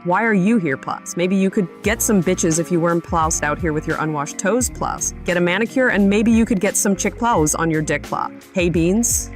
Why are you here, plus? Maybe you could get some bitches if you weren't ploused out here with your unwashed toes, plus. Get a manicure, and maybe you could get some chick plows on your dick, plus. Hey, Beans?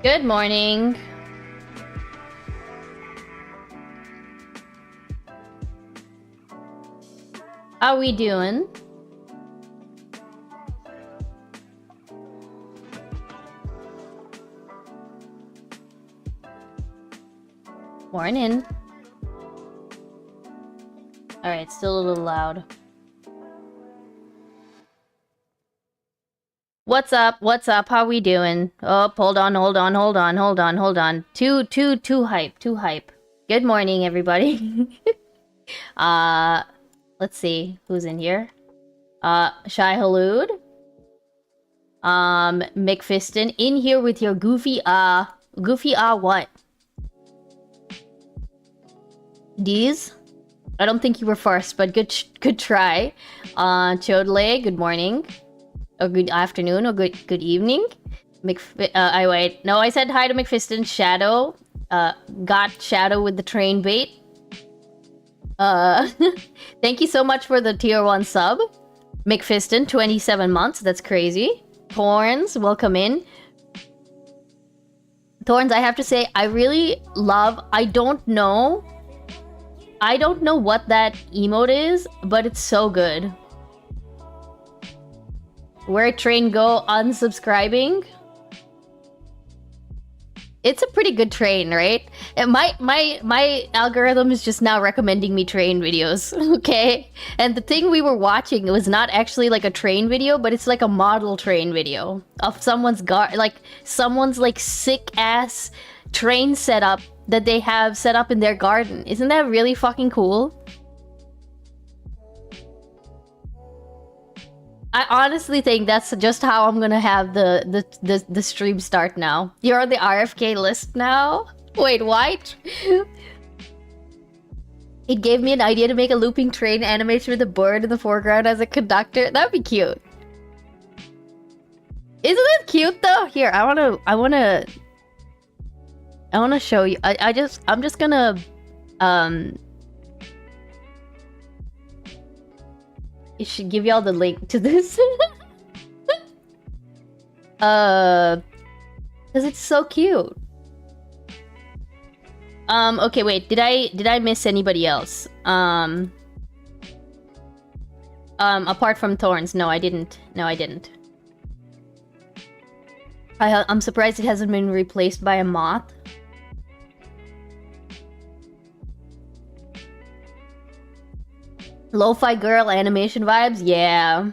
Good morning. How we doing? Morning. Alright, still a little loud. What's up? What's up? How we doing? Oh, hold on. Too hype. Good morning, everybody. Let's see who's in here. Shy Halud. McFiston in here with your goofy what? These? I don't think you were first, but good try. Chodle, good morning. Or good afternoon, or good evening. Wait. No, I said hi to McFiston. Shadow. Got Shadow with the train bait. Thank you so much for the tier 1 sub. McFiston, 27 months. That's crazy. Thorns, welcome in. Thorns, I have to say, I really love... I don't know what that emote is, but it's so good. Where train go unsubscribing? It's a pretty good train, right? And my algorithm is just now recommending me train videos, okay? And the thing we were watching, it was not actually like a train video, but it's like a model train video of someone's sick ass train setup that they have set up in their garden. Isn't that really fucking cool? I honestly think that's just how I'm gonna have the stream start now. You're on the RFK list now? Wait, what? It gave me an idea to make a looping train animation with a bird in the foreground as a conductor. That'd be cute. Isn't it cute though? Here, I wanna show you. I'm just gonna it should give y'all the link to this. Because it's so cute. Okay, wait, did I miss anybody else? Apart from Thorns, no, I didn't. No, I didn't. I'm surprised it hasn't been replaced by a moth. Lo-fi girl animation vibes, yeah.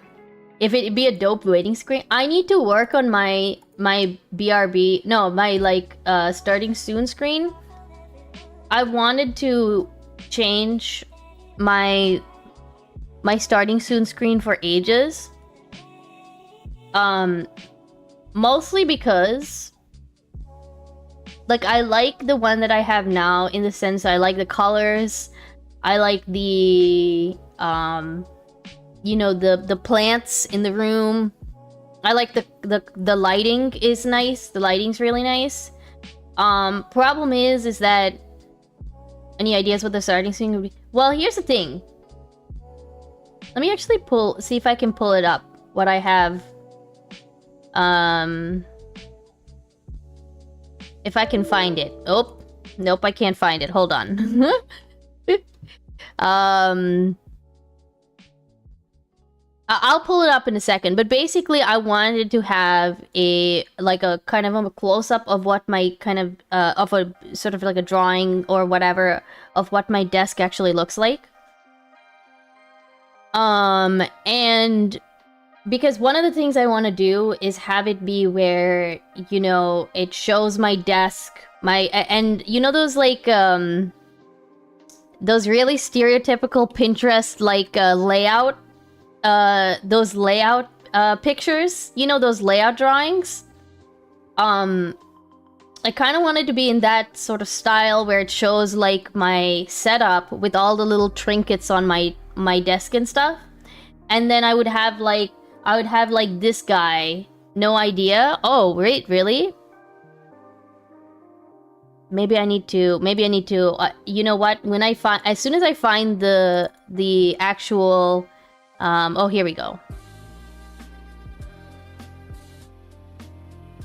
If it'd be a dope waiting screen, I need to work on my BRB. No, my like starting soon screen. I wanted to change my starting soon screen for ages. Mostly because like I like the one that I have now in the sense I like the colors. I like the you know, the plants in the room. I like the lighting is nice. The lighting's really nice. Problem is that any ideas what the starting scene would be? Well, here's the thing. Let me actually see if I can pull it up. What I have. If I can find it. Oh, nope, I can't find it. Hold on. I'll pull it up in a second, but basically I wanted to have a kind of a close-up of what my kind of a sort of like a drawing or whatever of what my desk actually looks like. And because one of the things I want to do is have it be where, you know, it shows my desk, and you know those like those really stereotypical Pinterest like layout those layout pictures, you know, those layout drawings. I kind of wanted to be in that sort of style where it shows like my setup with all the little trinkets on my desk and stuff. And then I would have like this guy, no idea. Oh, wait, really? Maybe I need to you know what, when as soon as I find the actual oh, here we go.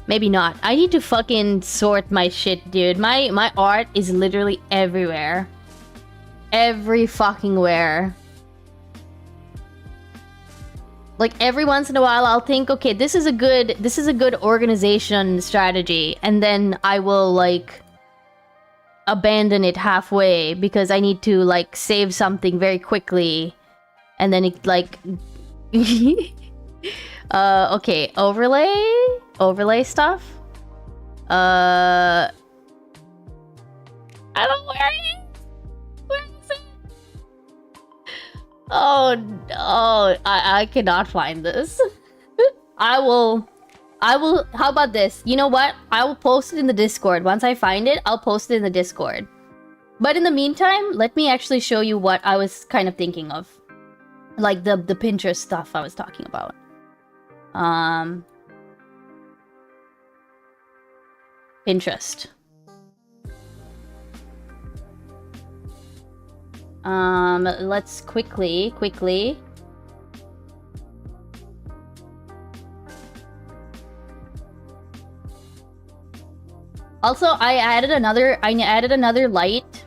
Maybe not. I need to fucking sort my shit, dude. My art is literally everywhere. Every fucking where. Like every once in a while I'll think, okay, this is a good organization strategy, and then I will like abandon it halfway because I need to like save something very quickly. And then it like okay, overlay stuff. I don't know where it is. Where is it? Oh no, I cannot find this. I will how about this? You know what? I will post it in the Discord. Once I find it, I'll post it in the Discord. But in the meantime, let me actually show you what I was kind of thinking of. Like the Pinterest stuff I was talking about. Pinterest. Let's quickly. Also, I added another light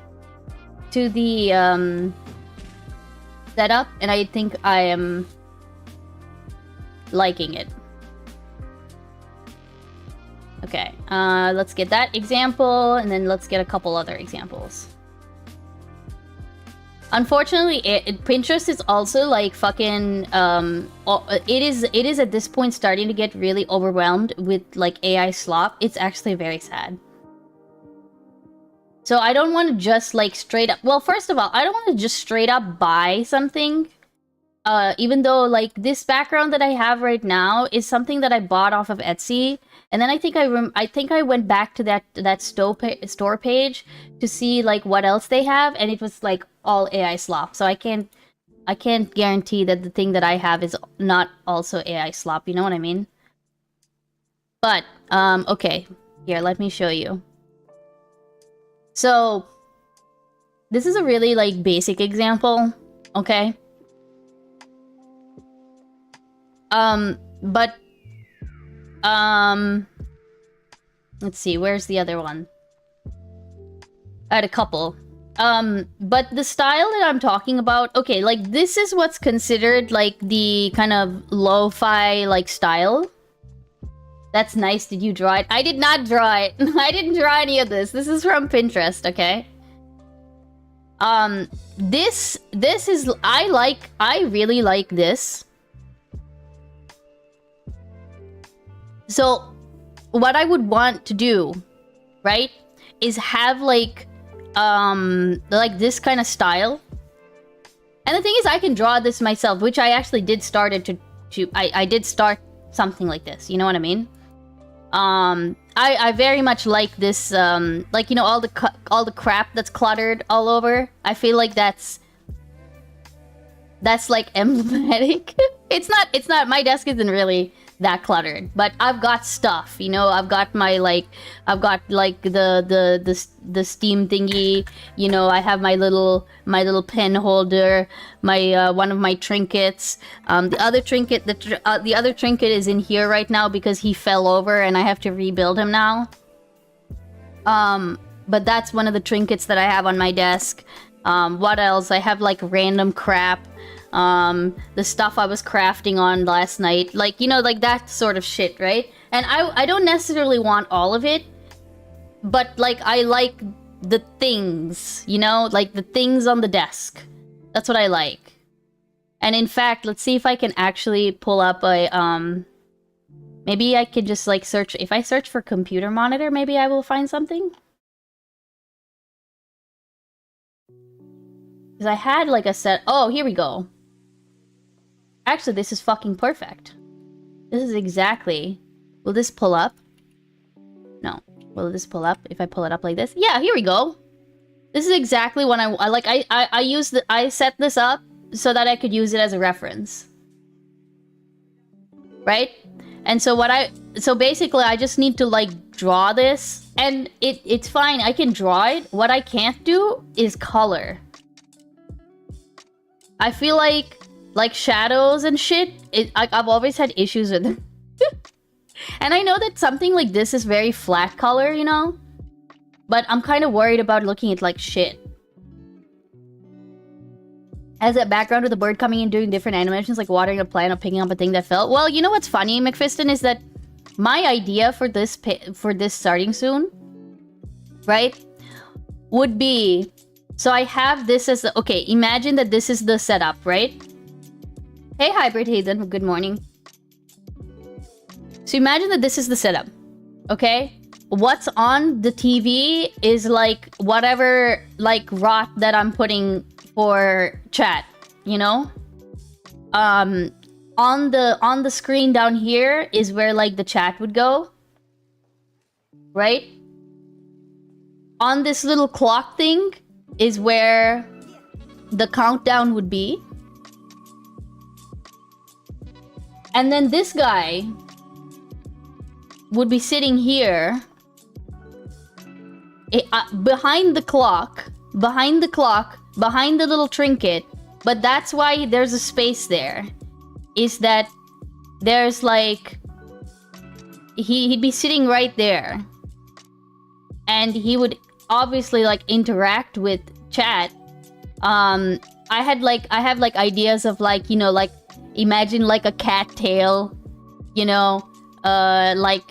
to the setup, and I think I am liking it. Okay, let's get that example, and then let's get a couple other examples. Unfortunately, Pinterest is also like fucking it is at this point starting to get really overwhelmed with like AI slop. It's actually very sad. So I don't want to just like straight up, well, first of all, I don't want to just straight up buy something. Even though like this background that I have right now is something that I bought off of Etsy, and then I think I went back to that store page to see like what else they have, and it was like all AI slop. So I can't guarantee that the thing that I have is not also AI slop. You know what I mean? But okay, here, let me show you. So this is a really like basic example, okay? But Let's see, where's the other one? I had a couple. But the style that I'm talking about, okay, like this is what's considered like the kind of lo-fi like style. That's nice. Did you draw it? I did not draw it. I didn't draw any of this. This is from Pinterest, okay? This is I really like this. So what I would want to do, right, is have like this kind of style. And the thing is, I can draw this myself, which I actually did started to I did start something like this, you know what I mean? I very much like this, like, you know, all the crap that's cluttered all over. I feel like that's like emblematic. It's not, my desk isn't really that cluttered, but I've got stuff, you know. I've got my I've got like the steam thingy, you know. I have my little pen holder, my one of my trinkets. The other trinket is in here right now because he fell over and I have to rebuild him now. But that's one of the trinkets that I have on my desk. What else? I have like random crap. The stuff I was crafting on last night, like, you know, like that sort of shit, right? And I don't necessarily want all of it, but like I like the things, you know, like the things on the desk. That's what I like. And in fact, let's see if I can actually pull up a maybe I could just like search. If I search for computer monitor, maybe I will find something. Because I had like a set. Oh, here we go. Actually, this is fucking perfect. This is exactly... Will this pull up? No. Will this pull up if I pull it up like this? Yeah, here we go. This is exactly what I like. I set this up so that I could use it as a reference. Right? And so so basically I just need to like draw this, and it's fine. I can draw it. What I can't do is color. I feel like shadows and shit, I've always had issues with them. And I know that something like this is very flat color, you know? But I'm kind of worried about looking at like shit. Has that background with the bird coming in doing different animations, like watering a plant or picking up a thing that fell? Well, you know what's funny, McFiston, is that my idea for this starting soon, right, would be... So I have this as the... Okay, imagine that this is the setup, right? Hey, Hybrid Hazen, good morning. So imagine that this is the setup, okay? What's on the TV is like whatever like rot that I'm putting for chat, you know? On the screen down here is where like the chat would go, right? On this little clock thing is where the countdown would be. And then this guy would be sitting here behind the clock, behind the little trinket. But that's why there's a space there. Is that there's like... He'd be sitting right there. And he would obviously like interact with chat. I have like ideas of like, you know, like imagine like a cat tail, you know, like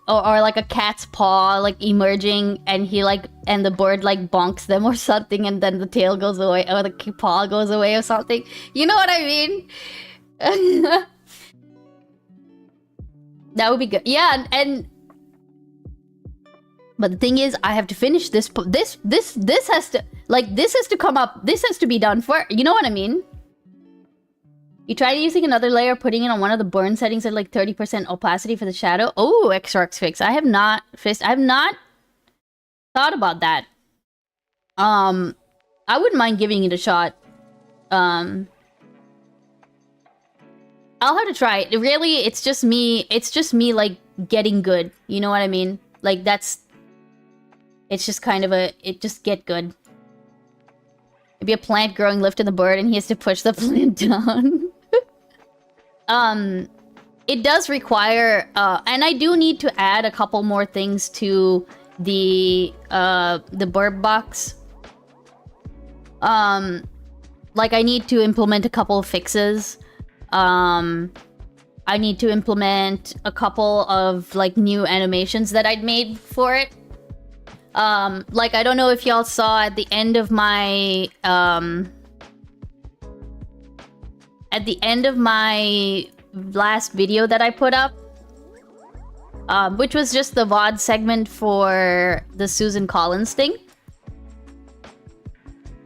or like a cat's paw like emerging, and he like, and the bird like bonks them or something, and then the tail goes away or the paw goes away or something. You know what I mean? That would be good. Yeah, and but the thing is, I have to finish this. This has to, like, this has to come up. This has to be done for. You know what I mean? You tried using another layer, putting it on one of the burn settings at like 30% opacity for the shadow. Oh, Xorx fix. I have not thought about that. I wouldn't mind giving it a shot. I'll have to try it. Really, it's just me like getting good. You know what I mean? Like that's... It's just kind of it just get good. Maybe a plant growing lifting the bird and he has to push the plant down. it does require, and I do need to add a couple more things to the burp box. Like I need to implement a couple of fixes. I need to implement a couple of like new animations that I'd made for it. Like I don't know if y'all saw at the end of my last video that I put up, which was just the VOD segment for the Susan Collins thing.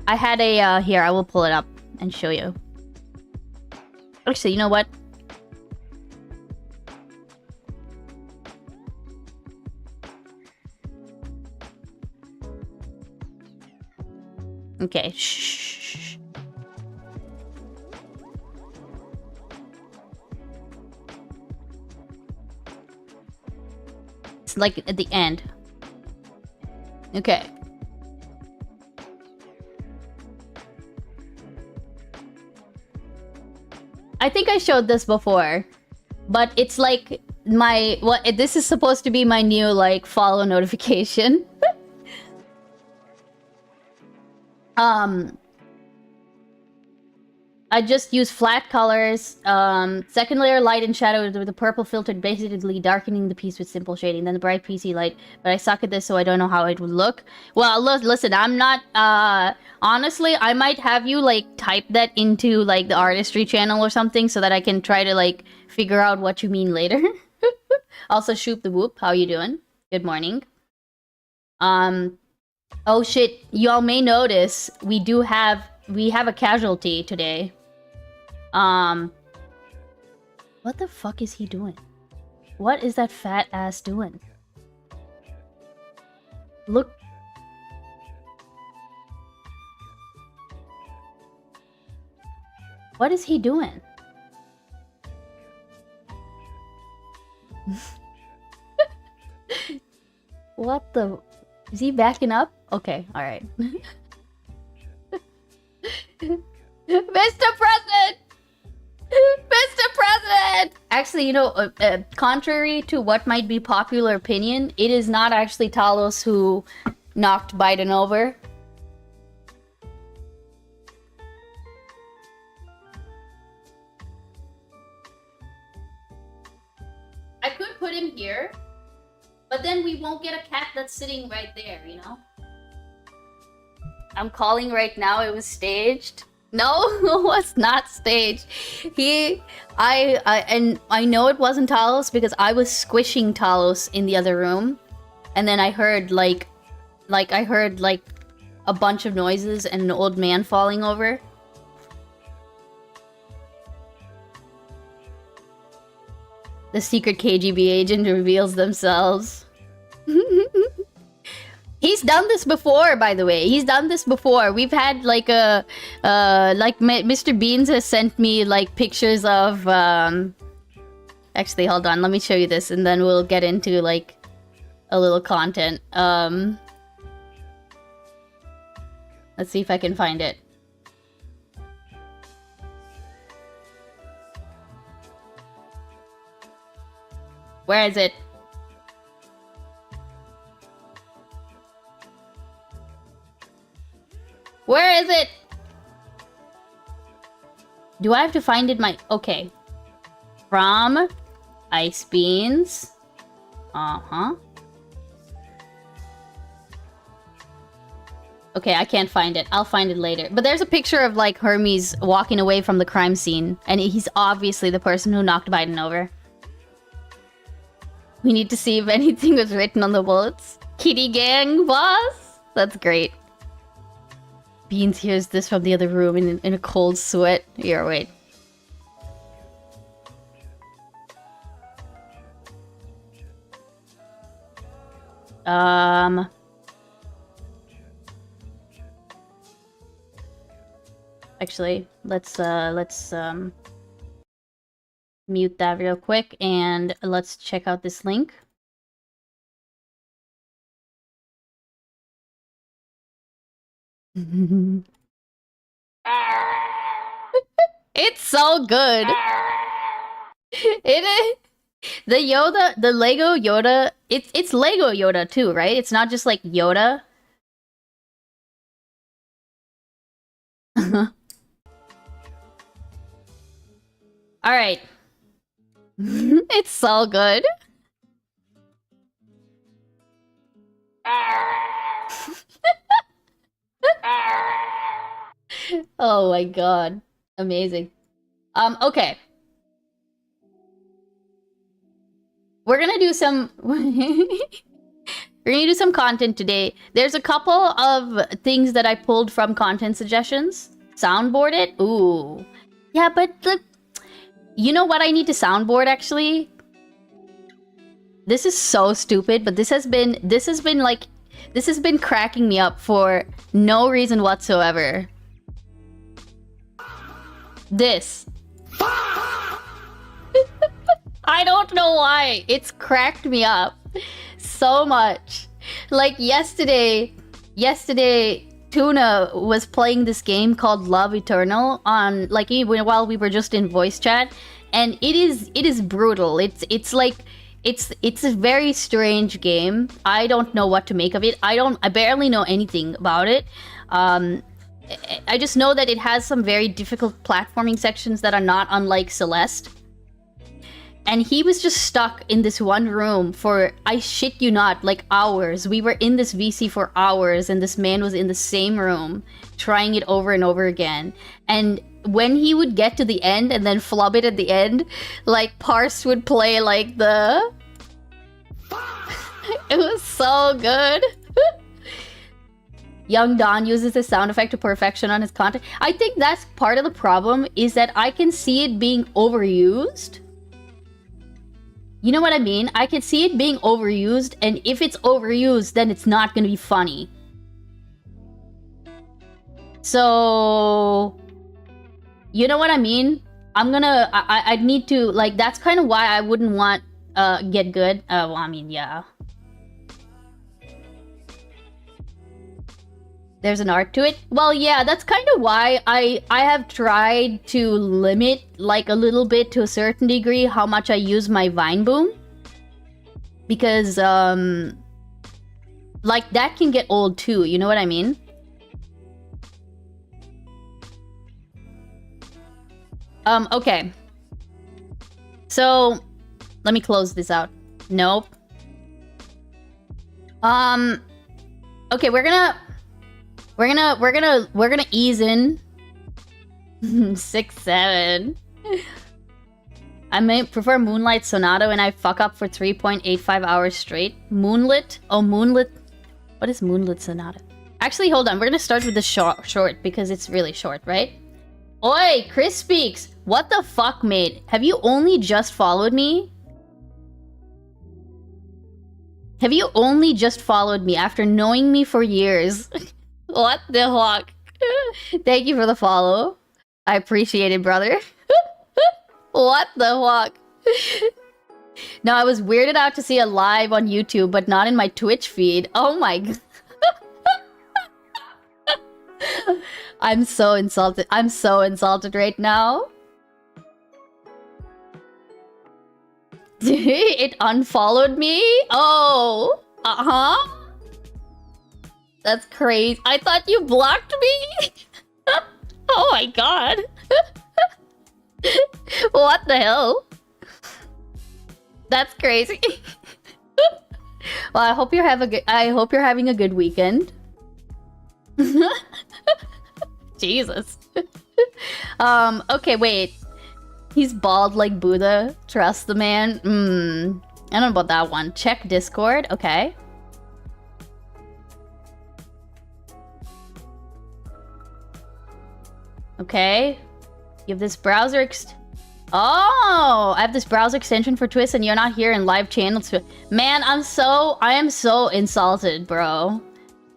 I had a here, I will pull it up and show you. Actually, you know what? Okay, shh. It's like at the end. Okay. I think I showed this before, but it's like this is supposed to be my new like follow notification. I just use flat colors, second layer light and shadow with the purple filter, basically darkening the piece with simple shading, then the bright PC light, but I suck at this so I don't know how it would look. Well, listen, I'm not, honestly, I might have you, like, type that into, like, the artistry channel or something so that I can try to, like, figure out what you mean later. Also, Shoop the Whoop, how you doing? Good morning. Oh shit, y'all may notice we have a casualty today. What the fuck is he doing? What is that fat ass doing? Look. What is he doing? What the... Is he backing up? Okay, alright. Mr. President! Mr. President! Actually, you know, contrary to what might be popular opinion, it is not actually Talos who knocked Biden over. I could put him here, but then we won't get a cat that's sitting right there, you know? I'm calling right now, it was staged. No, it was not staged. I know it wasn't Talos because I was squishing Talos in the other room. And then I heard like a bunch of noises and an old man falling over. The secret KGB agent reveals themselves. He's done this before, by the way. He's done this before. We've had like a Mr. Beans has sent me like pictures of actually, hold on, let me show you this and then we'll get into like a little content. Let's see if I can find it. Where is it? Where is it? Do I have to find it okay. From Icebeans. Uh-huh. Okay, I can't find it. I'll find it later. But there's a picture of like Hermes walking away from the crime scene. And he's obviously the person who knocked Biden over. We need to see if anything was written on the bullets. Kitty gang, boss? That's great. Beans hears this from the other room in a cold sweat. Here, wait. Actually, let's mute that real quick and let's check out this link. It's so good. It is the Yoda, the Lego Yoda. It's Lego Yoda too, right? It's not just like Yoda. All right. It's so good. Oh my god. Amazing. Okay. We're gonna do some we're gonna do some content today. There's a couple of things that I pulled from content suggestions. Soundboard it? Ooh. Yeah, but you know what I need to soundboard actually? This is so stupid, but this has been cracking me up for no reason whatsoever. This. I don't know why. It's cracked me up so much. Like yesterday Tuna was playing this game called Love Eternal on while we were just in voice chat, and it is brutal. It's a very strange game. I don't know what to make of it. I barely know anything about it. I just know that it has some very difficult platforming sections that are not unlike Celeste. And he was just stuck in this one room for, I shit you not, like hours. We were in this VC for hours, and this man was in the same room, trying it over and over again. And when he would get to the end and then flub it at the end, like Parse would play like the... It was so good. Young Don uses this sound effect to perfection on his content. I think that's part of the problem, is that I can see it being overused. You know what I mean? I can see it being overused, and if it's overused, then it's not gonna be funny. So... You know what I mean? I'd need to, like, that's kind of why I wouldn't want, Get Good. Well, I mean, yeah. There's an art to it. Well, yeah, that's kind of why I have tried to limit, like, a little bit to a certain degree how much I use my Vine Boom. Because, like, that can get old too, you know what I mean? Okay. So, let me close this out. Nope. Okay, we're gonna ease in. 6, 7. I may prefer Moonlight Sonata when I fuck up for 3.85 hours straight. Moonlit? Oh, Moonlit. What is Moonlit Sonata? Actually, hold on. We're gonna start with the short because it's really short, right? Oi, Chris Speaks. What the fuck, mate? Have you only just followed me? Have you only just followed me after knowing me for years? What the fuck? Thank you for the follow. I appreciate it, brother. What the fuck? No, I was weirded out to see a live on YouTube, but not in my Twitch feed. Oh my god. I'm so insulted. I'm so insulted right now. It unfollowed me? Oh. Uh-huh. That's crazy. I thought you blocked me? Oh my god. What the hell? That's crazy. Well, I hope you're having a good weekend. Jesus. Okay, wait. He's bald like Buddha. Trust the man. I don't know about that one. Check Discord. Okay. Okay. You have this browser Oh! I have this browser extension for Twist and you're not here in live channels. Man, I am so insulted, bro.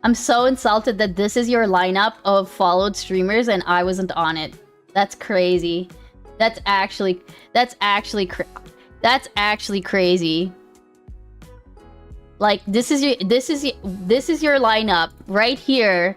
I'm so insulted that this is your lineup of followed streamers and I wasn't on it. That's crazy. That's actually crazy. Like, this is your lineup right here.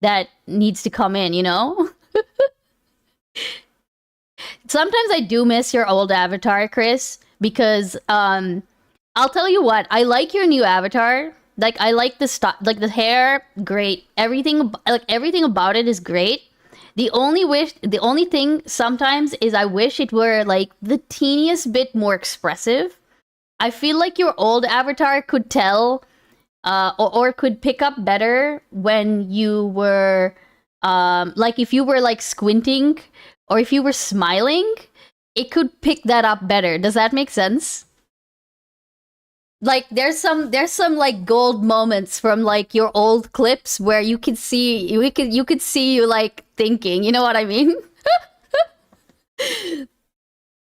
that needs to come in, you know? Sometimes I do miss your old avatar, Chris, because I'll tell you what, I like your new avatar. Like I like the like the hair, great. Everything about it is great. The only thing sometimes is I wish it were like the teeniest bit more expressive. I feel like your old avatar could tell or could pick up better when you were like if you were like squinting or if you were smiling, it could pick that up better. Does that make sense? Like there's some like gold moments from like your old clips where you could see you could see you like thinking, you know what I mean?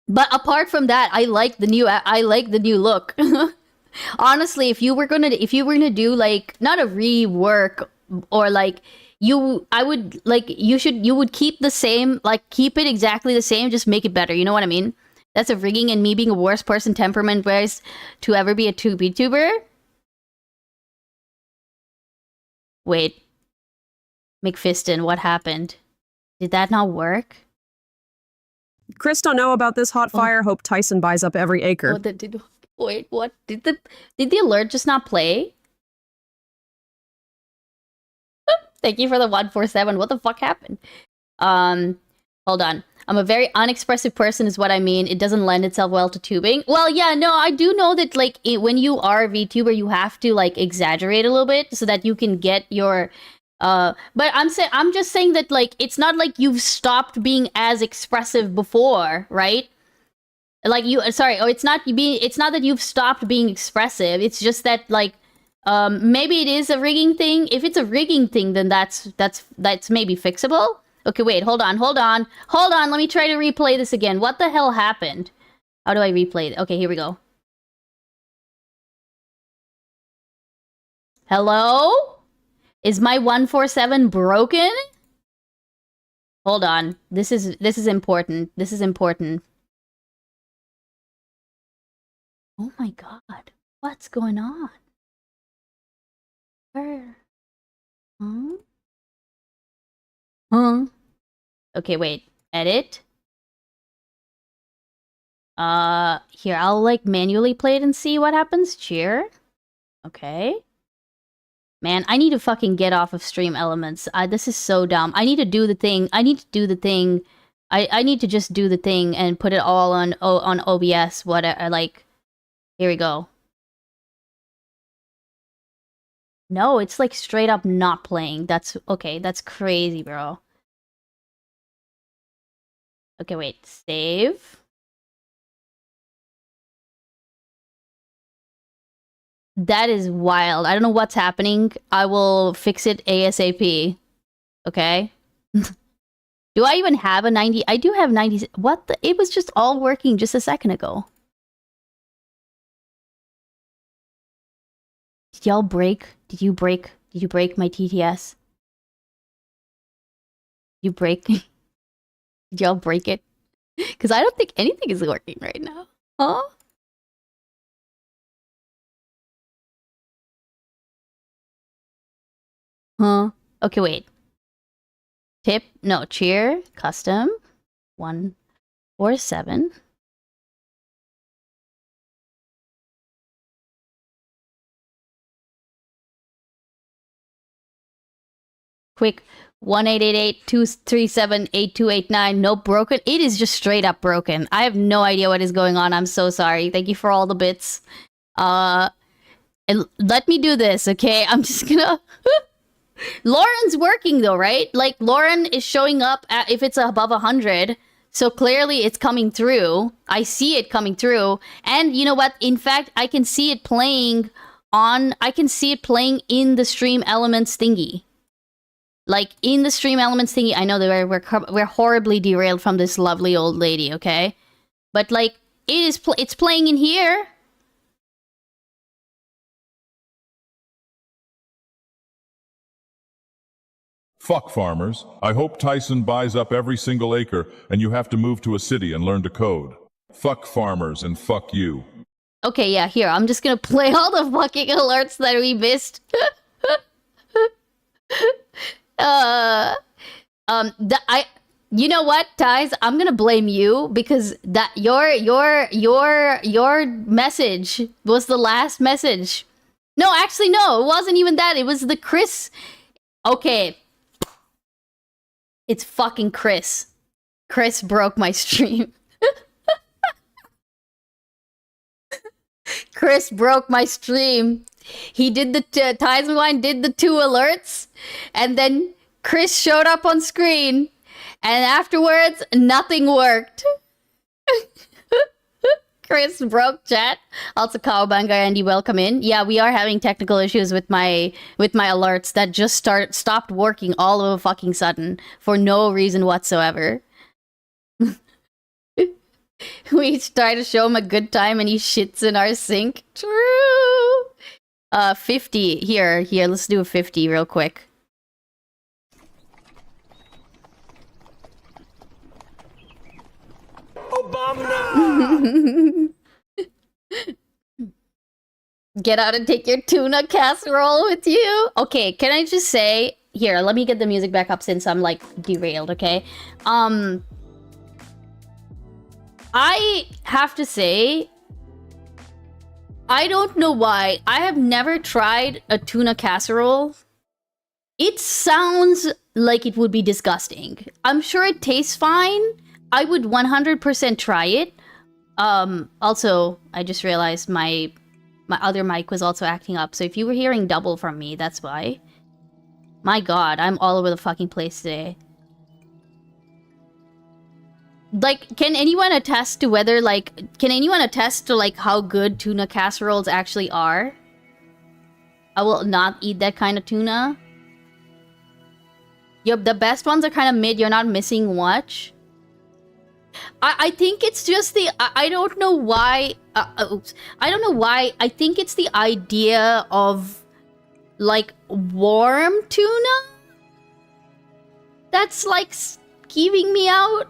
But apart from that, I like the new look. Honestly, if you were gonna do like not a rework or like you would keep the same, like keep it exactly the same, just make it better, you know what I mean? That's a rigging and me being a worst person temperament wise to ever be a VTuber. Wait. McFiston, what happened? Did that not work? Chris don't know about this hot fire. Hope Tyson buys up every acre. Wait, what? Did the alert just not play? Thank you for the 147. What the fuck happened? Hold on. I'm a very unexpressive person is what I mean. It doesn't lend itself well to tubing. Well, yeah, no, I do know that like when you are a VTuber, you have to like exaggerate a little bit so that you can get your but I'm just saying that like it's not like you've stopped being as expressive before, right? Like it's not that you've stopped being expressive. It's just that like maybe it is a rigging thing. If it's a rigging thing, then that's maybe fixable. Okay, wait, hold on. Let me try to replay this again. What the hell happened? How do I replay it? Okay, here we go. Hello? Is my 147 broken? Hold on. This is important. This is important. Oh my god. What's going on? Where? Huh? Huh? Okay, wait. Edit. Here, I'll like manually play it and see what happens. Cheer. Okay. Man, I need to fucking get off of Stream Elements. This is so dumb. I need to do the thing. I need to just do the thing and put it all on OBS. Whatever. Like, here we go. No, it's like straight up not playing. That's okay. That's crazy, bro. Okay, wait. Save. That is wild. I don't know what's happening. I will fix it ASAP. Okay? Do I even have a 90? I do have 90. What the? It was just all working just a second ago. Did y'all break? Did you break my TTS? You break? Did y'all break it? Because I don't think anything is working right now. Huh? Huh? Okay, wait. Tip? No, cheer. Custom. 147. Quick. 1-888-237-8289. No broken. It is just straight up broken. I have no idea what is going on. I'm so sorry. Thank you for all the bits. And let me do this, okay? I'm just gonna... Lauren's working though, right? Like Lauren is showing up if it's above 100, so clearly it's coming through. I see it coming through, and you know what? In fact, I can see it playing in the Stream Elements thingy. Like in the Stream Elements thingy. I know that we're horribly derailed from this lovely old lady, okay? But like it's playing in here. Fuck farmers. I hope Tyson buys up every single acre and you have to move to a city and learn to code. Fuck farmers and fuck you. Okay, yeah, here. I'm just gonna play all the fucking alerts that we missed. You know what, Ties? I'm gonna blame you because that your message was the last message. No, actually, no, it wasn't even that. It was the Chris. Okay, it's fucking Chris. Chris broke my stream. Chris broke my stream. He did the Ties Rewind did the 2 alerts, and then Chris showed up on screen. And afterwards, nothing worked. Chris broke chat. Also, Cowabunga Andy, welcome in. Yeah, we are having technical issues with my alerts that just stopped working all of a fucking sudden for no reason whatsoever. We try to show him a good time and he shits in our sink. True. 50 here. Let's do a 50 real quick. Get out and take your tuna casserole with you. Okay, can I just say here? Let me get the music back up since I'm like derailed. Okay, I have to say, I don't know why I have never tried a tuna casserole. It sounds like it would be disgusting. I'm sure it tastes fine. I would 100% try it. Also, I just realized my other mic was also acting up. So if you were hearing double from me, that's why. My god, I'm all over the fucking place today. Like, can anyone attest to whether, like, how good tuna casseroles actually are? I will not eat that kind of tuna. Yep, the best ones are kind of mid. You're not missing much. I think it's just the... I don't know why... oops. I don't know why. I think it's the idea of, like, warm tuna that's, like, skeeving me out.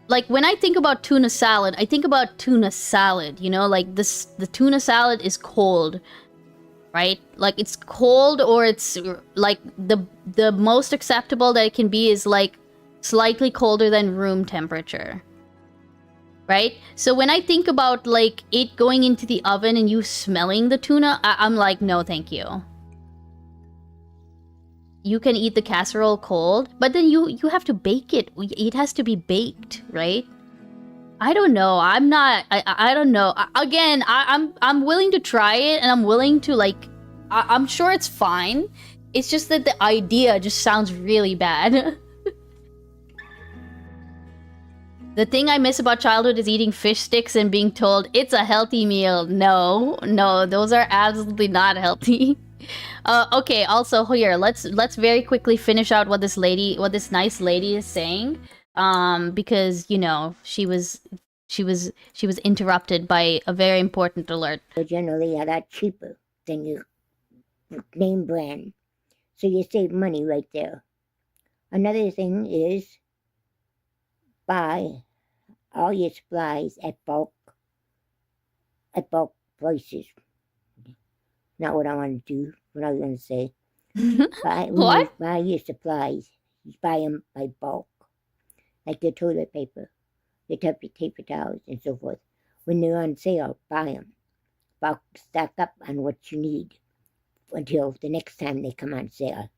Like, when I think about tuna salad, I think about tuna salad, you know? Like, the tuna salad is cold, right? Like, it's cold, or it's, like, the most acceptable that it can be is, like, slightly colder than room temperature, right? So when I think about, like, it going into the oven and you smelling the tuna, I'm like, no, thank you. You can eat the casserole cold, but then you have to bake it. It has to be baked, right? I don't know. I'm not. I don't know. Again, I'm willing to try it, and I'm willing to, like. I'm sure it's fine. It's just that the idea just sounds really bad. The thing I miss about childhood is eating fish sticks and being told it's a healthy meal. No, those are absolutely not healthy. Okay, also here, let's very quickly finish out what this nice lady is saying. Because, you know, she was interrupted by a very important alert. They generally are a lot cheaper than your name brand. So you save money right there. Another thing is buy all your supplies at bulk prices. Not what I want to do, what I was going to say. What? Buy your supplies. You buy them by bulk. Like the toilet paper, the paper towels, and so forth. When they're on sale, buy them. Bulk stock up on what you need until the next time they come on sale.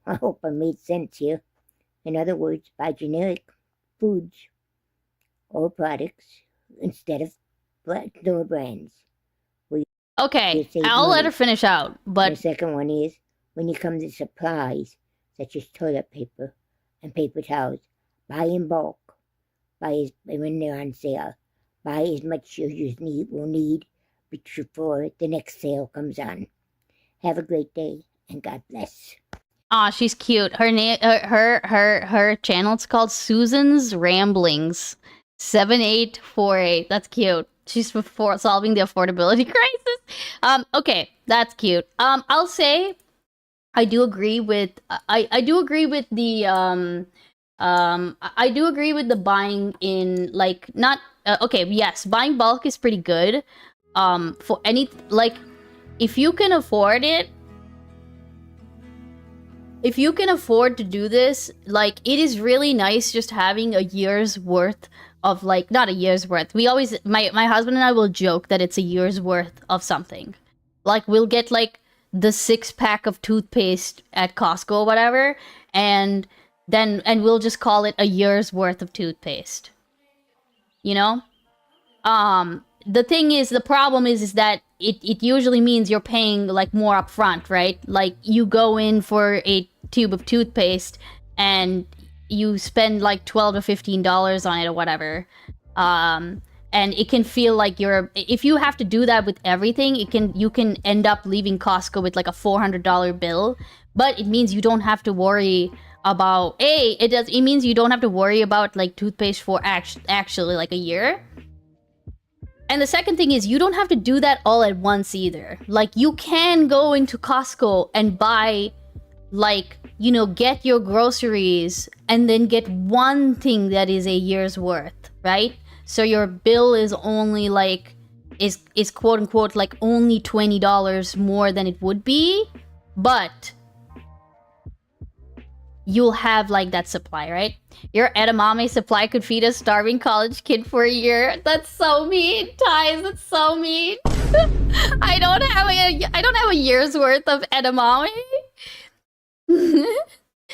I hope I made sense here. In other words, buy generic foods or products instead of store brands. Okay, I'll let her finish out, but... The second one is, when you come to supplies, such as toilet paper and paper towels, buy in bulk. Buy when they're on sale. Buy as much as you will need before the next sale comes on. Have a great day, and God bless. Aw, she's cute. Her name, her channel's called Susan's Ramblings 7848. That's cute. She's for solving the affordability crisis. Okay, that's cute. I'll say I do agree with I do agree with the I do agree with the buying in, like, not okay, yes, buying bulk is pretty good. For any, like, if you can afford it, if you can afford to do this, like, it is really nice just having a year's worth of, like, not a year's worth. We always, my husband and I will joke that it's a year's worth of something. Like, we'll get, like, the 6-pack of toothpaste at Costco or whatever, and we'll just call it a year's worth of toothpaste. You know? The thing is, the problem is that it usually means you're paying, like, more upfront, right? Like, you go in for a tube of toothpaste and you spend like $12 or $15 on it or whatever. And it can feel like if you have to do that with everything, you can end up leaving Costco with like a $400 bill. But it means you don't have to worry about, it means you don't have to worry about like toothpaste for actually like a year. And the second thing is, you don't have to do that all at once either. Like, you can go into Costco and buy, like, you know, get your groceries and then get one thing that is a year's worth, right? So your bill is only like, is quote unquote like only $20 more than it would be, but you'll have like that supply, right? Your edamame supply could feed a starving college kid for a year. That's so mean, Ties. That's so mean. I don't have a year's worth of edamame.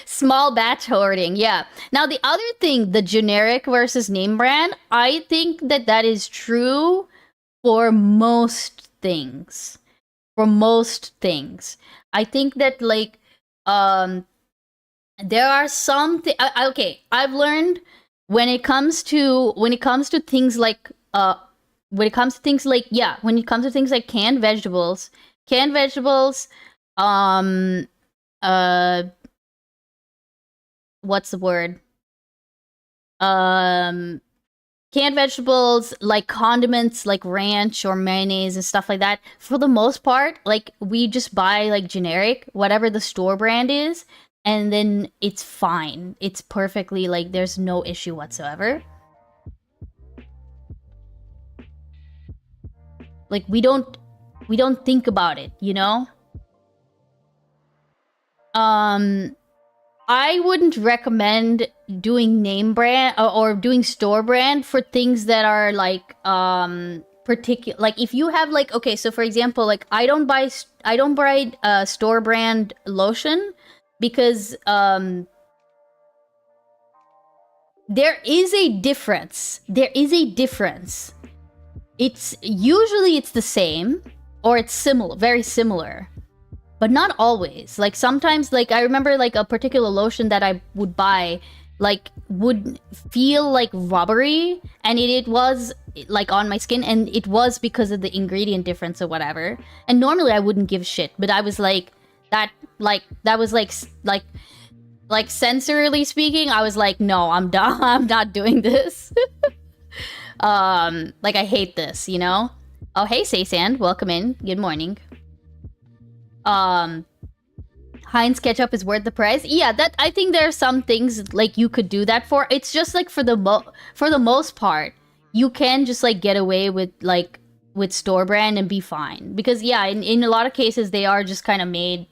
Small batch hoarding, yeah. Now the other thing, the generic versus name brand, I think that is true for most things. For most things, I think that like there are some okay, I've learned when it comes to things like canned vegetables, what's the word? Canned vegetables, like condiments, like ranch or mayonnaise and stuff like that. For the most part, like, we just buy like generic, whatever the store brand is, and then it's fine. It's perfectly, like, there's no issue whatsoever. Like, we don't think about it, you know? I wouldn't recommend doing name brand or doing store brand for things that are like particular. Like, if you have like, okay, so for example, like, I don't buy store brand lotion because there is a difference. It's usually the same, or it's similar, very similar. But not always. Like, sometimes, like, I remember, like, a particular lotion that I would buy, like, would feel, like, rubbery. And it was, like, on my skin. And it was because of the ingredient difference or whatever. And normally I wouldn't give shit. But I was, like, that was, like, sensorily speaking, I was like, no, I'm done. I'm not doing this. Like, I hate this, you know? Oh, hey, Saysand. Welcome in. Good morning. Heinz ketchup is worth the price. Yeah, that, I think there are some things like you could do that for. It's just like for the most part, you can just like get away with store brand and be fine, because yeah, in a lot of cases they are just kind of made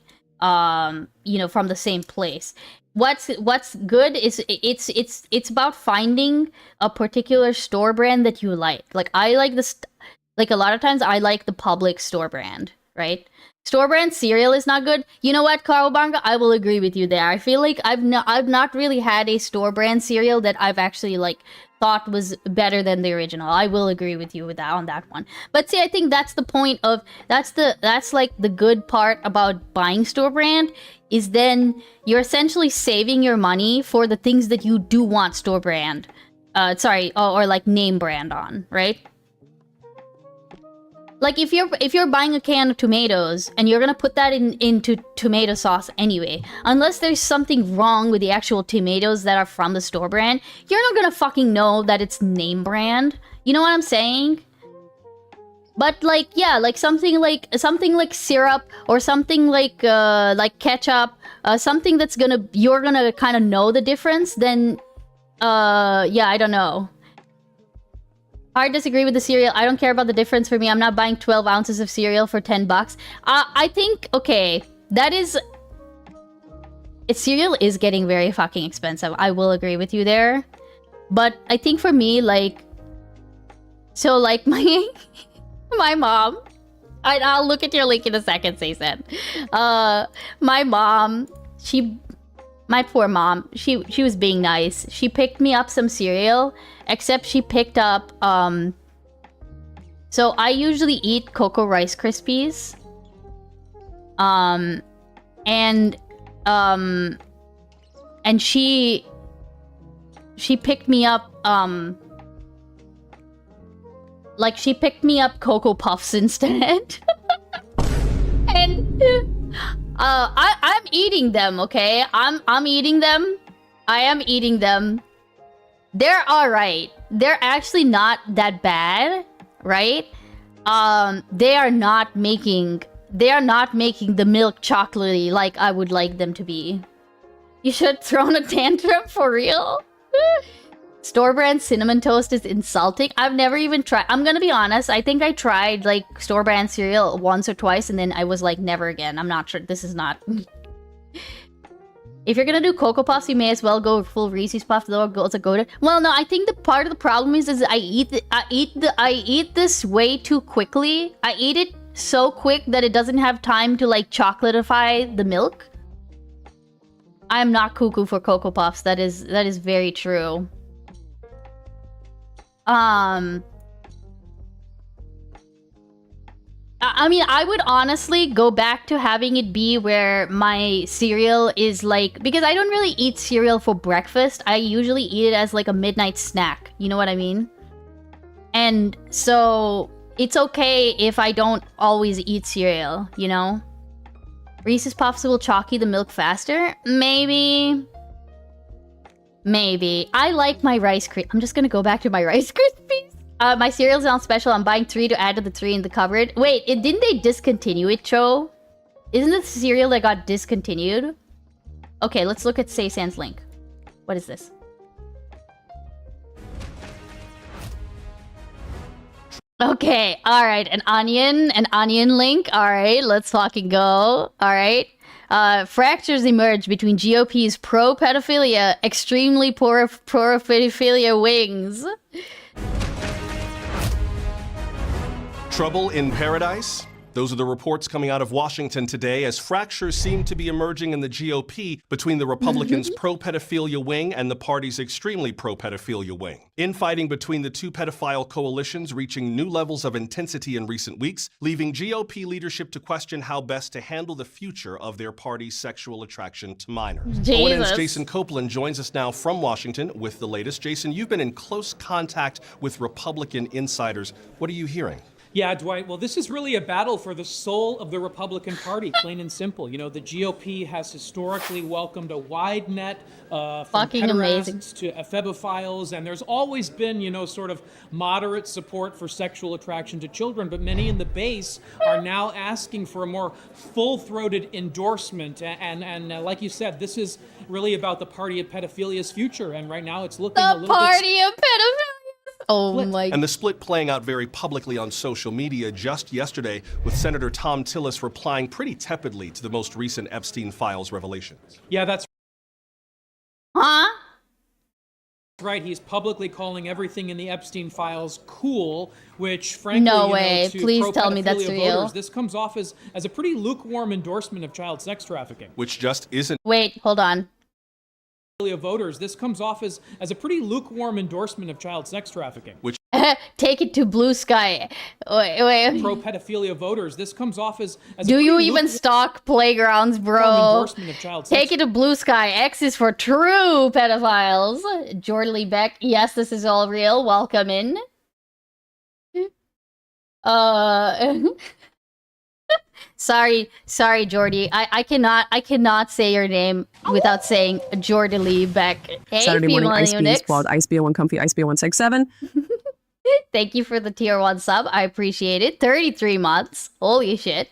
you know, from the same place. What's good is it's about finding a particular store brand that you like. Like, I like this, like, a lot of times I like the Publix store brand, right? Store brand cereal is not good. You know what, Kawabanga? I will agree with you there. I feel like I've not really had a store brand cereal that I've actually like thought was better than the original. I will agree with you with that on that one. But see, I think that's the point of that's like the good part about buying store brand, is then you're essentially saving your money for the things that you do want store brand. Or like name brand on, right? Like, if you're buying a can of tomatoes and you're gonna put that into tomato sauce anyway, unless there's something wrong with the actual tomatoes that are from the store brand, you're not gonna fucking know that it's name brand. You know what I'm saying? But like, yeah, like something like syrup or something like ketchup, something that's you're gonna kind of know the difference. Then, yeah, I don't know. Hard disagree with the cereal. I don't care about the difference for me. I'm not buying 12 ounces of cereal for $10. I think, okay, that is... cereal is getting very fucking expensive. I will agree with you there. But I think for me, like, so like my my mom, I'll look at your link in a second, Saysen. My mom, my poor mom, she was being nice. She picked me up some cereal, except she picked up, so I usually eat Cocoa Rice Krispies. And she picked me up, like, she picked me up Cocoa Puffs instead. And I'm eating them, okay? I'm eating them. I am eating them. They're alright. They're actually not that bad, right? They are not making the milk chocolatey like I would like them to be. You should have thrown a tantrum for real. Store brand cinnamon toast is insulting. I've never even tried. I'm gonna be honest. I think I tried like store brand cereal once or twice, and then I was like, never again. I'm not sure. This is not. If you're gonna do Cocoa Puffs, you may as well go full Reese's Puff. Though go to. Well, no. I think the part of the problem is I eat this way too quickly. I eat it so quick that it doesn't have time to like chocolatify the milk. I am not cuckoo for Cocoa Puffs. That is very true. I mean, I would honestly go back to having it be where my cereal is like, because I don't really eat cereal for breakfast. I usually eat it as like a midnight snack. You know what I mean? And so it's okay if I don't always eat cereal, you know? Reese's Puffs will chalky the milk faster? Maybe. Maybe. I like my Rice Krispies. I'm just gonna go back to my Rice Krispies. My cereal's on special. I'm buying 3 to add to the 3 in the cupboard. Wait, didn't they discontinue it, Cho? Isn't it the cereal that got discontinued? Okay, let's look at Saysan's link. What is this? Okay, alright, an onion link. Alright, let's fucking go. Alright. Fractures emerge between GOP's pro-pedophilia, extremely pro-pedophilia wings. Trouble in paradise? Those are the reports coming out of Washington today as fractures seem to be emerging in the GOP between the Republicans' pro-pedophilia wing and the party's extremely pro-pedophilia wing. Infighting between the two pedophile coalitions reaching new levels of intensity in recent weeks, leaving GOP leadership to question how best to handle the future of their party's sexual attraction to minors. ONN's Jason Copeland joins us now from Washington with the latest. Jason, you've been in close contact with Republican insiders. What are you hearing? Yeah, Dwight, well, this is really a battle for the soul of the Republican Party, plain and simple. You know, the GOP has historically welcomed a wide net from pederasts to ephebophiles, and there's always been, you know, sort of moderate support for sexual attraction to children, but many in the base are now asking for a more full-throated endorsement, and like you said, this is really about the party of pedophilia's future, and right now it's looking a little bit... The party of pedophilia! Oh my... And the split playing out very publicly on social media just yesterday, with Senator Tom Tillis replying pretty tepidly to the most recent Epstein Files revelations. Yeah, that's right. He's publicly calling everything in the Epstein Files cool, which frankly, no way. To Please tell me that's real. Voters, this comes off as a pretty lukewarm endorsement of child sex trafficking. Which just isn't... Wait, hold on. Voters, this comes off as a pretty lukewarm endorsement of child sex trafficking. Which take it to blue sky. Wait. Pro-pedophilia voters, this comes off as do you even stalk playgrounds, bro? Endorsement of child sex. Take it to blue sky. X is for true pedophiles. Jordan Lee Beck, yes, this is all real. Welcome in. Sorry, Jordy. I cannot say your name without saying Jordan Lee Beck. Hey, Saturday morning Icebeans squad, Icebean1 comfy, Icebean167. Thank you for the tier 1 sub. I appreciate it. 33 months. Holy shit.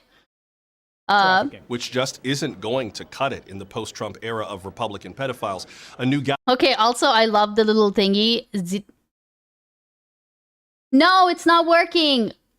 Which just isn't going to cut it in the post-Trump era of Republican pedophiles. A new guy... Okay, also, I love the little thingy. No, it's not working.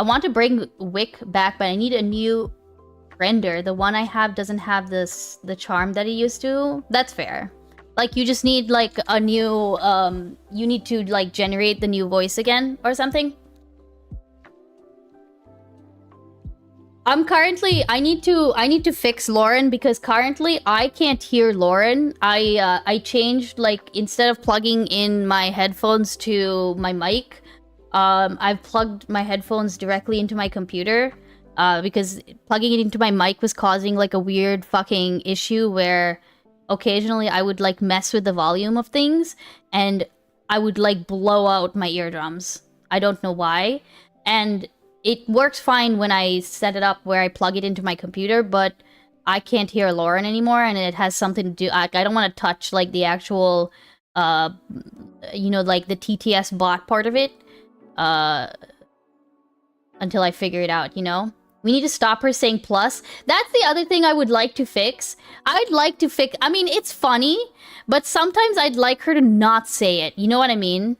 I want to bring Wick back, but I need a new render. The one I have doesn't have the charm that it used to. That's fair. Like, you just need like a new you need to like generate the new voice again or something. I need to fix Lauren, because currently I can't hear Lauren. I changed, like, instead of plugging in my headphones to my mic, I've plugged my headphones directly into my computer, because plugging it into my mic was causing like a weird fucking issue where occasionally I would like mess with the volume of things and I would like blow out my eardrums. I don't know why. And it works fine when I set it up where I plug it into my computer, but I can't hear Lauren anymore, and it has something to do... I don't want to touch, like, the actual, you know, like, the TTS bot part of it, until I figure it out, you know? We need to stop her saying plus. That's the other thing I would like to fix. I'd like to fix... I mean, it's funny, but sometimes I'd like her to not say it. You know what I mean?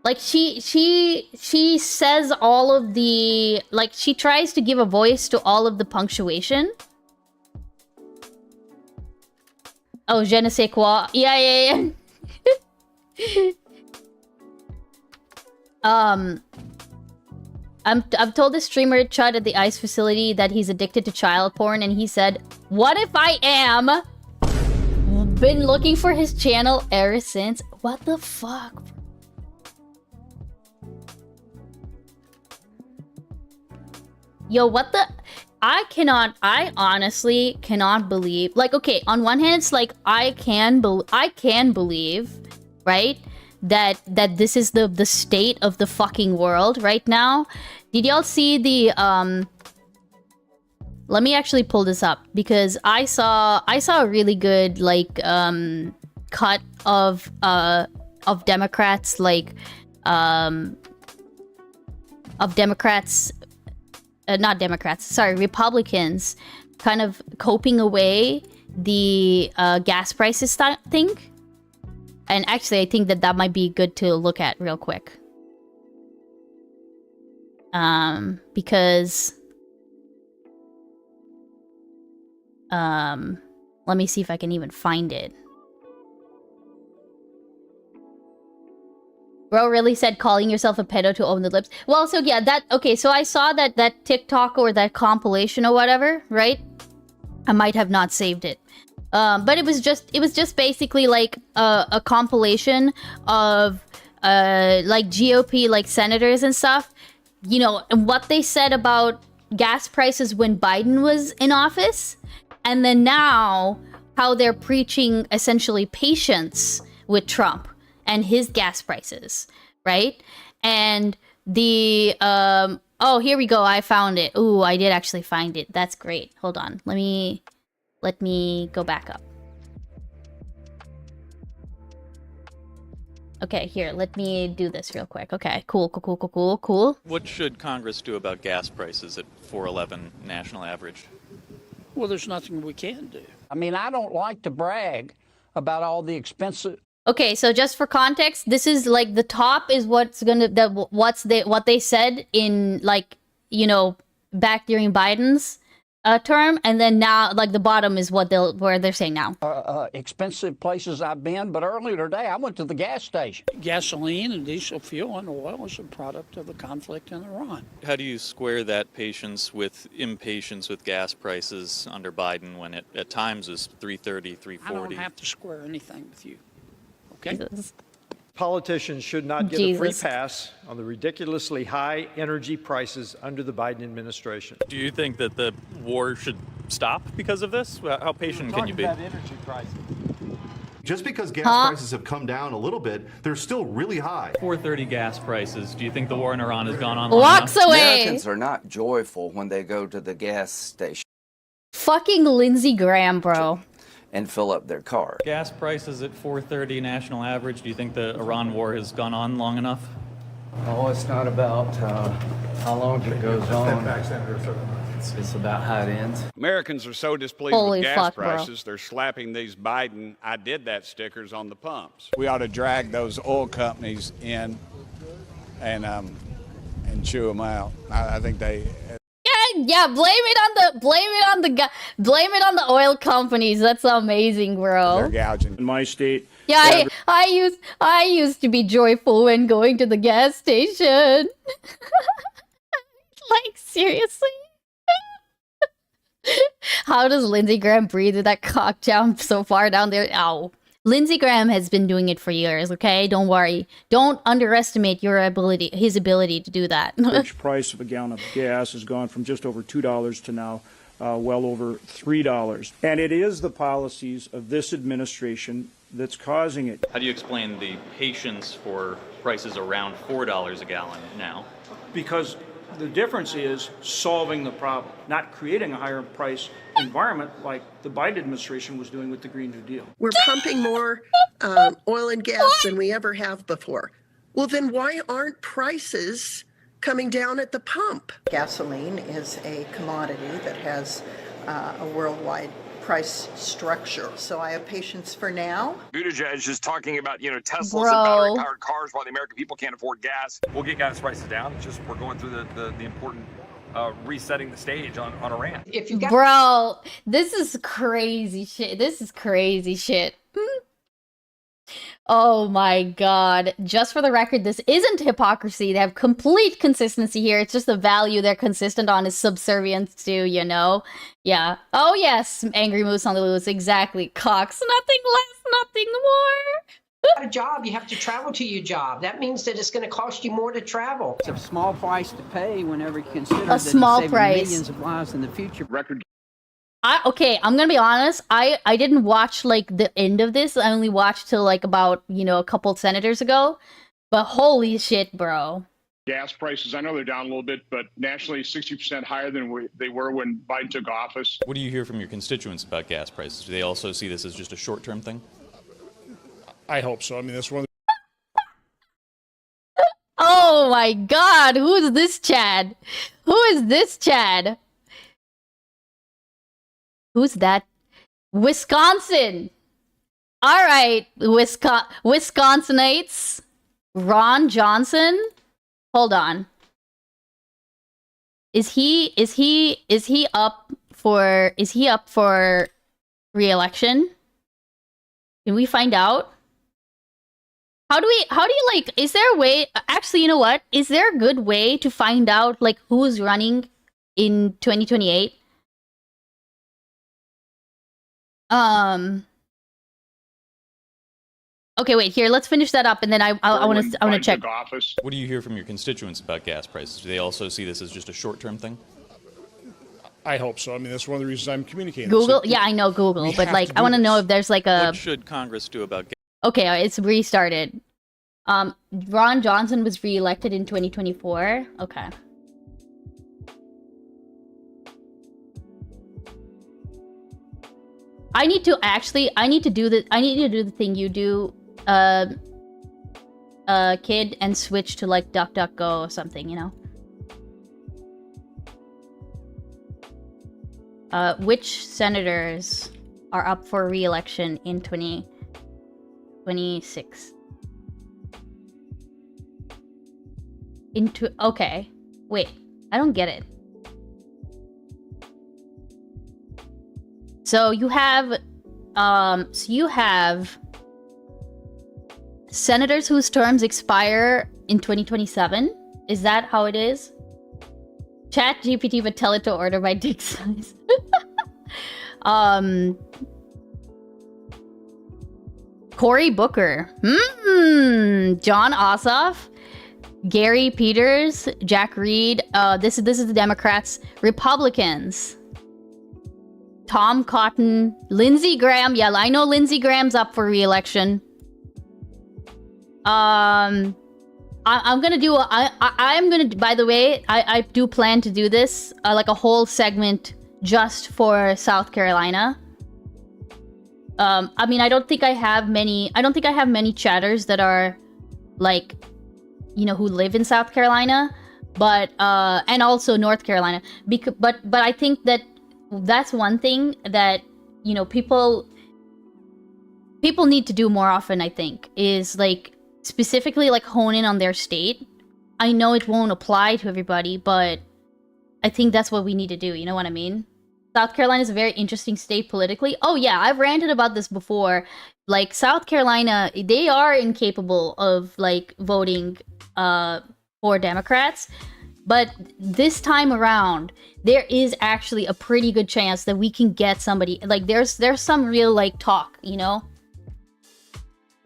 Like, she says all of the... Like, she tries to give a voice to all of the punctuation. Oh, je ne sais quoi. Yeah. I've told this streamer Chud at the ICE facility that he's addicted to child porn, and he said, "What if I am? Been looking for his channel ever since." What the fuck? Yo, what the... I honestly cannot believe... Like, okay, on one hand, it's like, I can believe, right? That this is the state of the fucking world right now. Did y'all see the, Let me actually pull this up, because I saw a really good, like, cut of Democrats, like, Republicans kind of coping away the gas prices thing. And actually, I think that might be good to look at real quick. Because... let me see if I can even find it. Bro really said calling yourself a pedo to own the lips. Well, so yeah, okay, so I saw that TikTok or that compilation or whatever, right? I might have not saved it. But it was just basically like a compilation of like GOP like senators and stuff, you know, and what they said about gas prices when Biden was in office, and then now how they're preaching essentially patience with Trump and his gas prices, right? And the oh, here we go, I found it. Ooh, I did actually find it. That's great. Hold on, let me go back up. Okay, here, let me do this real quick. Okay, cool. What should Congress do about gas prices at $4.11 national average? Well, there's nothing we can do. I mean, I don't like to brag about all the expensive... Okay, so just for context, this is like the top is what they said in, like, you know, back during Biden's term, and then now, like, the bottom is where they're saying now. Expensive places I've been, but earlier today I went to the gas station. Gasoline and diesel fuel and oil is a product of the conflict in Iran. How do you square that patience with impatience with gas prices under Biden when it at times is $3.30, $3.40? I don't have to square anything with you. Okay? Jesus. Politicians should not get a free pass on the ridiculously high energy prices under the Biden administration. Do you think that the war should stop because of this? How patient can you be? About energy prices. Just because gas prices have come down a little bit, they're still really high. $4.30 gas prices. Do you think the war in Iran has gone on Walks long enough? away. Americans are not joyful when they go to the gas station Fucking Lindsey Graham, bro. and fill up their car. Gas prices at $4.30 national average. Do you think the Iran war has gone on long enough? Oh, it's not about how long it goes on. It's about how it ends. Americans are so displeased with gas prices, they're slapping these Biden "I did that" stickers on the pumps. We ought to drag those oil companies in and and chew them out. I think they. Yeah, blame it on the oil companies. That's amazing, bro. They're gouging. In my state. Yeah, I used to be joyful when going to the gas station. Like, seriously? How does Lindsey Graham breathe with that cock down so far down there? Ow. Lindsey Graham has been doing it for years, okay? Don't worry. Don't underestimate his ability to do that. The average price of a gallon of gas has gone from just over $2 to now well over $3. And it is the policies of this administration that's causing it. How do you explain the patience for prices around $4 a gallon now? Because the difference is solving the problem, not creating a higher price environment like the Biden administration was doing with the Green New Deal. We're pumping more oil and gas than we ever have before. Well, then why aren't prices coming down at the pump? Gasoline is a commodity that has a worldwide price structure. So I have patience for now. Buttigieg is talking about, Teslas Bro. and battery-powered cars while the American people can't afford gas. We'll get gas prices down. It's just we're going through the important resetting the stage on Iran. If you got Bro, this is crazy shit. This is crazy shit. Oh my god. Just for the record, this isn't hypocrisy. They have complete consistency here. It's just the value they're consistent on is subservience to, Yeah. Oh yes, Angry Moose on the loose. Exactly. Cox. Nothing less, nothing more. A job, you have to travel to your job. That means that it's going to cost you more to travel. It's a small price to pay whenever you consider A that small it's saving price. millions of lives in the future. Record. Okay, I'm gonna be honest. I didn't watch like the end of this. I only watched till like about a couple senators ago. But holy shit, bro! Gas prices, I know they're down a little bit, but nationally 60% higher than they were when Biden took office. What do you hear from your constituents about gas prices? Do they also see this as just a short-term thing? I hope so. I mean, that's one of Oh my god, who is this Chad? Who is this Chad? Who's that? Wisconsin! Alright, Wisconsinites. Ron Johnson? Hold on. Is he up for re-election? Can we find out? How do you like, is there a way, actually, you know what? Is there a good way to find out like who's running in 2028? Okay, wait, here, let's finish that up and then I want to check. What do you hear from your constituents about gas prices? Do they also see this as just a short-term thing? I hope so. I mean, that's one of the reasons I'm communicating. Google? Yeah, I know Google, but like, I want to know if there's like a... What should Congress do about gas? Okay, it's restarted. Ron Johnson was re-elected in 2024. Okay. I need to do the thing you do, kid, and switch to like DuckDuckGo or something, Which senators are up for re-election in 2026? Okay, wait, I don't get it. So you have senators whose terms expire in 2027. Is that how it is? Chat GPT would tell it to order by dick size. Cory Booker. John Ossoff. Gary Peters. Jack Reed. This is the Democrats. Republicans. Tom Cotton. Lindsey Graham. Yeah, I know Lindsey Graham's up for re-election. I'm gonna do by the way, I do plan to do this like a whole segment just for South Carolina. I mean, I don't think I have many chatters that are like, who live in South Carolina, but and also North Carolina, but I think that's one thing that people need to do more often. I think is like specifically like hone in on their state I know it won't apply to everybody, but I think that's what we need to do, you know what I mean? South Carolina is a very interesting state politically. Oh yeah, I've ranted about this before. Like, South Carolina, they are incapable of, like, voting for Democrats. But this time around, there is actually a pretty good chance that we can get somebody. Like, there's some real, like, talk, you know?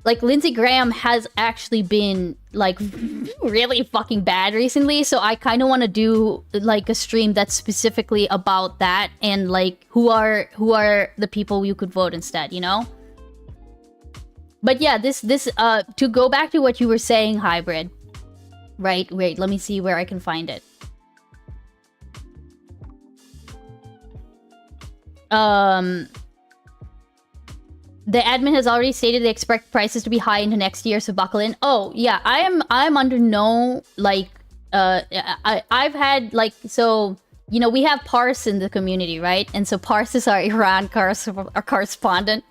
Like, Lindsey Graham has actually been, like, really fucking bad recently, so I kind of want to do, like, a stream that's specifically about that, and, like, who are the people you could vote instead, you know? But yeah, to go back to what you were saying, Hybrid, right? Wait, let me see where I can find it. The admin has already stated they expect prices to be high into next year, so buckle in. Oh, yeah, I'm under no, like, I've had, like, so, you know, we have Pars in the community, right? And so Pars is our Iran correspondent.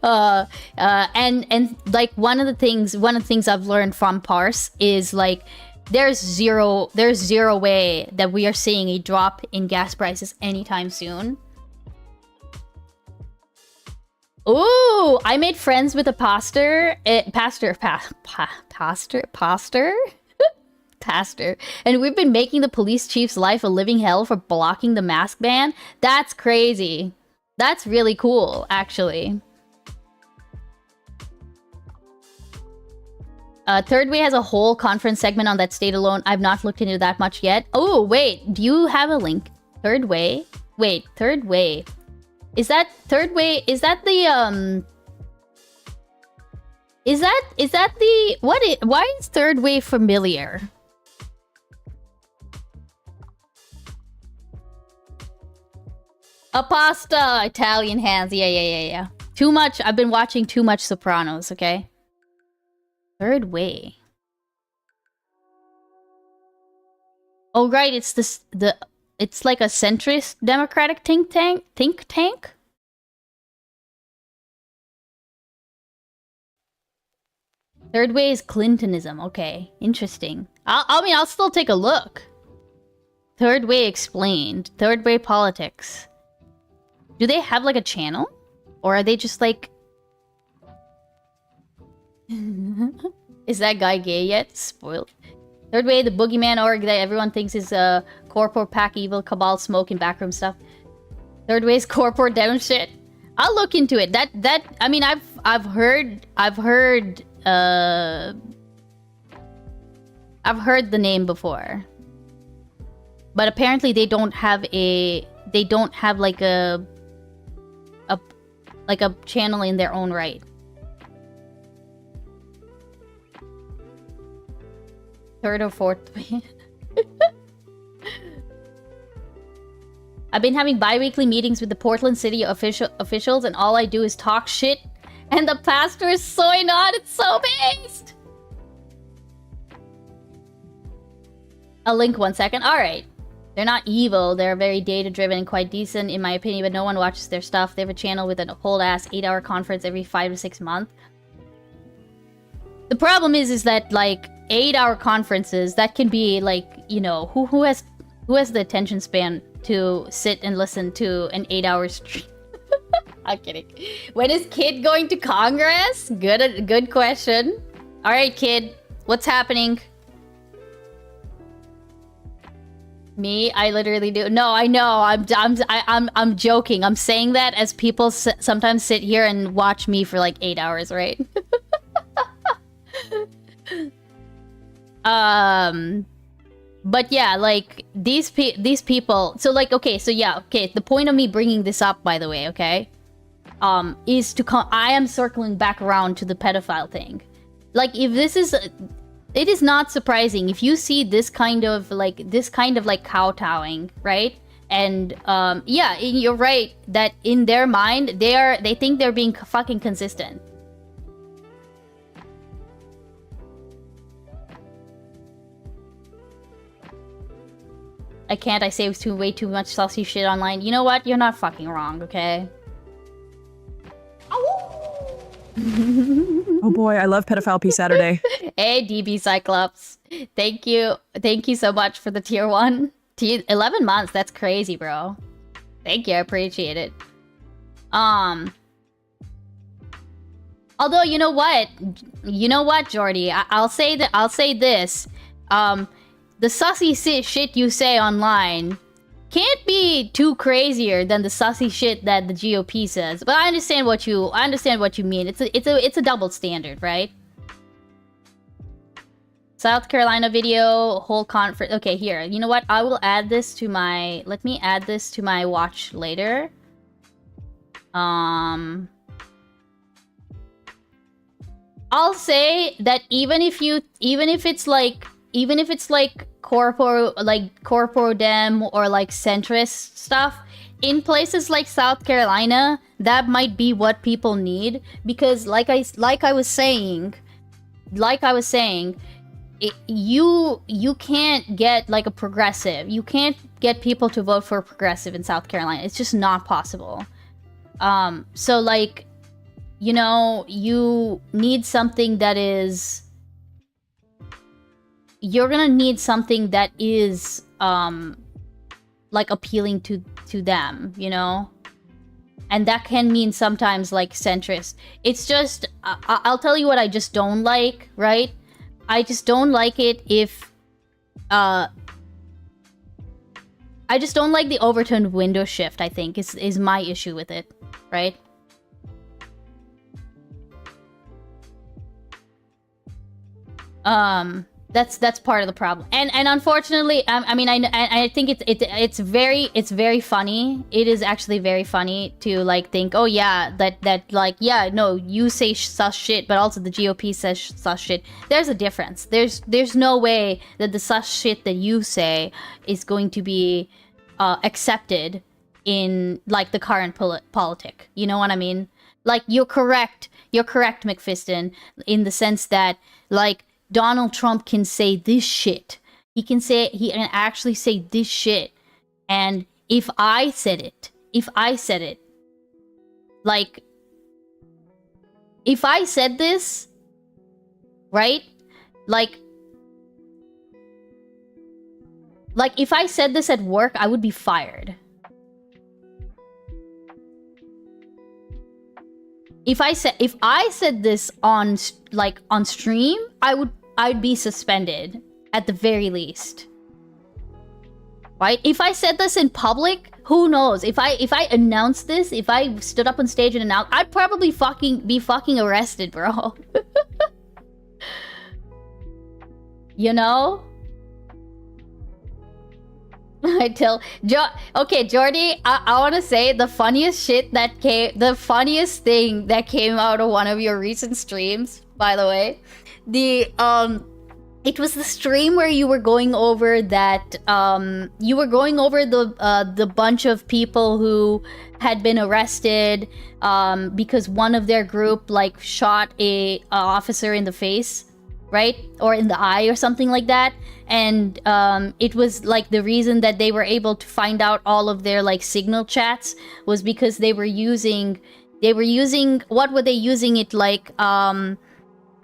And like, one of the things I've learned from Pars is, like, there's zero way that we are seeing a drop in gas prices anytime soon. Ooh, I made friends with a pastor, and we've been making the police chief's life a living hell for blocking the mask ban. That's crazy. That's really cool, actually. Third Way has a whole conference segment on that state alone. I've not looked into that much yet. Oh, wait, do you have a link? Third Way? Wait, Third Way. Is that Third Way? Is that the, Is that the... Why is Third Way familiar? A pasta! Italian hands. Yeah. Too much. I've been watching too much Sopranos, okay? Third Way. Oh, right. It's this... It's like a centrist Democratic think tank? Third Way is Clintonism. Okay, interesting. I'll still take a look. Third Way explained. Third Way politics. Do they have, like, a channel? Or are they just, like... Is that guy gay yet? Spoiled. Third Way, the boogeyman org that everyone thinks is corporate pack evil, cabal, smoke, and backroom stuff. Third Way is corporate down shit. I'll look into it. I mean, I've heard the name before. But apparently they don't have like a channel in their own right. Third or fourth way. I've been having bi-weekly meetings with the Portland City officials, and all I do is talk shit. And the pastor is so not. It's so based. I'll link 1 second. All right. They're not evil. They're very data-driven and quite decent, in my opinion, but no one watches their stuff. They have a channel with a whole-ass 8-hour conference every 5 to 6 months. The problem is that, like, 8-hour conferences, that can be, like, you know, who has the attention span to sit and listen to an 8-hour stream? I'm kidding. When is Kid going to Congress? Good question. All right, Kid, what's happening? Me? I literally do. No, I know. I'm joking. I'm saying that as people sometimes sit here and watch me for like 8 hours, right? But yeah, like these people. So like, okay, so yeah, okay. The point of me bringing this up, by the way, okay, is to I am circling back around to the pedophile thing. Like, if this is, it is not surprising if you see this kind of like kowtowing, right? And yeah, you're right that in their mind they think they're being fucking consistent. I can't. I say way too much saucy shit online. You know what? You're not fucking wrong, okay? Oh boy, I love Pedophile P Saturday. Hey, DB Cyclops. Thank you. Thank you so much for the tier 1. 11 months, that's crazy, bro. Thank you, I appreciate it. Although, you know what? You know what, Jordy? I'll say this. The sussy shit you say online can't be too crazier than the sussy shit that the GOP says. But I understand what you mean. It's a double standard, right? South Carolina video, whole conference. Okay, here. You know what? I will add this to my... Let me add this to my watch later. I'll say that even if it's like corpo dem or like centrist stuff, in places like South Carolina, that might be what people need, because like I was saying, you can't get like a progressive. You can't get people to vote for a progressive in South Carolina. It's just not possible. So like, you know, you need something that is... You're gonna need something that is, like, appealing to them, you know? And that can mean sometimes, like, centrist. It's just... I'll tell you what I just don't like, right? I just don't like it if... I just don't like the overturned window shift, I think, is my issue with it, right? That's part of the problem, and unfortunately, I mean, I think it's very funny. It is actually very funny to like think, oh yeah, that like, yeah, no, you say sus shit, but also the GOP says sus shit. There's a difference. There's no way that the sus shit that you say is going to be accepted in like the current politic. You know what I mean? Like, you're correct, McFiston, in the sense that like, Donald Trump can say this shit. He can actually say this shit. And if I said it, like, if I said this, right? Like if I said this at work, I would be fired. If I said this on stream, I'd be suspended at the very least. Right? If I said this in public, who knows? If I announced this, if I stood up on stage and announced, I'd probably be fucking arrested, bro. You know? Okay, Jordy, I want to say the funniest thing that came out of one of your recent streams, by the way, it was the stream where you were going over that, the bunch of people who had been arrested, because one of their group, like, shot a officer in the face, right? Or in the eye or something like that. And it was like the reason that they were able to find out all of their like signal chats was because they were using, what were they using it like?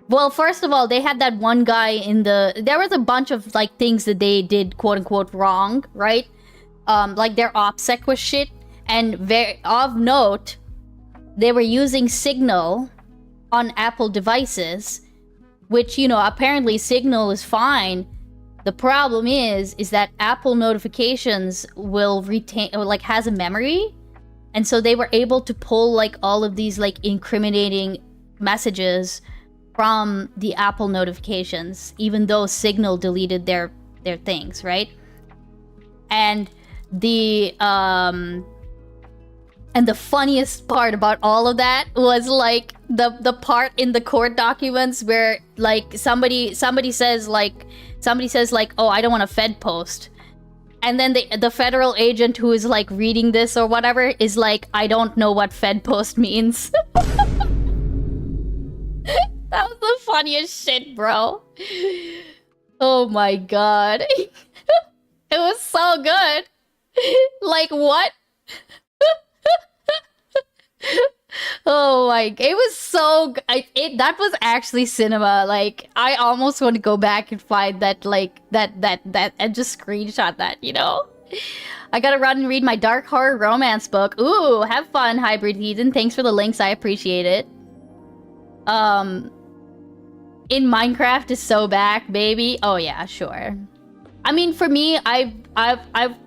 Well, first of all, they had that one guy there was a bunch of like things that they did quote unquote wrong, right? Like their OPSEC was shit. And of note, they were using Signal on Apple devices, which, you know, apparently Signal is fine. The problem is that Apple notifications will retain, or like has a memory. And so they were able to pull like all of these like incriminating messages from the Apple notifications, even though Signal deleted their things, right? And the funniest part about all of that was like the part in the court documents where like somebody says like, oh, I don't want a Fed post. And then the federal agent who is like reading this or whatever is like, I don't know what Fed post means. That was the funniest shit, bro. Oh my god. It was so good. Like, what? Oh my, it was so that was actually cinema. Like, I almost want to go back and find that, like, that and just screenshot that, you know? I gotta run and read my dark horror romance book. Ooh, have fun, Hybrid Heathen. Thanks for the links, I appreciate it. In Minecraft is so back, baby. Oh yeah, sure. I mean, for me, I've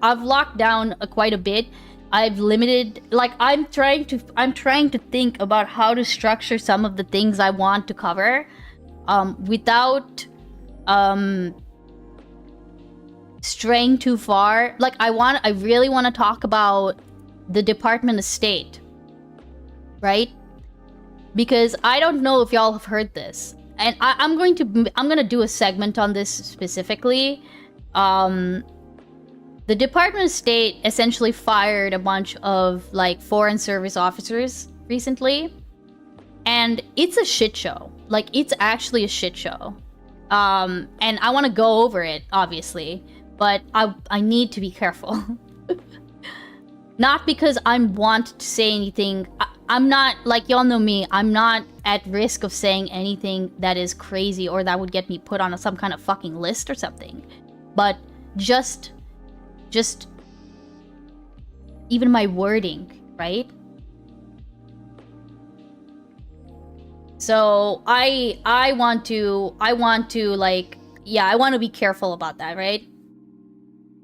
locked down quite a bit. I've limited, like, I'm trying to think about how to structure some of the things I want to cover, without straying too far. Like, I really want to talk about the Department of State, right? Because I don't know if y'all have heard this, and I'm gonna do a segment on this specifically. The Department of State essentially fired a bunch of, like, foreign service officers recently, and it's a shit show. Like, it's actually a shit show. And I want to go over it, obviously, but I need to be careful. Not because I want to say anything. I'm not, like, y'all know me, I'm not at risk of saying anything that is crazy or that would get me put on some kind of fucking list or something. But just even my wording, right? So I want to like, yeah, I want to be careful about that, right?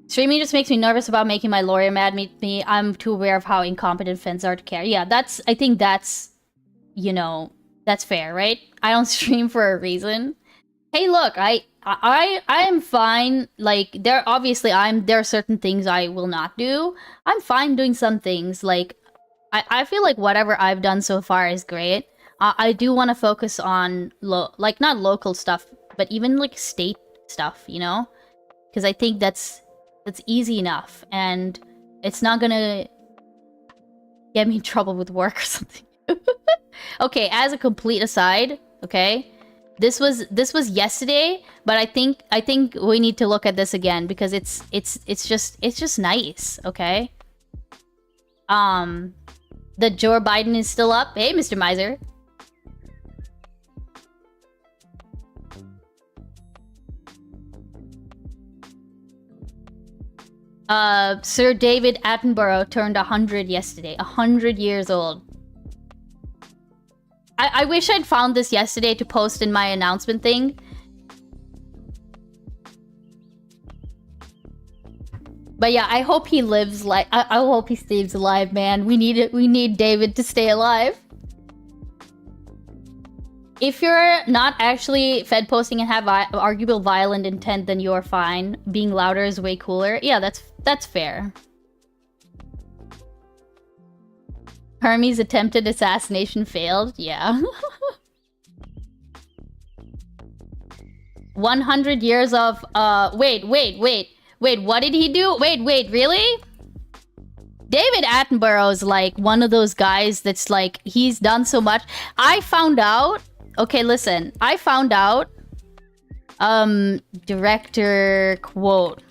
Streaming just makes me nervous about making my lawyer mad at me. I'm too aware of how incompetent fans are to care. Yeah, I think that's, you know, that's fair, right? I don't stream for a reason. Hey, look, I am fine. Like, there are certain things I will not do. I'm fine doing some things. Like, I feel like whatever I've done so far is great. I do want to focus on like, not local stuff, but even like state stuff, you know? Because I think that's easy enough, and it's not gonna get me in trouble with work or something. Okay, as a complete aside, okay, this was yesterday, but I think we need to look at this again because it's just nice, okay? The Joe Biden is still up. Hey, Mr. Miser. Sir David Attenborough turned 100 yesterday. 100 years old. I wish I'd found this yesterday to post in my announcement thing. But yeah, I hope he lives like I hope he stays alive, man. We need it. We need David to stay alive. If you're not actually fed posting and have arguable violent intent, then you're fine. Being louder is way cooler. Yeah, that's fair. Hermes' attempted assassination failed. Yeah. 100 years of wait, what did he do? Wait, really? David Attenborough is like one of those guys that's like, he's done so much. I found out, okay, listen, I found out, director quote.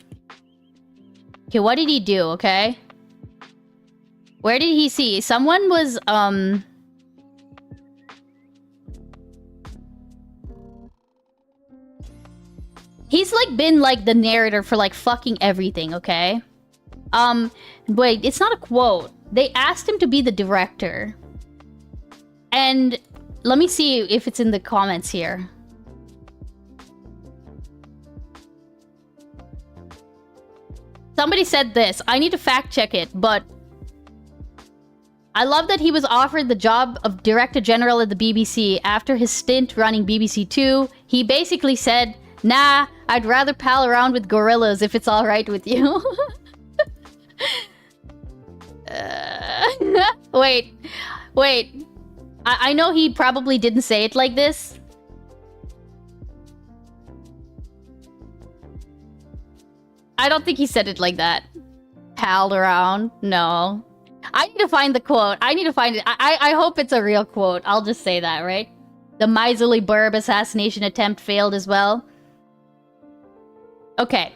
Okay, what did he do, okay? Where did he see? Someone was, he's like been like the narrator for like fucking everything, okay? Wait, it's not a quote. They asked him to be the director. And let me see if it's in the comments here. Somebody said this. I need to fact check it, but I love that he was offered the job of Director General at the BBC. After his stint running BBC Two, he basically said, nah, I'd rather pal around with gorillas if it's alright with you. Wait. I know he probably didn't say it like this. I don't think he said it like that. Palled around? No. I need to find the quote. I need to find it. I hope it's a real quote. I'll just say that, right? The miserly burb assassination attempt failed as well. Okay.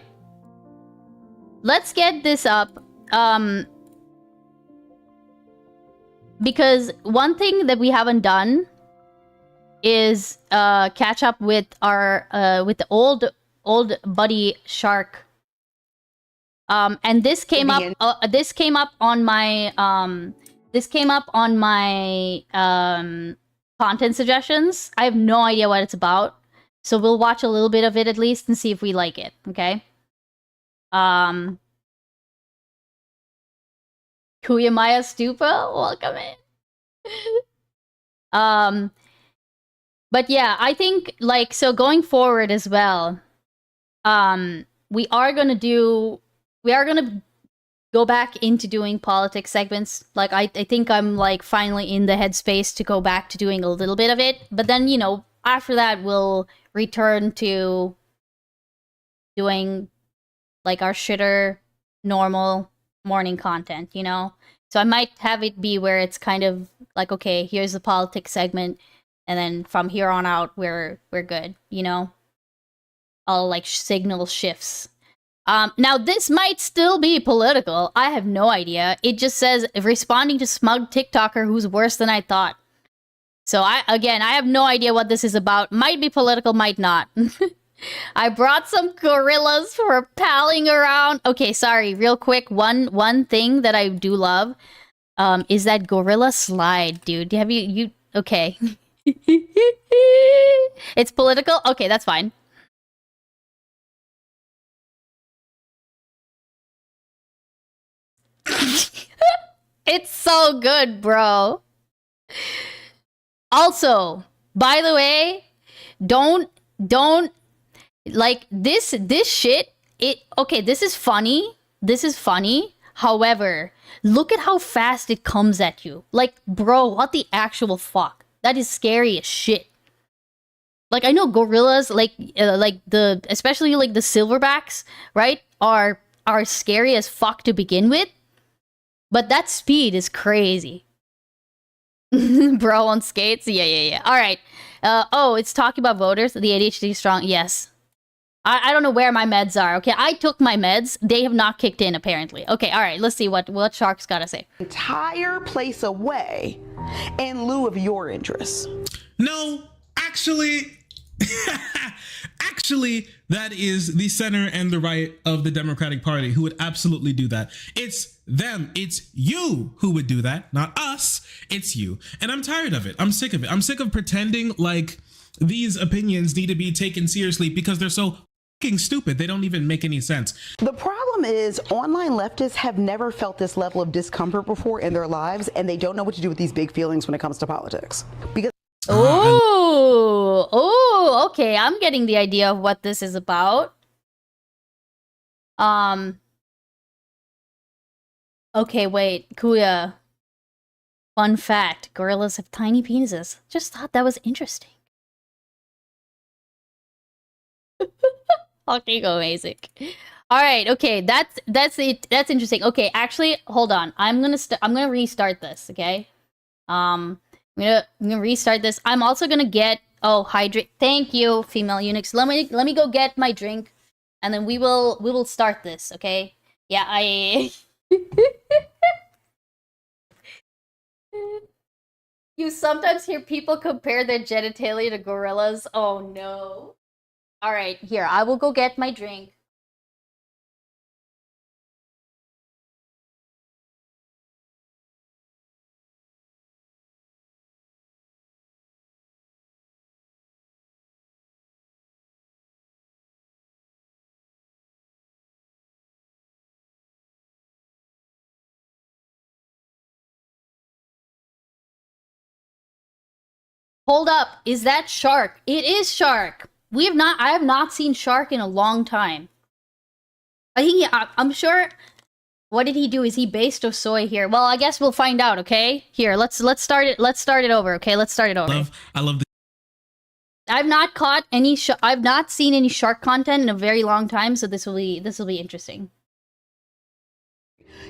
Let's get this up. because one thing that we haven't done is catch up with our with the old buddy Shark. And this came up on my content suggestions. I have no idea what it's about, so we'll watch a little bit of it at least and see if we like it. Okay. Kuyamaya Stupa, welcome in. But yeah, I think like so going forward as well. We are gonna go back into doing politics segments. Like I think I'm like finally in the headspace to go back to doing a little bit of it. But then, you know, after that we'll return to doing like our shitter normal morning content, you know? So I might have it be where it's kind of like, okay, here's the politics segment, and then from here on out we're good, you know? All like signal shifts. Now this might still be political. I have no idea. It just says responding to smug TikToker who's worse than I thought. So I have no idea what this is about. Might be political, might not. I brought some gorillas for palling around. Okay, sorry, real quick. One thing that I do love is that gorilla slide, dude. Have you okay. It's political? Okay, that's fine. It's so good, bro. Also, by the way, don't like this shit. Okay, this is funny. This is funny. However, look at how fast it comes at you. Like, bro, what the actual fuck? That is scary as shit. Like, I know gorillas, like especially like the silverbacks, right, are scary as fuck to begin with. But that speed is crazy. Bro on skates? Yeah. All right. Oh, it's talking about voters. The ADHD strong. Yes. I don't know where my meds are. Okay, I took my meds. They have not kicked in, apparently. Okay, all right. Let's see what Shark's got to say. Entire place away in lieu of your interests. No, actually... Actually, that is the center and the right of the Democratic Party who would absolutely do that. It's them. It's you who would do that, not us. It's you. And I'm tired of it. I'm sick of it. I'm sick of pretending like these opinions need to be taken seriously because they're so fucking stupid. They don't even make any sense. The problem is online leftists have never felt this level of discomfort before in their lives, and they don't know what to do with these big feelings when it comes to politics. Because Oh, okay. I'm getting the idea of what this is about. Okay, wait, Kuya. Fun fact, gorillas have tiny penises. Just thought that was interesting. Fucking amazing. All right, okay, that's it. That's interesting. Okay, actually, hold on. I'm gonna restart this, okay? I'm gonna restart this. I'm also gonna get hydrate. Thank you, female eunuchs. Let me go get my drink, and then we will start this. Okay? Yeah, You sometimes hear people compare their genitalia to gorillas. Oh no! All right, here I will go get my drink. Hold up, is that Shark? It is Shark. I have not seen Shark in a long time. I think I'm sure. What did he do? Is he based of soy here? Well, I guess we'll find out. Okay, here let's start it. Let's start it over. Okay, let's start it over. I love the. I've not caught any. I've not seen any Shark content in a very long time, so this will be interesting.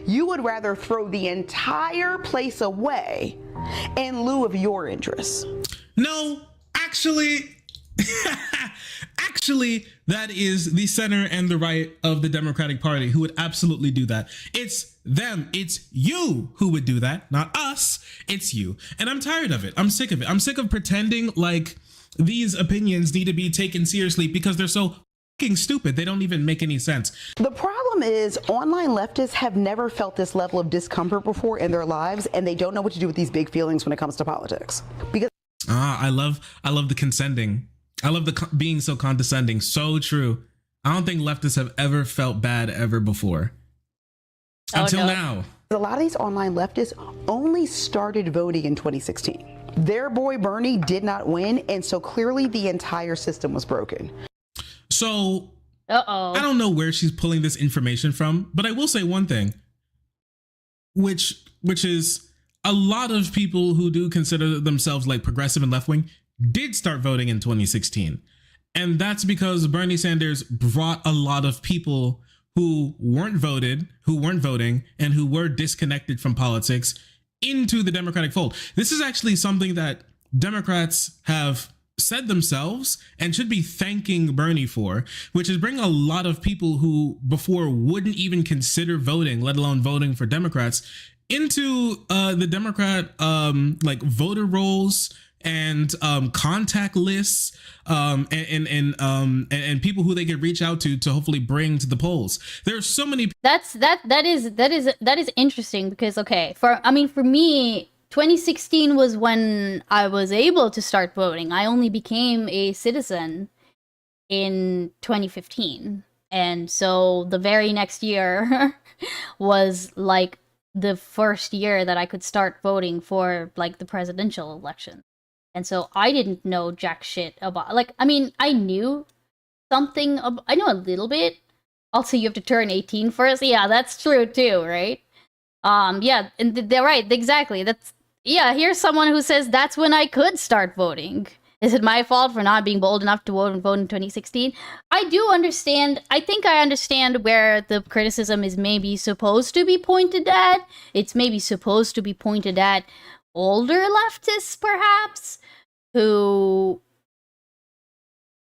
you would rather throw the entire place away in lieu of your interests. No, actually, actually, that is the center and the right of the Democratic Party who would absolutely do that. It's them. It's you who would do that, not us. It's you. And I'm tired of it. I'm sick of it. I'm sick of pretending like these opinions need to be taken seriously because they're so fucking stupid. They don't even make any sense. The problem is online leftists have never felt this level of discomfort before in their lives, and they don't know what to do with these big feelings when it comes to politics. Because I love the condescending. I love the being so condescending. So true. I don't think leftists have ever felt bad ever before. Until now. A lot of these online leftists only started voting in 2016. Their boy Bernie did not win, and so clearly the entire system was broken. So, I don't know where she's pulling this information from, but I will say one thing, which is a lot of people who do consider themselves like progressive and left-wing did start voting in 2016. And that's because Bernie Sanders brought a lot of people who weren't voting, and who were disconnected from politics into the Democratic fold. This is actually something that Democrats have said themselves and should be thanking Bernie for, which is bringing a lot of people who before wouldn't even consider voting, let alone voting for Democrats, into the Democrat like voter rolls and contact lists and people who they could reach out to hopefully bring to the polls. There's so many. That is interesting because for me, 2016 was when I was able to start voting. I only became a citizen in 2015, and so the very next year was like the first year that I could start voting for like the presidential election. And so I didn't know jack shit about, I knew something, I know a little bit. Also, you have to turn 18 first. Yeah, that's true too, right? Yeah, and they're right, exactly. Here's someone who says that's when I could start voting. Is it my fault for not being bold enough to vote in 2016? I do understand. I think I understand where the criticism is maybe supposed to be pointed at. It's maybe supposed to be pointed at older leftists, perhaps, who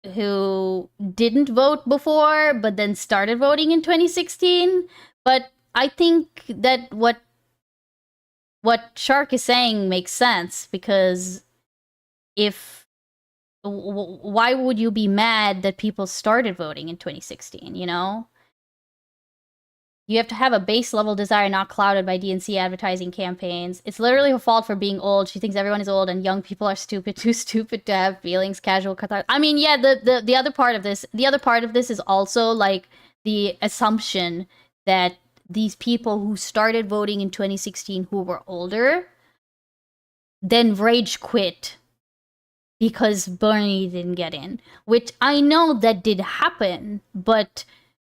didn't vote before but then started voting in 2016. But I think that what Shark is saying makes sense, because why would you be mad that people started voting in 2016, you know? You have to have a base level desire not clouded by DNC advertising campaigns. It's literally her fault for being old. She thinks everyone is old and young people are stupid, too stupid to have feelings, casual catharsis. I mean, yeah, the other part of this, is also like the assumption that these people who started voting in 2016 who were older then rage quit because Bernie didn't get in, which I know that did happen, but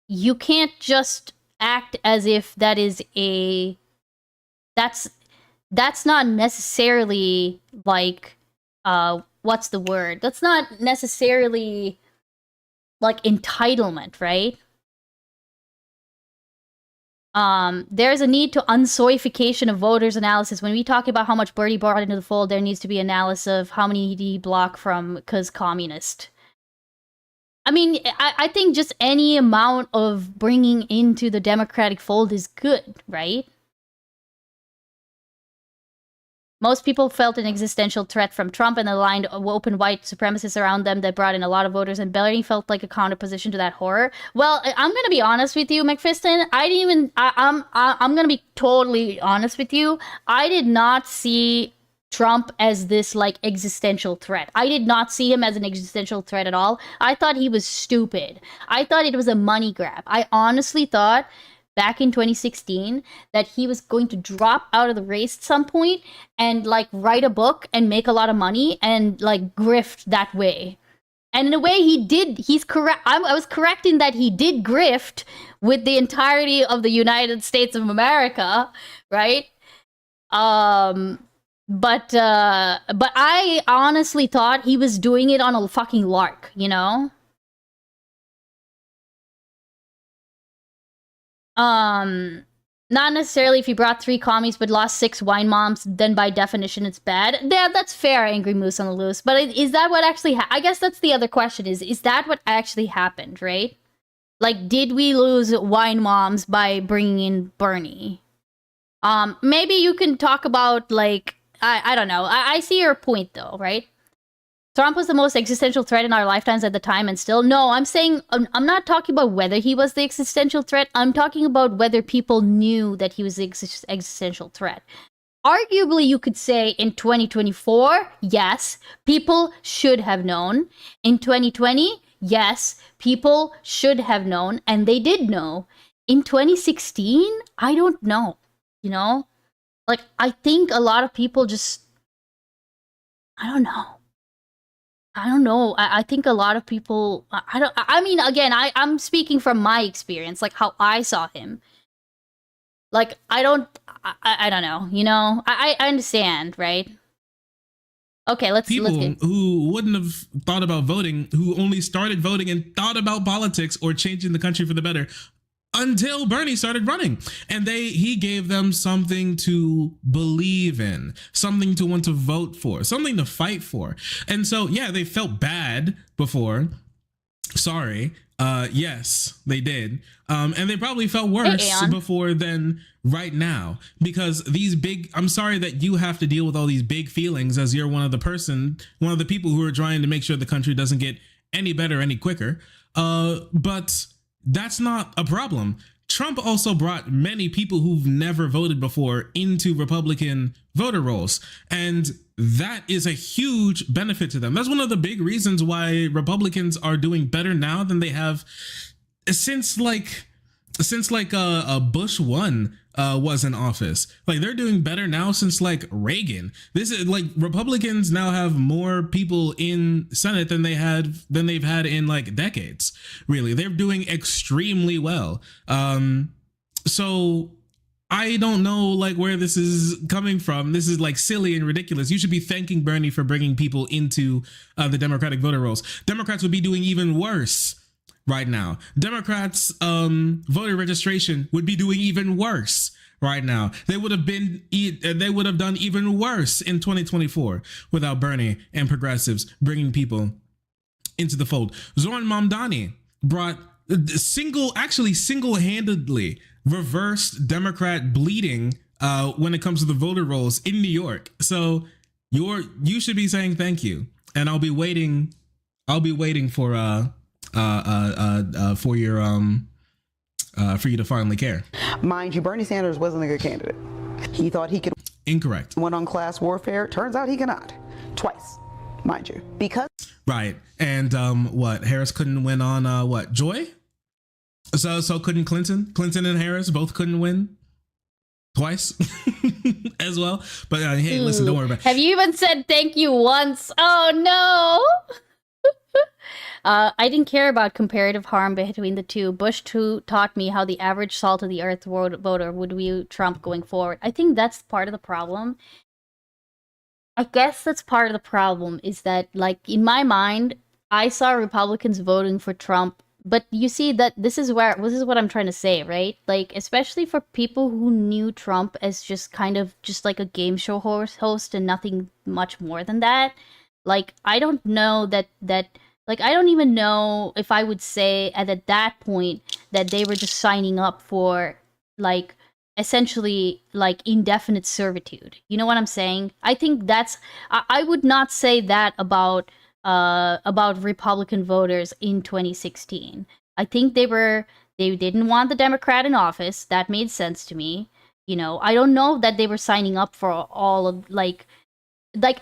you can't just act as if that is that's not necessarily like what's the word? That's not necessarily like entitlement, right? There's a need to unsoification of voters analysis. When we talk about how much Bernie brought into the fold, there needs to be analysis of how many did he block from because communist. I mean, I think just any amount of bringing into the Democratic fold is good, right? Most people felt an existential threat from Trump and aligned open white supremacists around them that brought in a lot of voters, and Bernie felt like a counterposition to that horror. Well, I'm gonna be honest with you, McFiston. I'm gonna be totally honest with you. I did not see Trump as this like existential threat. I did not see him as an existential threat at all. I thought he was stupid. I thought it was a money grab. I honestly thought back in 2016 that he was going to drop out of the race at some point and like write a book and make a lot of money and like grift that way. And in a way he did. He's correct. I was correct in that he did grift with the entirety of the United States of America, right? But I honestly thought he was doing it on a fucking lark, you know? Not necessarily if you brought 3 commies but lost 6 wine moms, then by definition it's bad. Yeah, that's fair, Angry Moose on the Loose. But is that what actually I guess that's the other question, is that what actually happened, right? Like, did we lose wine moms by bringing in Bernie? Maybe you can talk about, like, I don't know. I see your point, though, right? Trump was the most existential threat in our lifetimes at the time, and still. No, I'm saying, I'm not talking about whether he was the existential threat. I'm talking about whether people knew that he was the existential threat. Arguably, you could say in 2024, yes, people should have known. In 2020, yes, people should have known, and they did know. In 2016, I don't know, you know? Like, I think a lot of people just, I don't know. I think a lot of people, I mean, again, I'm speaking from my experience, like how I saw him. Like, I don't know, you know? I understand, right? Okay, let's get... who wouldn't have thought about voting, who only started voting and thought about politics or changing the country for the better until Bernie started running. And he gave them something to believe in, something to want to vote for, something to fight for. And so, yeah, they felt bad before. Sorry. Yes, they did. And they probably felt worse before than right now, because I'm sorry that you have to deal with all these big feelings as you're one of the people who are trying to make sure the country doesn't get any better, any quicker. But that's not a problem. Trump also brought many people who've never voted before into Republican voter rolls. And that is a huge benefit to them. That's one of the big reasons why Republicans are doing better now than they have since Bush 1 was in office. Like, they're doing better now since like Reagan. This is like, Republicans now have more people in Senate than they've had in like decades. Really, they're doing extremely well. So I don't know like where this is coming from. This is like silly and ridiculous. You should be thanking Bernie for bringing people into the Democratic voter rolls. Democrats would be doing even worse right now. Democrats voter registration would be doing even worse right now. They would have done even worse in 2024 without Bernie and progressives bringing people into the fold. Zoran Mamdani brought single-handedly reversed Democrat bleeding when it comes to the voter rolls in New York. So you should be saying thank you, and I'll be waiting for you to finally care. Mind you, Bernie Sanders wasn't a good candidate. He thought he could. Incorrect. Went on class warfare. Turns out he cannot. Twice, mind you, because. Right, and Harris couldn't win on Joy. So couldn't Clinton and Harris both couldn't win twice as well. But hey, listen, don't worry about it. Have you even said thank you once? Oh no. I didn't care about comparative harm between the two. Bush 2 taught me how the average salt of the earth voter would view Trump going forward. I think that's part of the problem. I guess that's part of the problem, is that, like, in my mind, I saw Republicans voting for Trump. But you see that this is what I'm trying to say, right? Like, especially for people who knew Trump as just like a game show host and nothing much more than that. Like, I don't know that like, I don't even know if I would say at that point that they were just signing up for, like, essentially, like, indefinite servitude. You know what I'm saying? I think I would not say that about Republican voters in 2016. I think they didn't want the Democrat in office. That made sense to me. You know, I don't know that they were signing up for all of, like,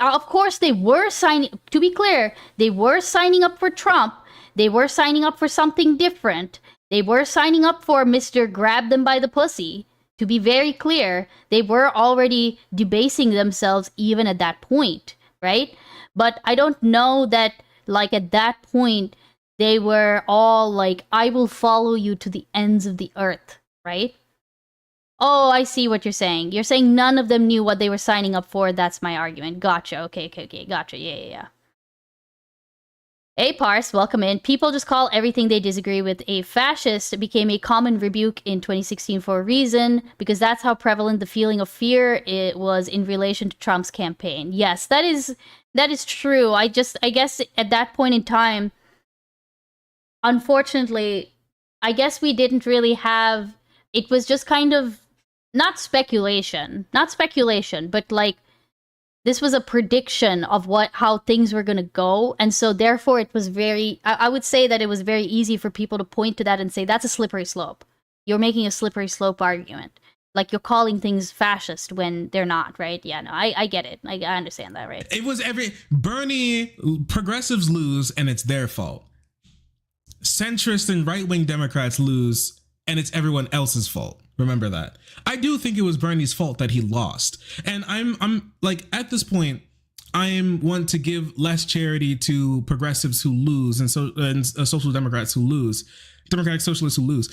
of course they were signing, to be clear, they were signing up for Trump. They were signing up for something different. They were signing up for Mr. Grab Them by the Pussy. To be very clear, they were already debasing themselves even at that point, right? But I don't know that, like, at that point, they were all like, I will follow you to the ends of the earth, right? Oh, I see what you're saying. You're saying none of them knew what they were signing up for. That's my argument. Gotcha. Okay. Gotcha. Yeah. Hey, Parse, welcome in. People just call everything they disagree with a fascist. It became a common rebuke in 2016 for a reason, because that's how prevalent the feeling of fear it was in relation to Trump's campaign. Yes, that is true. I guess at that point in time, unfortunately, I guess we didn't really have, it was just kind of not speculation, but like this was a prediction of how things were gonna go, and so therefore it was I would say that it was very easy for people to point to that and say that's a slippery slope. You're making a slippery slope argument. Like you're calling things fascist when they're not, right? Yeah, no, I get it. I understand that, right? It was Bernie, progressives lose and it's their fault. Centrist and right-wing Democrats lose and it's everyone else's fault. Remember that. I do think it was Bernie's fault that he lost. And I'm like, at this point, I'm one to give less charity to progressives who lose and social democrats who lose, democratic socialists who lose.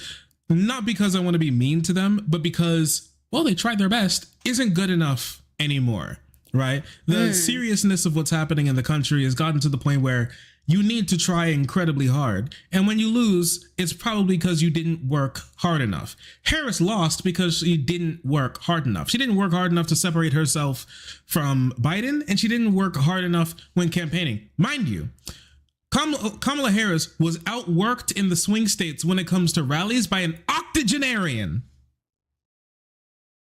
Not because I want to be mean to them, but because, well, they tried their best isn't good enough anymore, right? The seriousness of what's happening in the country has gotten to the point where you need to try incredibly hard. And when you lose, it's probably because you didn't work hard enough. Harris lost because she didn't work hard enough. She didn't work hard enough to separate herself from Biden, and she didn't work hard enough when campaigning. Mind you, Kamala Harris was outworked in the swing states when it comes to rallies by an octogenarian.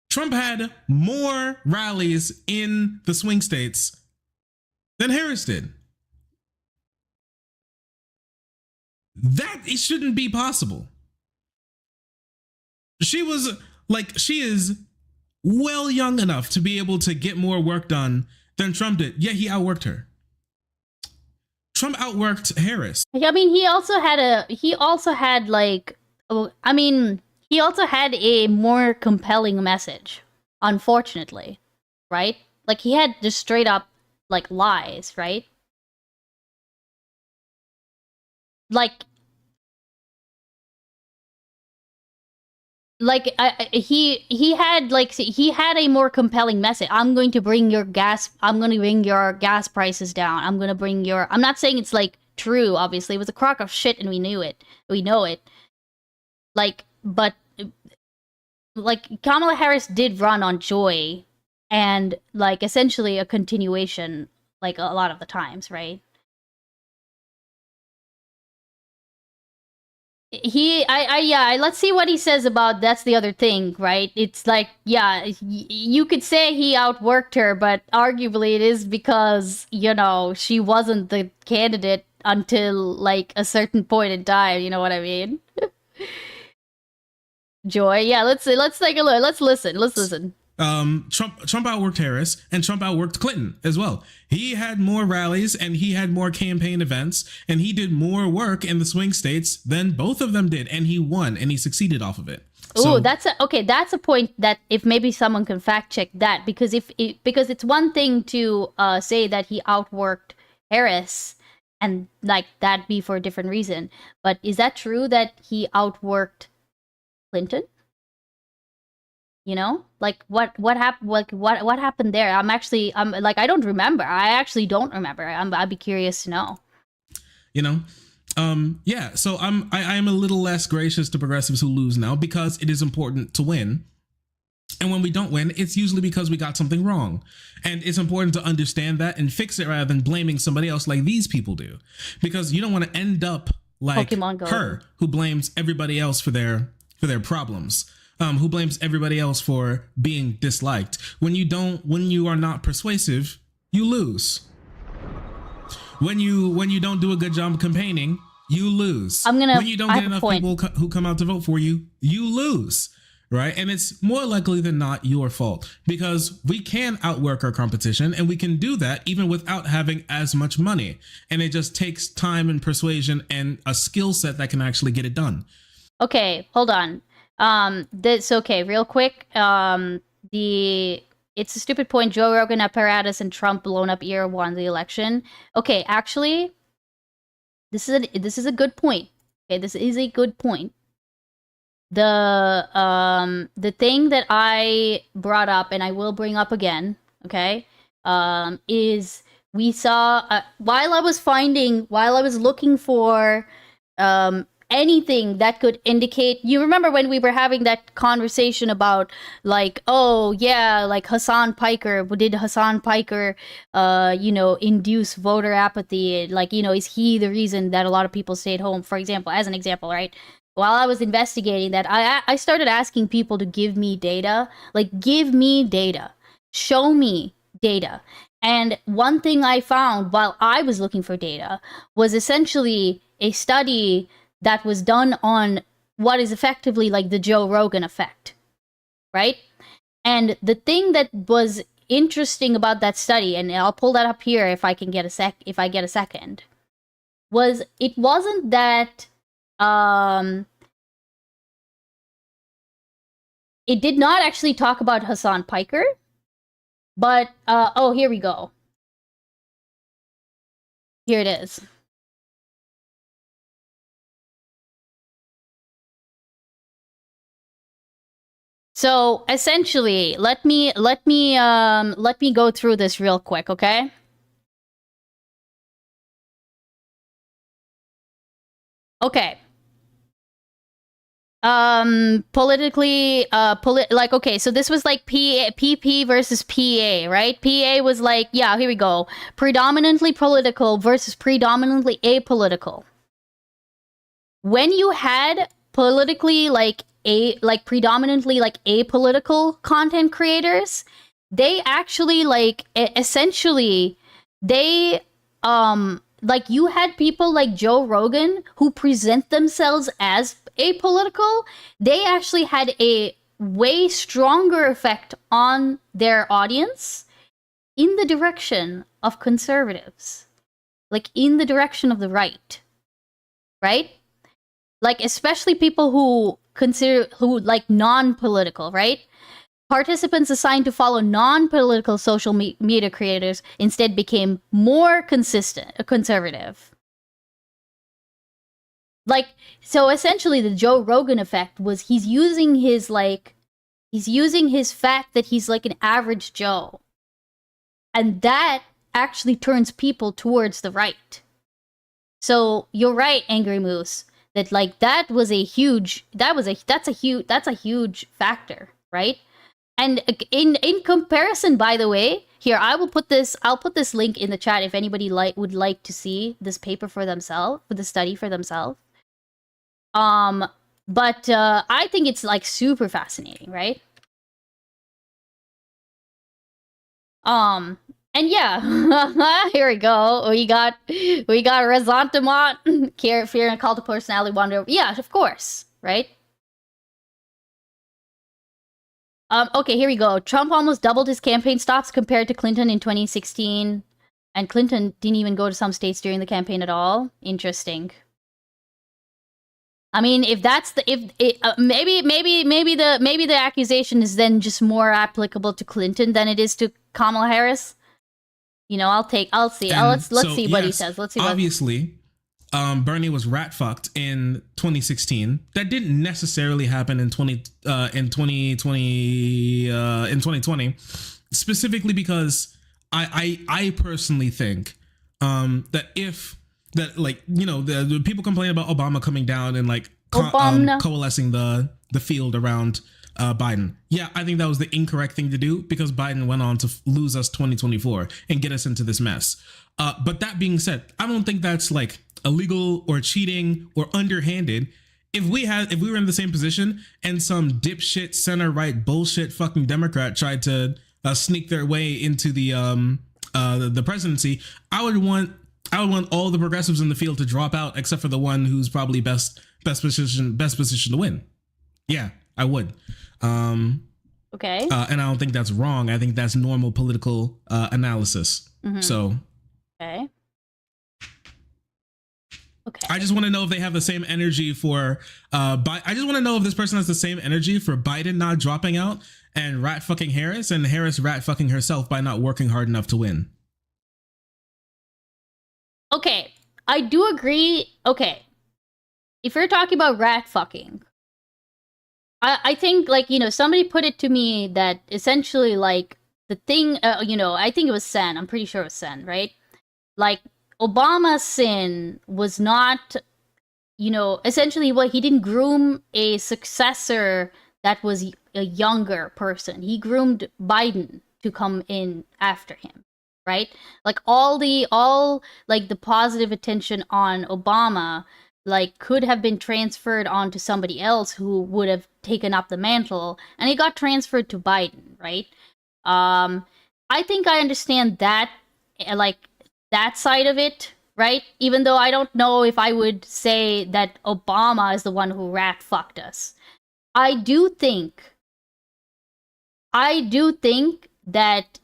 Trump had more rallies in the swing states than Harris did. That it shouldn't be possible. She is well young enough to be able to get more work done than Trump did. Yeah, he outworked her. Trump outworked Harris. I mean, he also had a more compelling message, unfortunately, right? Like he had just straight up like lies, right? He had a more compelling message. I'm going to bring your gas prices down. I'm not saying it's like true, obviously. It was a crock of shit and we know it. But Kamala Harris did run on joy and like essentially a continuation like a lot of the times, right? Let's see what he says about that's the other thing, right? It's like, yeah, you could say he outworked her, but arguably it is because, you know, she wasn't the candidate until like a certain point in time, you know what I mean? Joy, yeah, let's take a look. Let's listen. Trump outworked Harris and Trump outworked Clinton as well. He had more rallies and he had more campaign events and he did more work in the swing states than both of them did, and he won and he succeeded off of it. Oh, that's a point that if maybe someone can fact check that, because because it's one thing to say that he outworked Harris and like that be for a different reason, but is that true that he outworked Clinton? You know, like what happened? Like what happened there? I'm like I don't remember. I actually don't remember. I'd be curious to know. You know, yeah. So I'm a little less gracious to progressives who lose now because it is important to win. And when we don't win, it's usually because we got something wrong. And it's important to understand that and fix it rather than blaming somebody else like these people do, because you don't want to end up like her, who blames everybody else for their problems. Who blames everybody else for being disliked. When you are not persuasive, you lose. When you don't do a good job campaigning, you lose. When you don't get enough people who come out to vote for you, you lose, right? And it's more likely than not your fault, because we can outwork our competition and we can do that even without having as much money. And it just takes time and persuasion and a skill set that can actually get it done. Okay, hold on. That's okay. Real quick. It's a stupid point. Joe Rogan apparatus and Trump blown up ear won the election. Okay, actually, this is a good point. Okay, this is a good point. The thing that I brought up and I will bring up again, okay, is we saw while I was looking for anything that could indicate, you remember when we were having that conversation about like, oh yeah, like did Hassan Piker induce voter apathy, like, you know, is he the reason that a lot of people stayed home, for example, as an example, right? while I was investigating that, I started asking people to give me data. Like, give me data. Show me data. And one thing I found while I was looking for data was essentially a study that was done on what is effectively like the Joe Rogan effect, right? And the thing that was interesting about that study, and I'll pull that up here if I can get if I get a second, was it wasn't that it did not actually talk about Hassan Piker, but oh, here we go. Here it is. So essentially, let me go through this real quick, okay? Okay. Politically, like, okay, so this was like PP versus PA, right? PA was like, yeah, here we go. Predominantly political versus predominantly apolitical. When you had politically predominantly like apolitical content creators, they actually like essentially they like you had people like Joe Rogan who present themselves as apolitical. They actually had a way stronger effect on their audience in the direction of conservatives, like in the direction of the right, right? Like, especially people who like non-political, right? Participants assigned to follow non-political social media creators instead became more conservative. Like, so essentially the Joe Rogan effect was he's using his fact that he's like an average Joe. And that actually turns people towards the right. So you're right, Angry Moose, that like that's a huge factor, right? And in comparison, by the way, here I'll put this link in the chat if anybody would like to see this paper for themselves, for the study for themselves. But I think it's like super fascinating, right? And yeah, here we go. We got Resentiment, Fear and Cult of Personality Wonder. Yeah, of course, right? Okay, here we go. Trump almost doubled his campaign stops compared to Clinton in 2016, and Clinton didn't even go to some states during the campaign at all. Interesting. I mean, if that's maybe the accusation is then just more applicable to Clinton than it is to Kamala Harris. You know, I'll see. Let's see what he says. Let's see. Obviously, Bernie was rat fucked in 2016. That didn't necessarily happen in 2020. Specifically because I personally think the people complain about Obama coming down and like coalescing the field around Biden. Yeah, I think that was the incorrect thing to do because Biden went on to lose us 2024 and get us into this mess. But that being said, I don't think that's like illegal or cheating or underhanded. If we were in the same position and some dipshit center right bullshit fucking Democrat tried to sneak their way into the presidency, I would want all the progressives in the field to drop out except for the one who's probably best position to win. Yeah, I would. Okay. And I don't think that's wrong. I think that's normal political analysis. Mm-hmm. So. Okay. Okay. I just want to know if they have the same energy for. I just want to know if this person has the same energy for Biden not dropping out and rat fucking Harris and Harris rat fucking herself by not working hard enough to win. Okay, I do agree. Okay, if you're talking about rat fucking, I think, like, somebody put it to me that essentially, like, the thing, I think it was Sen. I'm pretty sure it was Sen, right? Like, Obama's sin was not, essentially what he didn't groom a successor that was a younger person. He groomed Biden to come in after him. Right? Like all the positive attention on Obama like could have been transferred onto somebody else who would have taken up the mantle, and it got transferred to Biden, right? I think I understand that, like that side of it, right? Even though I don't know if I would say that Obama is the one who rat fucked us. I do think that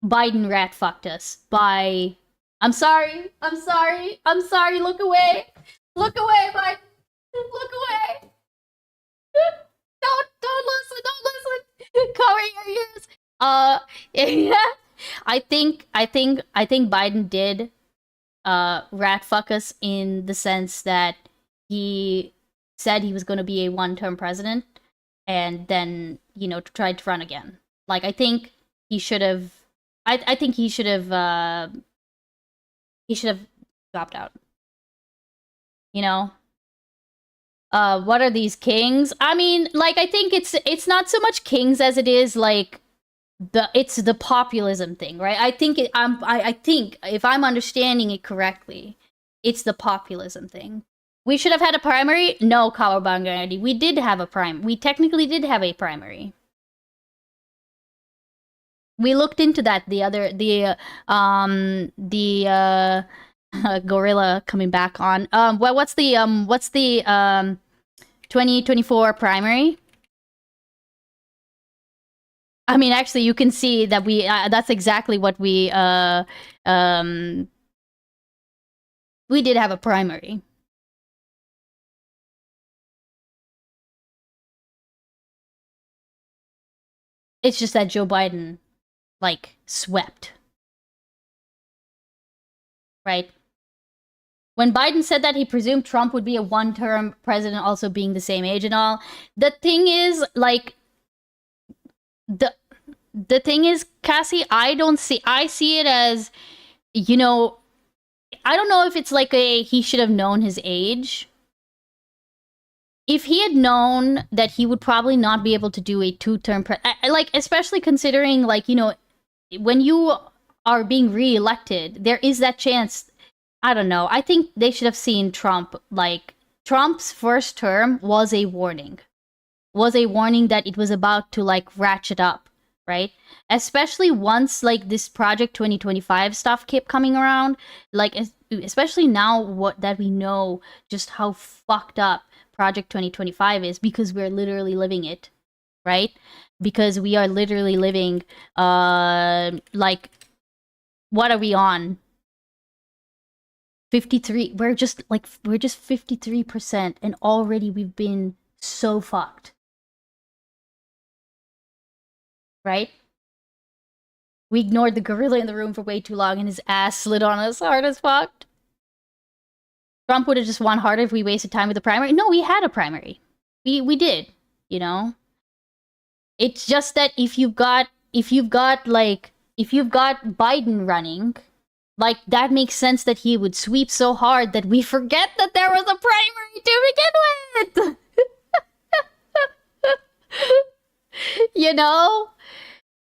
Biden rat fucked us by... I'm sorry, look away, Biden, look away. Don't listen, cover your ears. Yeah, I think Biden did rat fuck us in the sense that he said he was going to be a one-term president and then, tried to run again. Like, I think he should have... I think he should have dropped out. What are these kings? I mean, like, I think it's not so much kings as it is like it's the populism thing, right? I think if I'm understanding it correctly, it's the populism thing. We should have had a primary. No, Kawabangadi, we did have a we technically did have a primary. We looked into that Gorilla coming back on. What's the 2024 primary? I mean, actually, you can see that that's exactly what we did have a primary. It's just that Joe Biden, like, swept. Right? When Biden said that he presumed Trump would be a one-term president, also being the same age and all, the thing is, like, the thing is, Cassie, I see it as, I don't know if it's like he should have known his age. If he had known that he would probably not be able to do a two-term like, especially considering, like, when you are being re-elected, there is that chance. I don't know. I think they should have seen Trump, like, Trump's first term was a warning. That it was about to, like, ratchet up, right? Especially once, like, this Project 2025 stuff kept coming around. Like, especially now that we know just how fucked up Project 2025 is, because we're literally living it, right? Because we are literally living, like, what are we on? 53. We're just 53%, and already we've been so fucked. Right? We ignored the gorilla in the room for way too long, and his ass slid on us hard as fuck. Trump would have just won harder if we wasted time with the primary. No, we had a primary. We did, It's just that if you've got Biden running, like, that makes sense that he would sweep so hard that we forget that there was a primary to begin with.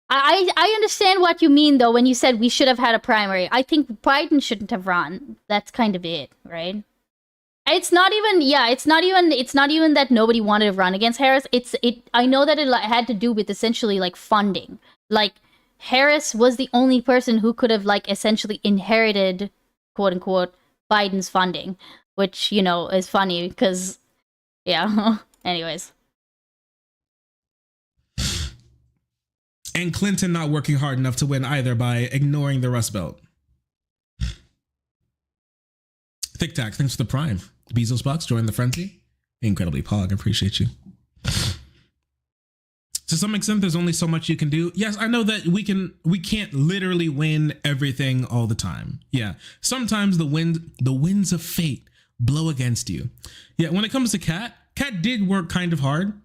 I understand what you mean, though, when you said we should have had a primary. I think Biden shouldn't have run. That's kind of it, right? It's not even that nobody wanted to run against Harris. I know that it had to do with essentially, like, funding. Like, Harris was the only person who could have, like, essentially inherited, quote unquote, Biden's funding, which, is funny because, yeah. Anyways. And Clinton not working hard enough to win either by ignoring the Rust Belt. Tic Tac, thanks for the prime. Bezos Box, join the frenzy. Incredibly Pog, appreciate you. To some extent, there's only so much you can do. Yes, I know that we can't literally win everything all the time. Yeah, sometimes the winds of fate blow against you. Yeah, when it comes to Kat did work kind of hard.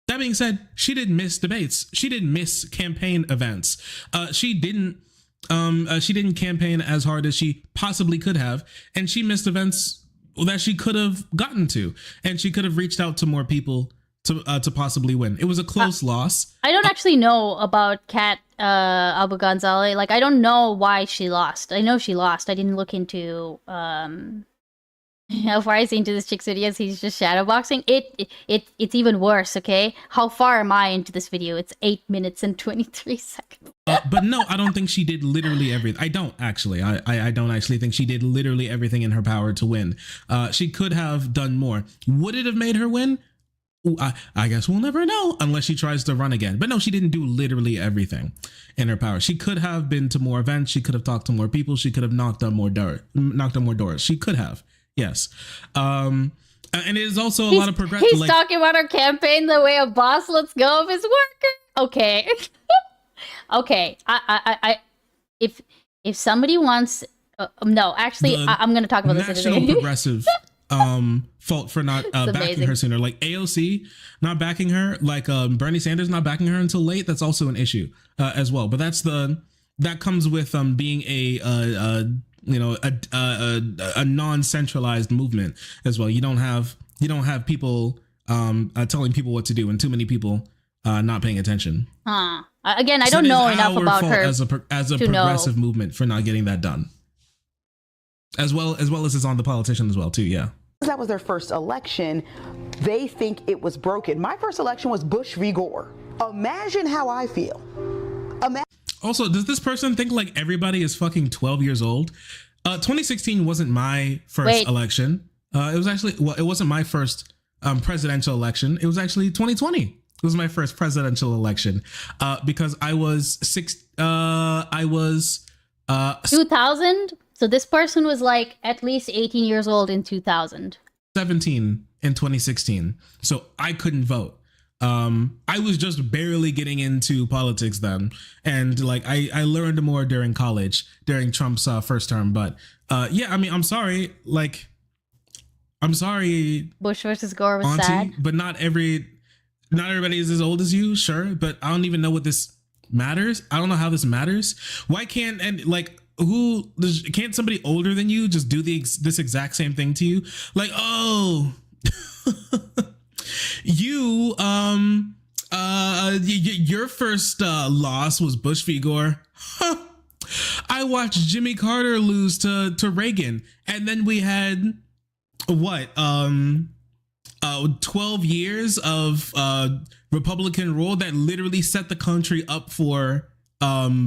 That being said, she didn't miss debates. She didn't miss campaign events. She didn't campaign as hard as she possibly could have, and she missed events that she could have gotten to, and she could have reached out to more people to possibly win. It was a close loss. I don't actually know about Kat Abu Gonzalez. Like, I don't know why she lost. I know she lost. I didn't look into How far is he into this chick's videos? He's just shadowboxing. It's even worse. Okay, how far am I into this video? It's 8 minutes and 23 seconds. But no, I don't think she did literally everything. I don't actually. I don't actually think she did literally everything in her power to win. She could have done more. Would it have made her win? Ooh, I guess we'll never know unless she tries to run again. But no, she didn't do literally everything in her power. She could have been to more events. She could have talked to more people. She could have knocked on more doors. She could have. Yes. And it is also a lot of progress. He's talking about her campaign the way a boss lets go of his worker. Okay. Okay. I if somebody wants no, actually I'm going to talk about this National in a Progressive fault for not backing her sooner. Like AOC not backing her, like Bernie Sanders not backing her until late. That's also an issue as well. But that comes with being a non-centralized movement as well. You don't have people telling people what to do, and too many people not paying attention. Again, I don't know enough about her as a progressive movement for not getting that done. As well as it's on the politician as well too. Yeah. That was their first election. They think it was broken. My first election was Bush v. Gore. Imagine how I feel. Also, does this person think like everybody is fucking 12 years old? 2016 wasn't my first election. It was actually, well, it wasn't my first presidential election. It was actually 2020. It was my first presidential election because I was 2000. So this person was like at least 18 years old in 2000. 17 in 2016. So I couldn't vote. I was just barely getting into politics then. And like, I learned more during college, during Trump's first term. But yeah, I mean, I'm sorry. Like, I'm sorry. Bush versus Gore was Auntie, sad. but not everybody is as old as you. Sure. But I don't even know what this matters. I don't know how this matters. Why can't, and like, can't somebody older than you just do this exact same thing to you? Like, oh, your first loss was Bush v. Gore. Huh. I watched Jimmy Carter lose to Reagan, and then we had 12 years of Republican rule that literally set the country up for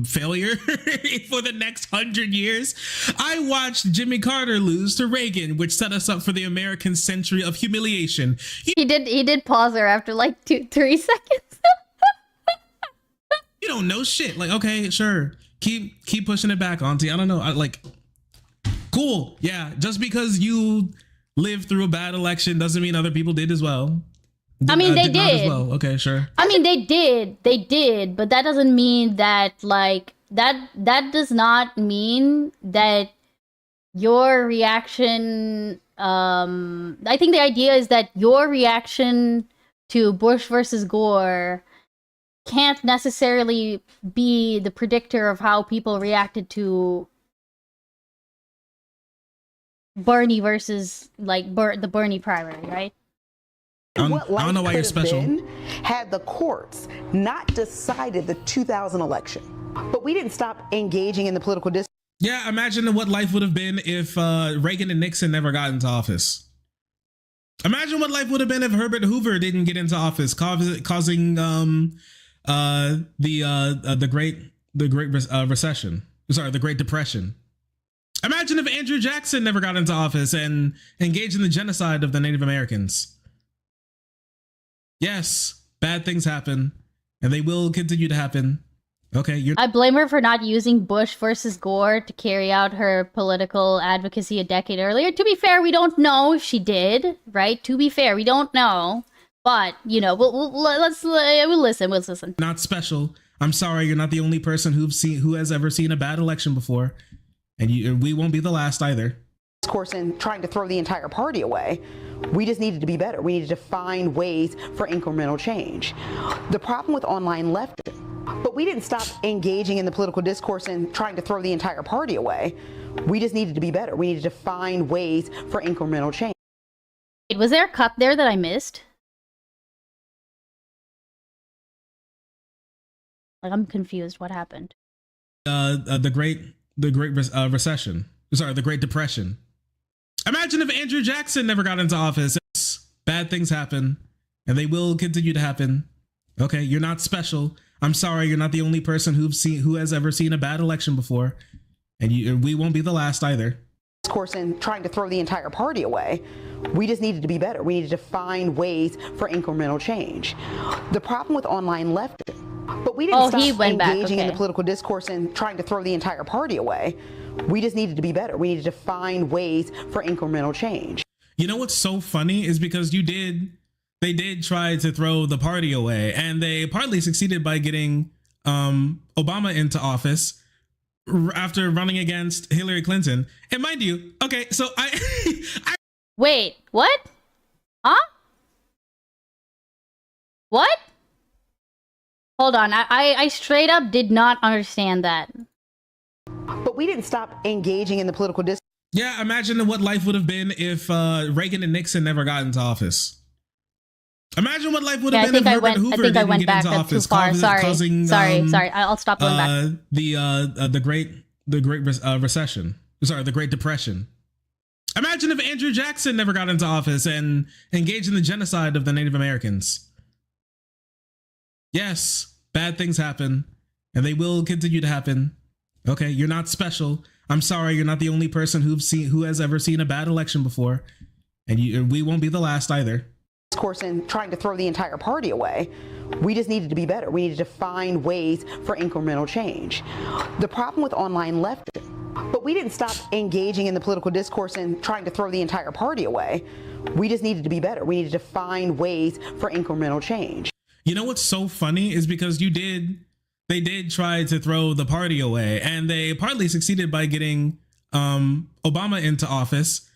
failure for the next 100 years. I watched Jimmy Carter lose to Reagan, which set us up for the American century of humiliation. He did pause her after like 2-3 seconds. You don't know shit. Like, okay, sure. Keep pushing it back, Auntie. I don't know. Cool. Yeah. Just because you lived through a bad election doesn't mean other people did as well. I mean, they did. Not as did. well. Okay, sure. I mean, they did, but that doesn't mean that like that does not mean that your reaction. I think the idea is that your reaction to Bush versus Gore can't necessarily be the predictor of how people reacted to Bernie versus like the Bernie primary, right? I don't know why you're special. Had the courts not decided the 2000 election, but we didn't stop engaging in the political discourse. Yeah, imagine what life would have been if Reagan and Nixon never got into office. Imagine what life would have been if Herbert Hoover didn't get into office, causing the Great Recession. Sorry, the Great Depression. Imagine if Andrew Jackson never got into office and engaged in the genocide of the Native Americans. Yes, bad things happen, and they will continue to happen. Okay, I blame her for not using Bush versus Gore to carry out her political advocacy a decade earlier. To be fair, we don't know if she did, right? To be fair, we don't know. But, you know, we'll listen. Not special. I'm sorry, you're not the only person who has ever seen a bad election before. And we won't be the last either. Discourse and trying to throw the entire party away. We just needed to be better. We needed to find ways for incremental change. The problem with online left, but we didn't stop engaging in the political discourse and trying to throw the entire party away. We just needed to be better. We needed to find ways for incremental change. Was there a cut there that I missed? Like, I'm confused. What happened? The Great Recession. Sorry, the Great Depression. Imagine Imagine if Andrew Jackson never got into office. Bad things happen, and they will continue to happen. Okay, you're not special. I'm sorry, you're not the only person who has ever seen a bad election before, and we won't be the last either. Discourse and trying to throw the entire party away. We just needed to be better. We needed to find ways for incremental change. The problem with online left, but we didn't stop engaging in the political discourse and trying to throw the entire party away. We just needed to be better. We needed to find ways for incremental change. You know what's so funny is because they did try to throw the party away, and they partly succeeded by getting Obama into office after running against Hillary Clinton. And mind you, okay, so wait, what? Huh? What? Hold on, I straight up did not understand that. But we didn't stop engaging in the political discourse. Yeah, imagine what life would have been if Reagan and Nixon never got into office. Imagine what life would have been if Herbert Hoover didn't get into office, causing I'll stop going back. The Great Recession. Sorry, the Great Depression. Imagine if Andrew Jackson never got into office and engaged in the genocide of the Native Americans. Yes, bad things happen, and they will continue to happen. Okay, you're not special. I'm sorry, you're not the only person who has ever seen a bad election before, and we won't be the last either. Discourse and trying to throw the entire party away. We just needed to be better. We needed to find ways for incremental change. The problem with online left, but we didn't stop engaging in the political discourse and trying to throw the entire party away. We just needed to be better. We needed to find ways for incremental change. You know what's so funny is because they did try to throw the party away, and they partly succeeded by getting Obama into office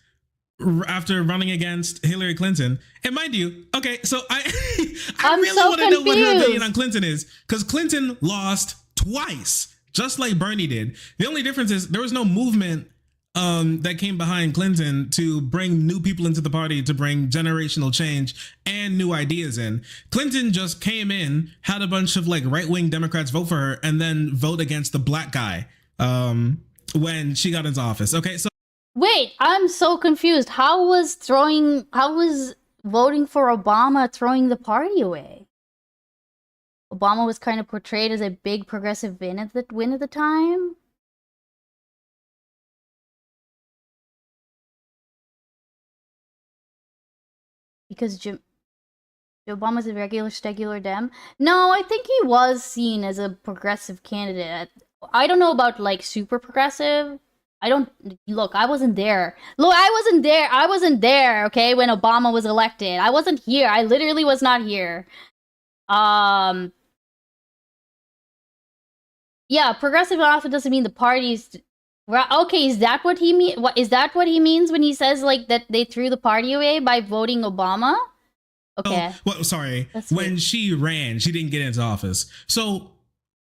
after running against Hillary Clinton. And mind you, okay, so I really want to know what her opinion on Clinton is, because Clinton lost twice, just like Bernie did. The only difference is there was no movement that came behind Clinton to bring new people into the party, to bring generational change and new ideas in. Clinton just came in, had a bunch of like right-wing Democrats vote for her, and then vote against the black guy when she got into office. Okay, so wait, I'm so confused. How was voting for Obama throwing the party away? Obama was kind of portrayed as a big progressive win at the time. Because Joe Obama's a regular Dem. No, I think he was seen as a progressive candidate. I don't know about like super progressive. I wasn't there. Look, I wasn't there, okay, when Obama was elected. I wasn't here. I literally was not here. Yeah, progressive often doesn't mean the parties. Okay, is that what he mean? Is that what he means when he says like that they threw the party away by voting Obama? Okay. Oh, well, sorry. When she ran, she didn't get into office. So,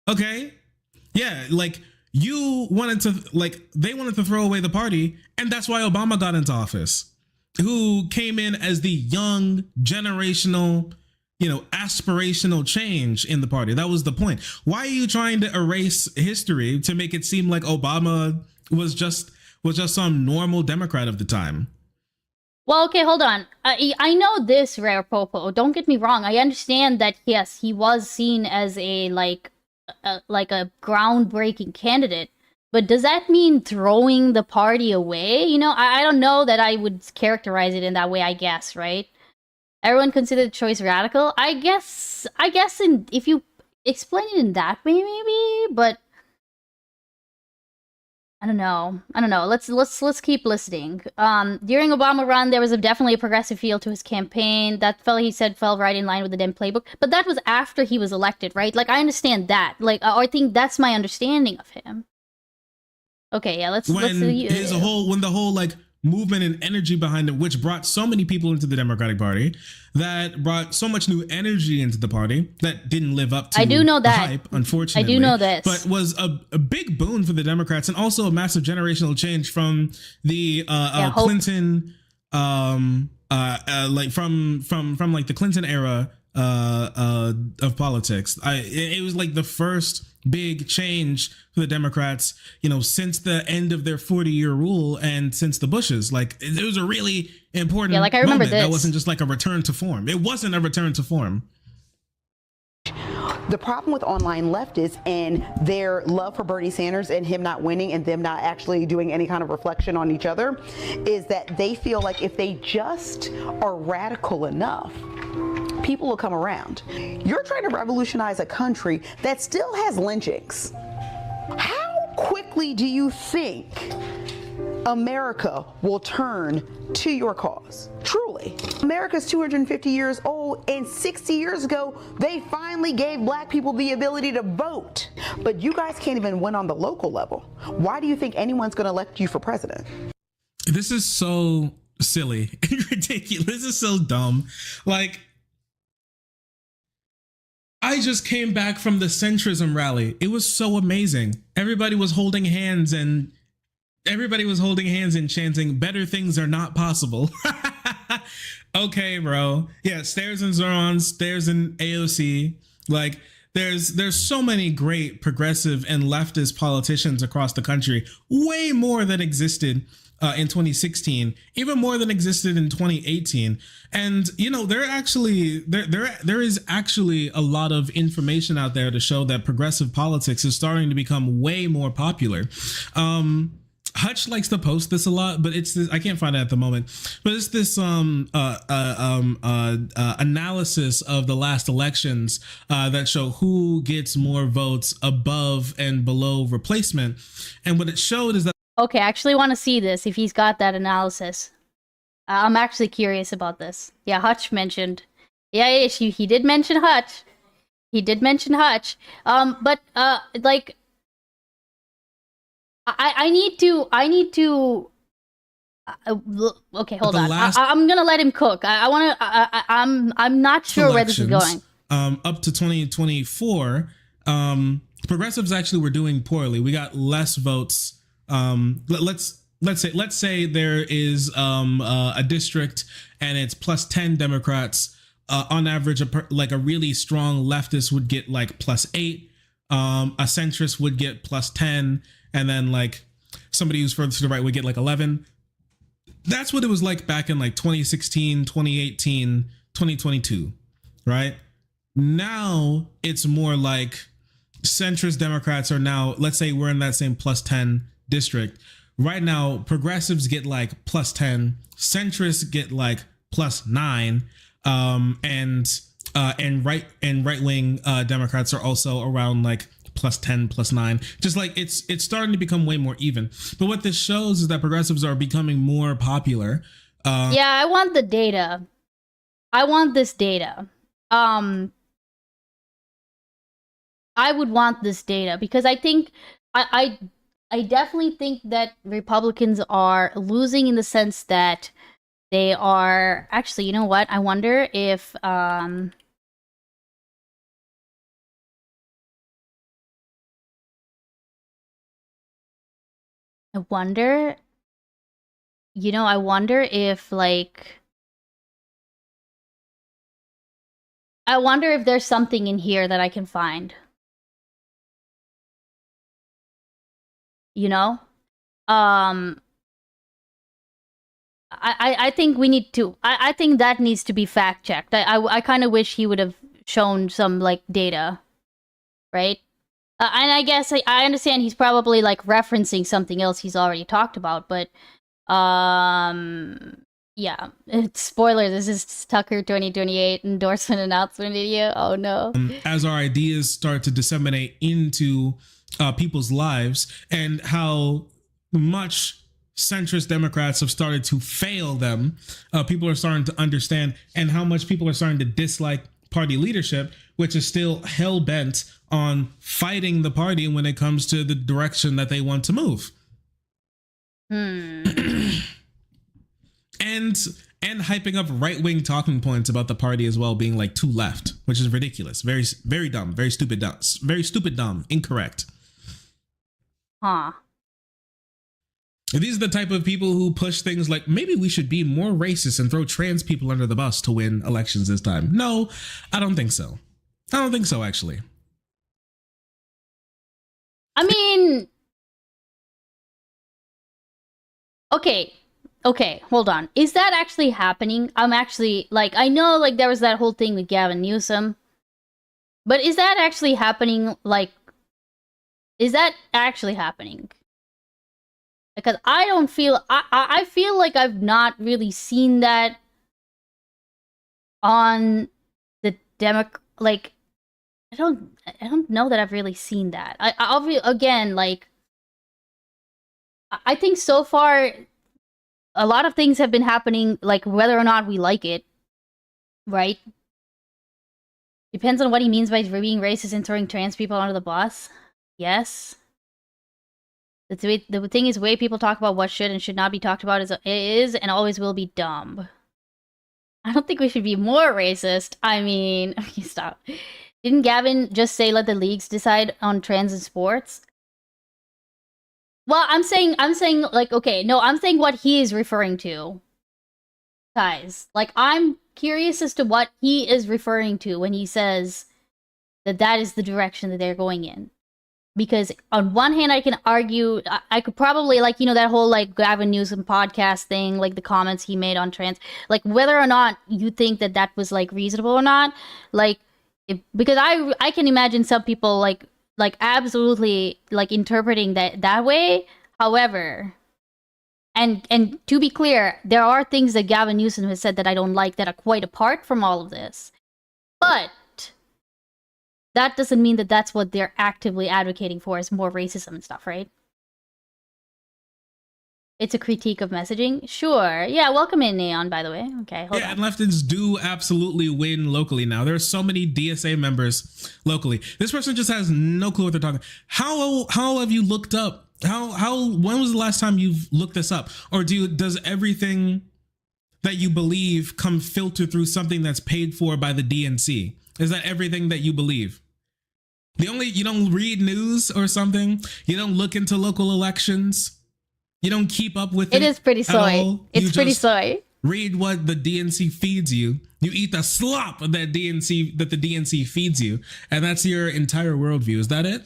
okay, yeah, like they wanted to throw away the party, and that's why Obama got into office, who came in as the young generational, aspirational change in the party. That was the point. Why are you trying to erase history to make it seem like Obama was just some normal Democrat of the time? Well, okay, hold on. I know this, Rare Popo. Don't get me wrong. I understand that, yes, he was seen as a groundbreaking candidate. But does that mean throwing the party away? I don't know that I would characterize it in that way, I guess, right? Everyone considered the choice radical. I guess if you explain it in that way, maybe, but I don't know. Let's keep listening. During Obama run, there was definitely a progressive feel to his campaign. That he said fell right in line with the Dem playbook. But that was after he was elected, right? Like, I understand that. Like, I think that's my understanding of him. Okay, yeah, when the whole like movement and energy behind it, which brought so many people into the Democratic Party, that brought so much new energy into the party that didn't live up to the hype, unfortunately. I do know this. But was a big boon for the Democrats, and also a massive generational change from the Clinton, like from like the Clinton era of politics. It was like the first big change for the Democrats, you know, since the end of their 40-year rule and since the Bushes. Like, it was a really important like I remember moment. That this. wasn't just like a return to form. It wasn't a return to form. The problem with online leftists and their love for Bernie Sanders and him not winning and them not actually doing any kind of reflection on each other is that they feel like if they just are radical enough, people will come around. You're trying to revolutionize a country that still has lynchings. How quickly do you think America will turn to your cause? Truly. America's 250 years old, and 60 years ago, they finally gave black people the ability to vote. But you guys can't even win on the local level. Why do you think anyone's going to elect you for president? This is so silly and ridiculous. This is so dumb. Like, I just came back from the centrism rally. It was so amazing. Everybody was holding hands and chanting, better things are not possible. Okay, bro. Yeah, Stairs and Zoran, Stairs and AOC. Like, there's so many great progressive and leftist politicians across the country, way more than existed in 2016, even more than existed in 2018. And, you know, there is actually a lot of information out there to show that progressive politics is starting to become way more popular. Hutch likes to post this a lot, but it's this, I can't find it at the moment, but it's this analysis of the last elections that show who gets more votes above and below replacement. And what it showed is that Okay, I actually want to see this if he's got that analysis. I'm actually curious about this. Yeah, Hutch mentioned. Yeah, he did mention Hutch. He did mention Hutch. But like, I need to. Okay, hold on. I'm gonna let him cook. I'm not sure where this is going. Up to 2024, progressives actually were doing poorly. We got less votes. Let's say there is a district and it's plus 10 Democrats. On average, like a really strong leftist would get like plus 8. A centrist would get plus 10. And then like somebody who's further to the right would get like 11. That's what it was like back in like 2016, 2018, 2022, right? Now it's more like centrist Democrats are now, let's say we're in that same plus 10 district. Right now, progressives get like plus 10, centrists get like plus 9, and right-wing Democrats are also around like plus 10, plus 9. Just like it's starting to become way more even. But what this shows is that progressives are becoming more popular. Yeah, I want the data. I want this data. I would want this data because I think I definitely think that Republicans are losing in the sense that they are actually, you know what? I wonder if I wonder if like I wonder if there's something in here that I can find. You know? I think we need to I think that needs to be fact checked. I kind of wish he would have shown some like data, right? And I guess I understand he's probably like referencing something else he's already talked about, but yeah. Spoiler, this is Tucker 2028 endorsement announcement video. Oh no. As our ideas start to disseminate into people's lives and how much centrist Democrats have started to fail them, people are starting to understand, and how much people are starting to dislike party leadership, which is still hell-bent on fighting the party when it comes to the direction that they want to move. And hyping up right-wing talking points about the party as well, being like too left, which is ridiculous. Very, very dumb. Very stupid dumb. Incorrect. Huh. These are the type of people who push things like maybe we should be more racist and throw trans people under the bus to win elections this time. No, I don't think so. I don't think so, actually. I mean, okay, hold on. Is that actually happening? I'm actually, like, I know, like, there was that whole thing with Gavin Newsom, but is that actually happening? Like, is that actually happening? Because I don't feel, I feel like I've not really seen that on the like, I don't know that I've really seen that. Again, like, I think so far, a lot of things have been happening, like, whether or not we like it, right? Depends on what he means by being racist and throwing trans people under the bus. Yes. The thing is, the way people talk about what should and should not be talked about is and always will be dumb. I don't think we should be more racist. I mean, stop. Didn't Gavin just say let the leagues decide on trans in sports? Well, I'm saying, like, okay, no, I'm saying what he is referring to. Guys, like, I'm curious as to what he is referring to when he says that that is the direction that they're going in. Because on one hand, I can argue, I could probably, like, you know, that whole, like, Gavin Newsom podcast thing, like, the comments he made on trans, like, whether or not you think that that was, like, reasonable or not, like, because I can imagine some people, like absolutely, like, interpreting that way. However, and to be clear, there are things that Gavin Newsom has said that I don't like that are quite apart from all of this. But that doesn't mean that that's what they're actively advocating for, is more racism and stuff, right? It's a critique of messaging? Sure. Yeah, welcome in, Neon, by the way. Okay, hold on. And leftists do absolutely win locally now. There are so many DSA members locally. This person just has no clue what they're talking. How have you looked up? When was the last time you've looked this up? Or does everything that you believe come filtered through something that's paid for by the DNC? Is that everything that you believe? You don't read news or something? You don't look into local elections? You don't keep up with it? It is pretty soy. It's pretty soy. Read what the DNC feeds you. You eat the slop that the DNC feeds you, and that's your entire worldview. Is that it?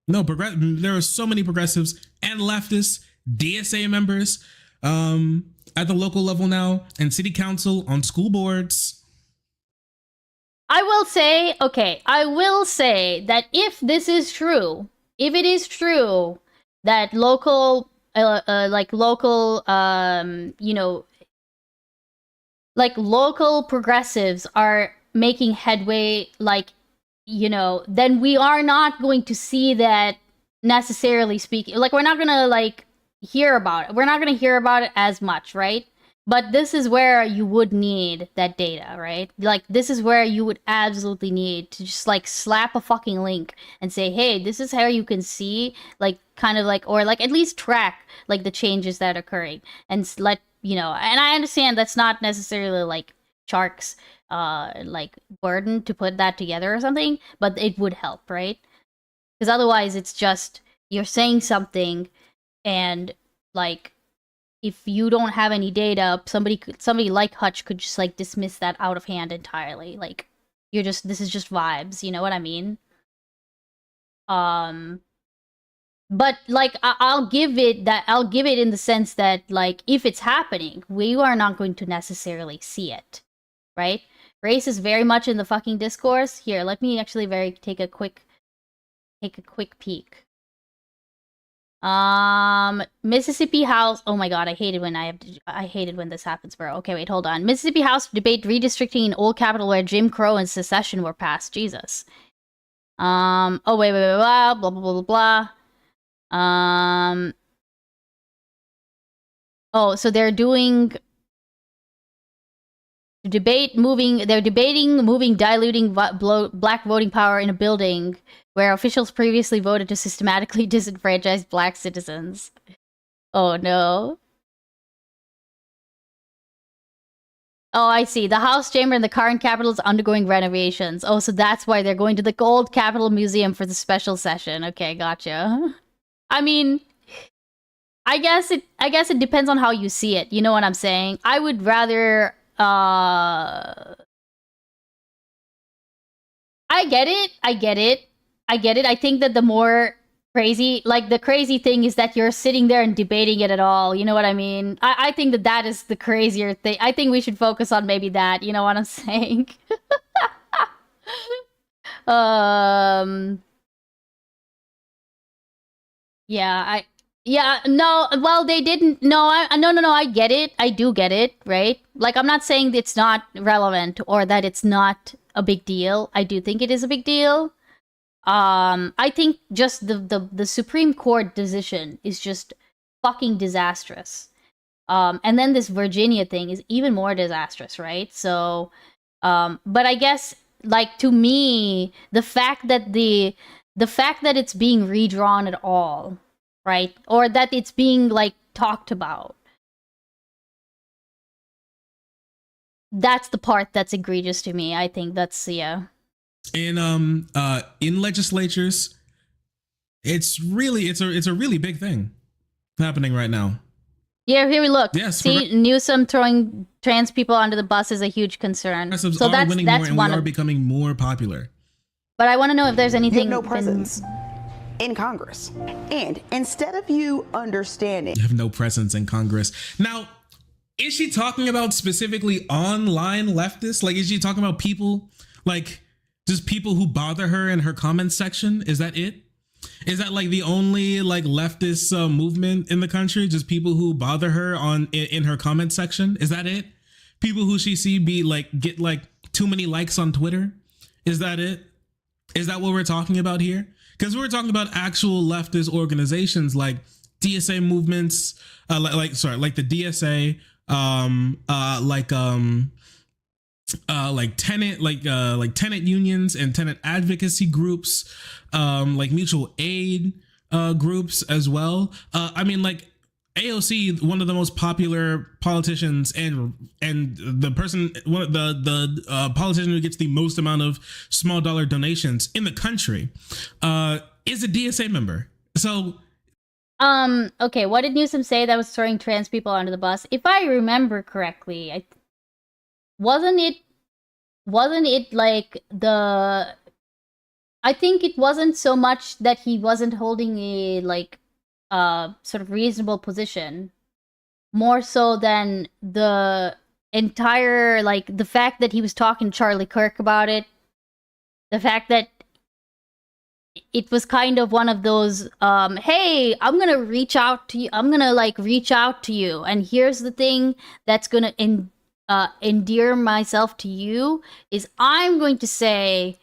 No, there are so many progressives and leftists, DSA members, at the local level now, and city council, on school boards. I will say that if this is true, if it is true that local, you know, like, local progressives are making headway, like, you know, then we are not going to see that, necessarily speaking. Like, we're not gonna, like, hear about it. We're not gonna hear about it as much, right? But this is where you would need that data, right? Like, this is where you would absolutely need to just, like, slap a fucking link and say, hey, this is how you can see, like, kind of, like, or, like, at least track, like, the changes that are occurring. And let, you know, and I understand that's not necessarily, like, Shark's, like, burden to put that together or something, but it would help, right? Because otherwise it's just, you're saying something, and, like, if you don't have any data, somebody like Hutch could just, like, dismiss that out of hand entirely. Like, this is just vibes, you know what I mean? But, like, I'll give it in the sense that, like, if it's happening, we are not going to necessarily see it, right? Race is very much in the fucking discourse. Here, let me actually take a quick peek. Mississippi House. Oh my god, I hated when this happens, bro. Okay, wait, hold on. Mississippi House debate redistricting in Old Capitol where Jim Crow and secession were passed. Jesus. Oh wait, blah blah blah blah blah. Oh, so they're doing they're debating moving diluting black voting power in a building where officials previously voted to systematically disenfranchise black citizens. Oh no. Oh, I see. The House chamber in the current Capitol is undergoing renovations. Oh, so that's why they're going to the old Capitol Museum for the special session. Okay, gotcha. I mean, I guess it depends on how you see it. You know what I'm saying? I would rather I get it. I think that the more crazy. Like, the crazy thing is that you're sitting there and debating it at all. You know what I mean? I think that that is the crazier thing. I think we should focus on maybe that. You know what I'm saying? Yeah, no, well, they didn't, no, no, I get it, I do get it, right? Like, I'm not saying it's not relevant or that it's not a big deal. I do think it is a big deal. I think just the Supreme Court decision is just fucking disastrous. And then this Virginia thing is even more disastrous, right? So, but I guess, like, to me, the fact that it's being redrawn at all, right? Or that it's being, like, talked about. That's the part that's egregious to me. I think that's, yeah. In legislatures, it's a really big thing happening right now. Yeah, here we look. Yes, see, Newsom throwing trans people onto the bus is a huge concern. So that's winning that's more, and one we are of. becoming more popular. But I want to know if there's anything. You have no presence in Congress, and instead of you understanding, You have no presence in Congress. Now, is she talking about specifically online leftists? Like, is she talking about people, like, just people who bother her in her comment section? Is that it? Is that, like, the only, like, leftist movement in the country? Just people who bother her in her comment section? Is that it? People who she see get like too many likes on Twitter? Is that it? Is that what we're talking about here? Because we're talking about actual leftist organizations like DSA movements, like the DSA, tenant unions and tenant advocacy groups, like mutual aid groups as well. I mean, like, AOC, one of the most popular politicians and the person, one of the politician who gets the most amount of small dollar donations in the country, is a DSA member. So, okay, what did Newsom say that was throwing trans people onto the bus? If I remember correctly, wasn't it like I think it wasn't so much that he wasn't holding a, like, sort of reasonable position, more so than the entire, like, the fact that he was talking to Charlie Kirk about it, the fact that it was kind of one of those, hey, I'm gonna reach out to you, and here's the thing that's gonna endear myself to you, is I'm going to say,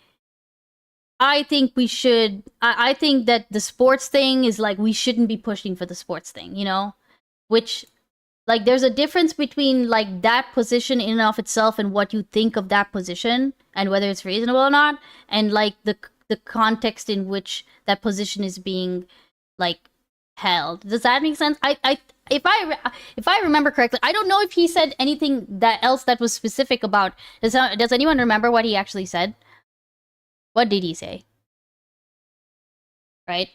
I think we should, I think that the sports thing is, like, we shouldn't be pushing for the sports thing, you know? Which, like, there's a difference between, like, that position in and of itself and what you think of that position and whether it's reasonable or not, and, like, the context in which that position is being, like, held. Does that make sense? If I remember correctly, I don't know if he said anything else that was specific about. Does anyone remember what he actually said? What did he say? Right?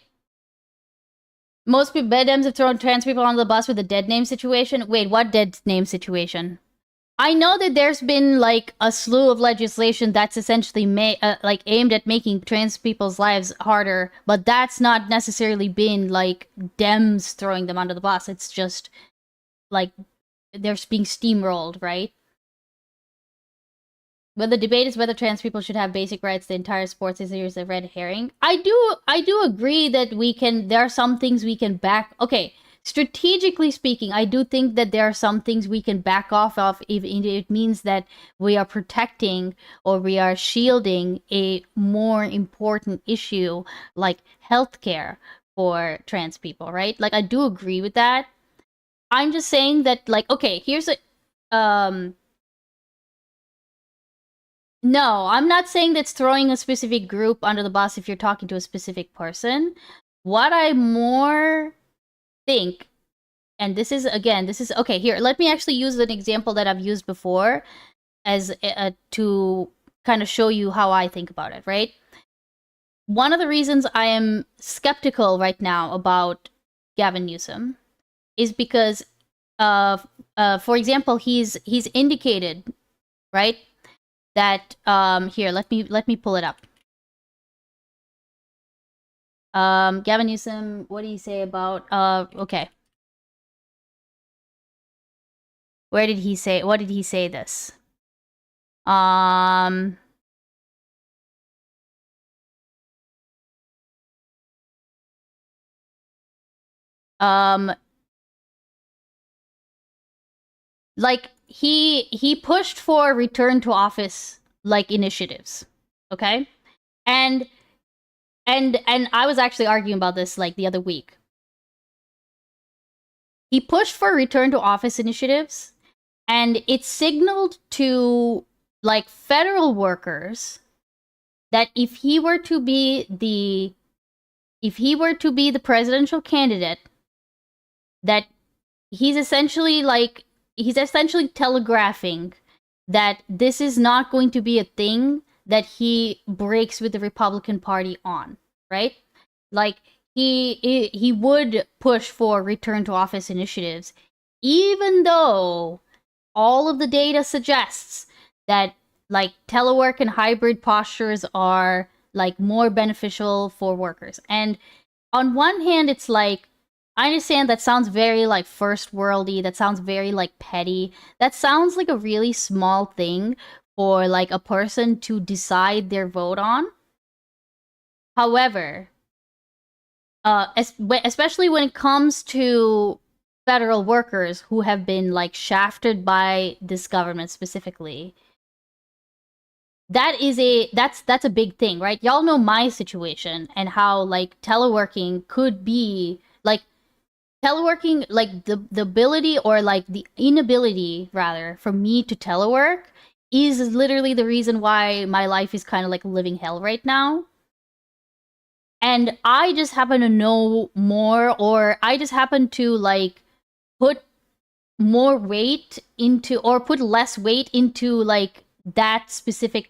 Most people, Dems have thrown trans people on the bus with a dead name situation. Wait, what dead name situation? I know that there's been, like, a slew of legislation that's essentially like, aimed at making trans people's lives harder, but that's not necessarily been, like, Dems throwing them under the bus. It's just, like, they're being steamrolled, right? But the debate is whether trans people should have basic rights. The entire sports issue is a red herring. I do agree that there are some things we can back. Okay, strategically speaking, I do think that there are some things we can back off of if it means that we are protecting or we are shielding a more important issue like healthcare for trans people, right? Like, I do agree with that. I'm just saying that, like, okay, here's a no, I'm not saying that's throwing a specific group under the bus if you're talking to a specific person. What I more think, and this is okay, here, let me actually use an example that I've used before as to kind of show you how I think about it, right? One of the reasons I am skeptical right now about Gavin Newsom is because, for example, he's indicated, right, that here, let me pull it up. Gavin Newsom, what did he say about okay. What did he say this? Like he pushed for return to office like initiatives, okay? And I was actually arguing about this like the other week. He pushed for return to office initiatives, and it signaled to like federal workers that if he were to be the presidential candidate, that he's essentially telegraphing that this is not going to be a thing that he breaks with the Republican Party on, right? Like he would push for return to office initiatives, even though all of the data suggests that like telework and hybrid postures are like more beneficial for workers. And on one hand, it's like, I understand that sounds very like first worldy, that sounds very like petty, that sounds like a really small thing for like a person to decide their vote on. However, especially when it comes to federal workers who have been like shafted by this government specifically, that's a big thing, right? Y'all know my situation and how like teleworking could be like teleworking, like the ability or like the inability rather for me to telework is literally the reason why my life is kind of like living hell right now. And I just happen to know more, or I just happen to like put more weight into, or put less weight into like that specific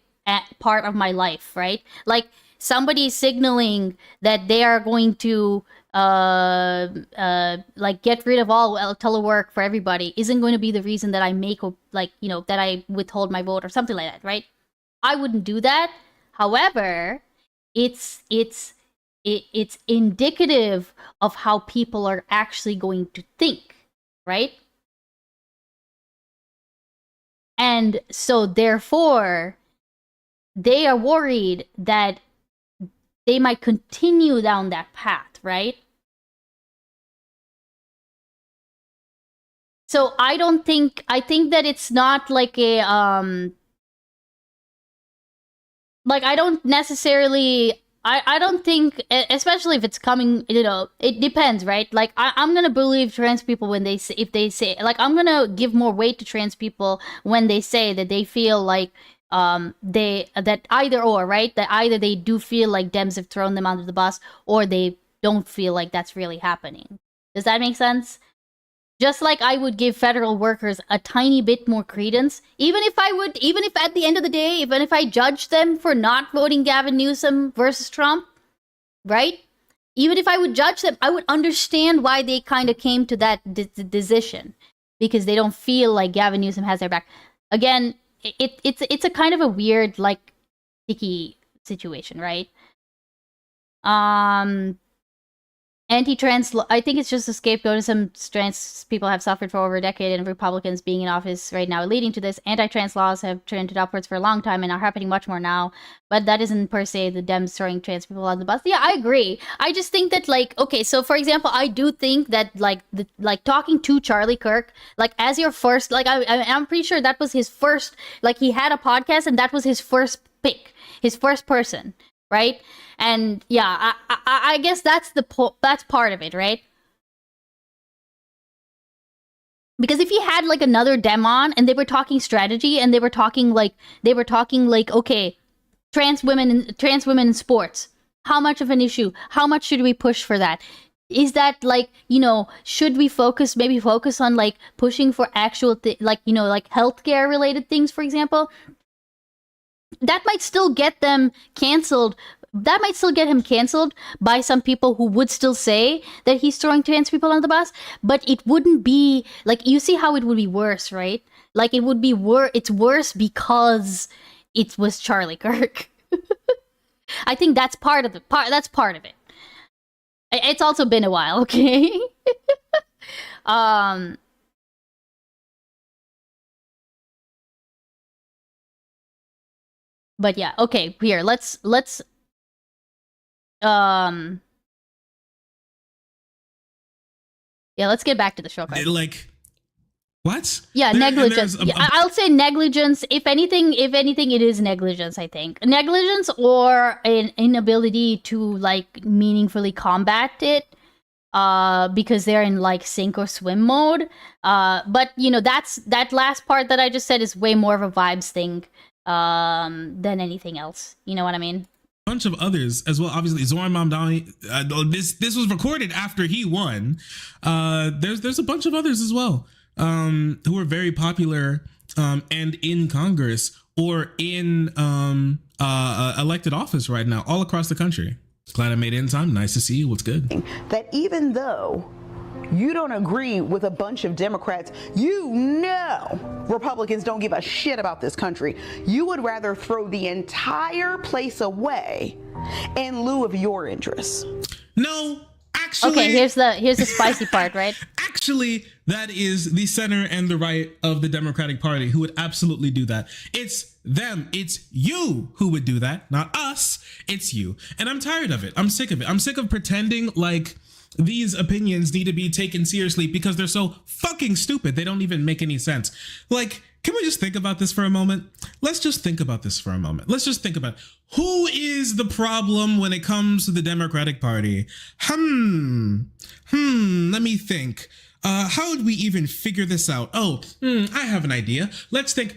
part of my life, right? Like somebody signaling that they are going to like get rid of all telework for everybody isn't going to be the reason that I make like, you know, that I withhold my vote or something like that, right? I wouldn't do that. However, it's indicative of how people are actually going to think, right? And so therefore, they are worried that they might continue down that path, right? So I think that it's not like a like I don't necessarily I don't think, especially if it's coming, you know, it depends, right? Like I'm gonna believe trans people when they say, if they say, like I'm gonna give more weight to trans people when they say that they feel like that either or, right? That either they do feel like Dems have thrown them under the bus, or they don't feel like that's really happening. Does that make sense? Just like I would give federal workers a tiny bit more credence, even if at the end of the day, even if I judge them for not voting Gavin Newsom versus Trump, right? Even if I would judge them, I would understand why they kind of came to that decision, because they don't feel like Gavin Newsom has their back. Again, it's a kind of a weird, like, sticky situation, right? Anti-trans, I think it's just a scapegoatism trans people have suffered for over a decade, and Republicans being in office right now leading to this. Anti-trans laws have trended upwards for a long time and are happening much more now, but that isn't per se the Dems throwing trans people on the bus. Yeah, I agree. I just think that, like, okay, so for example, I do think that like talking to Charlie Kirk, like as your first, like I'm pretty sure that was his first, like he had a podcast and that was his first pick, his first person, right? And yeah, I guess that's that's part of it, right? Because if he had like another Dem on and they were talking strategy and they were talking like okay, trans women in sports, how much of an issue? How much should we push for that? Is that like, you know, should we maybe focus on like pushing for actual like, you know, like healthcare related things, for example? That might still get them canceled. That might still get him canceled by some people who would still say that he's throwing trans people on the bus, but it wouldn't be like, you see how it would be worse, right? Like it would be it's worse because it was Charlie Kirk. I think that's part of it. It's also been a while, okay? But yeah, okay, here, let's yeah, let's get back to the show card. Like, what? Yeah, negligence. Yeah, I'll say negligence. If anything, it is negligence, I think. Negligence or an inability to, like, meaningfully combat it. Because they're in, like, sink or swim mode. But, you know, that last part that I just said is way more of a vibes thing than anything else. You know what I mean? Bunch of others as well. Obviously, Zoran Mamdani. This was recorded after he won. There's a bunch of others as well who are very popular and in Congress or in elected office right now, all across the country. Glad I made it in time. Nice to see you. What's good? That even though you don't agree with a bunch of Democrats, you know Republicans don't give a shit about this country. You would rather throw the entire place away in lieu of your interests. No, actually. Okay, here's the spicy part, right? Actually, that is the center and the right of the Democratic Party who would absolutely do that. It's them. It's you who would do that, not us. It's you. And I'm tired of it. I'm sick of it. I'm sick of pretending like these opinions need to be taken seriously because they're so fucking stupid. They don't even make any sense. Like, can we just think about this for a moment? Let's just think about this for a moment. Let's just think about who is the problem when it comes to the Democratic Party. Let me think. How would we even figure this out? I have an idea. Let's think.